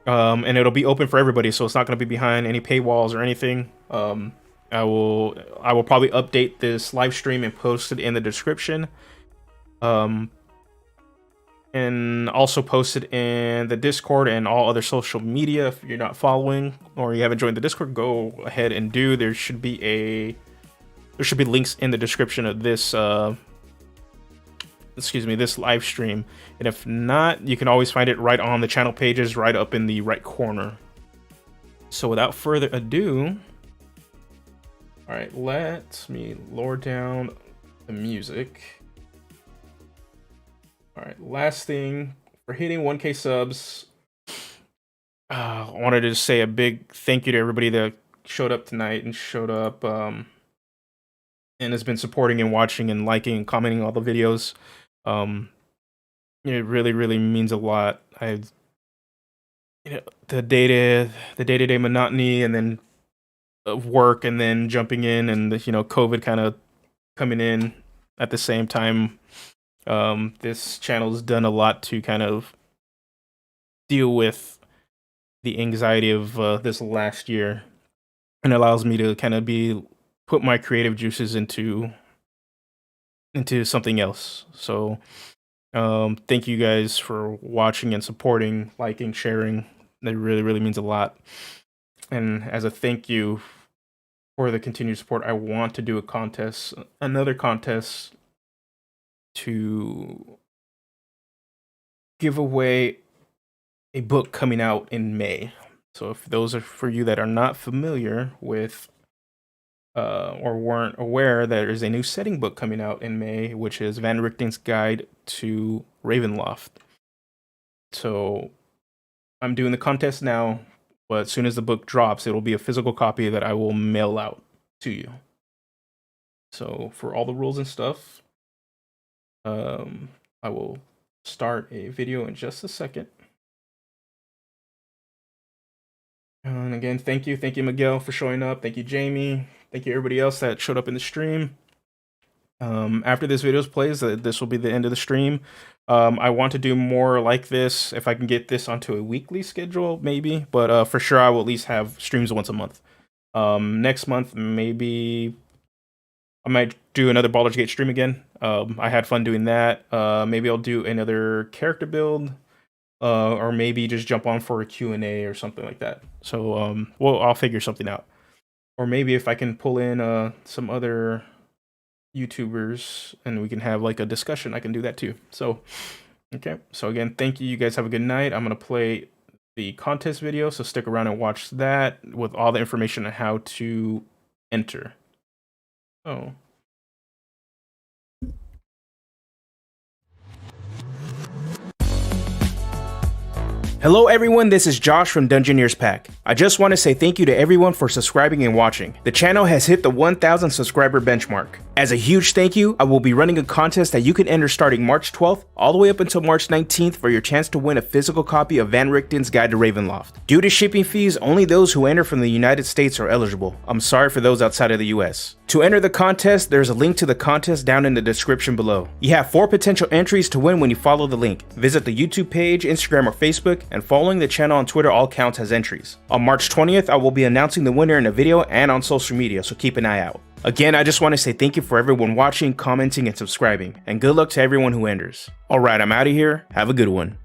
[SPEAKER 1] and it'll be open for everybody, so it's not going to be behind any paywalls or anything. I will probably update this live stream and post it in the description, and also post it in the Discord and all other social media. If you're not following or you haven't joined the Discord, go ahead and do. There should be links in the description of this this live stream, and if not, you can always find it right on the channel pages, right up in the right corner. So without further ado, all right, let me lower down the music. All right, last thing, for hitting 1K subs, I wanted to just say a big thank you to everybody that showed up tonight and showed up and has been supporting and watching and liking and commenting all the videos. It really means a lot. The day-to-day monotony, and then of work, and then jumping in, and COVID kind of coming in at the same time. This channel's done a lot to kind of deal with the anxiety of this last year, and allows me to kind of put my creative juices into something else. So thank you guys for watching and supporting, liking, sharing. That really means a lot. And as a thank you for the continued support, I want to do a contest, another contest, to give away a book coming out in May. So if those are for you that are not familiar with or weren't aware, there is a new setting book coming out in May, which is Van Richten's Guide to Ravenloft. So I'm doing the contest now, but as soon as the book drops, it'll be a physical copy that I will mail out to you. So for all the rules and stuff, I will start a video in just a second. And again, thank you Miguel for showing up. Thank you Jamie. Thank you everybody else that showed up in the stream. After this video plays, this will be the end of the stream. I want to do more like this if I can get this onto a weekly schedule, maybe. But for sure, I will at least have streams once a month. Next month, maybe I might do another Baldur's Gate stream again. I had fun doing that. Maybe I'll do another character build, or maybe just jump on for a Q&A or something like that. So I'll figure something out. Or maybe if I can pull in some other YouTubers and we can have like a discussion, I can do that too. So okay, so again, thank you. You guys have a good night. I'm gonna play the contest video, so stick around and watch that with all the information on how to enter. Oh. Hello everyone, this is Josh from Dungeoneers Pack. I just want to say thank you to everyone for subscribing and watching. The channel has hit the 1,000 subscriber benchmark. As a huge thank you, I will be running a contest that you can enter starting March 12th all the way up until March 19th for your chance to win a physical copy of Van Richten's Guide to Ravenloft. Due to shipping fees, only those who enter from the United States are eligible. I'm sorry for those outside of the US. To enter the contest, there's a link to the contest down in the description below. You have 4 potential entries to win when you follow the link. Visit the YouTube page, Instagram, or Facebook, and following the channel on Twitter all counts as entries. On March 20th, I will be announcing the winner in a video and on social media, so keep an eye out. Again, I just want to say thank you for everyone watching, commenting, and subscribing, and good luck to everyone who enters. Alright, I'm out of here. Have a good one.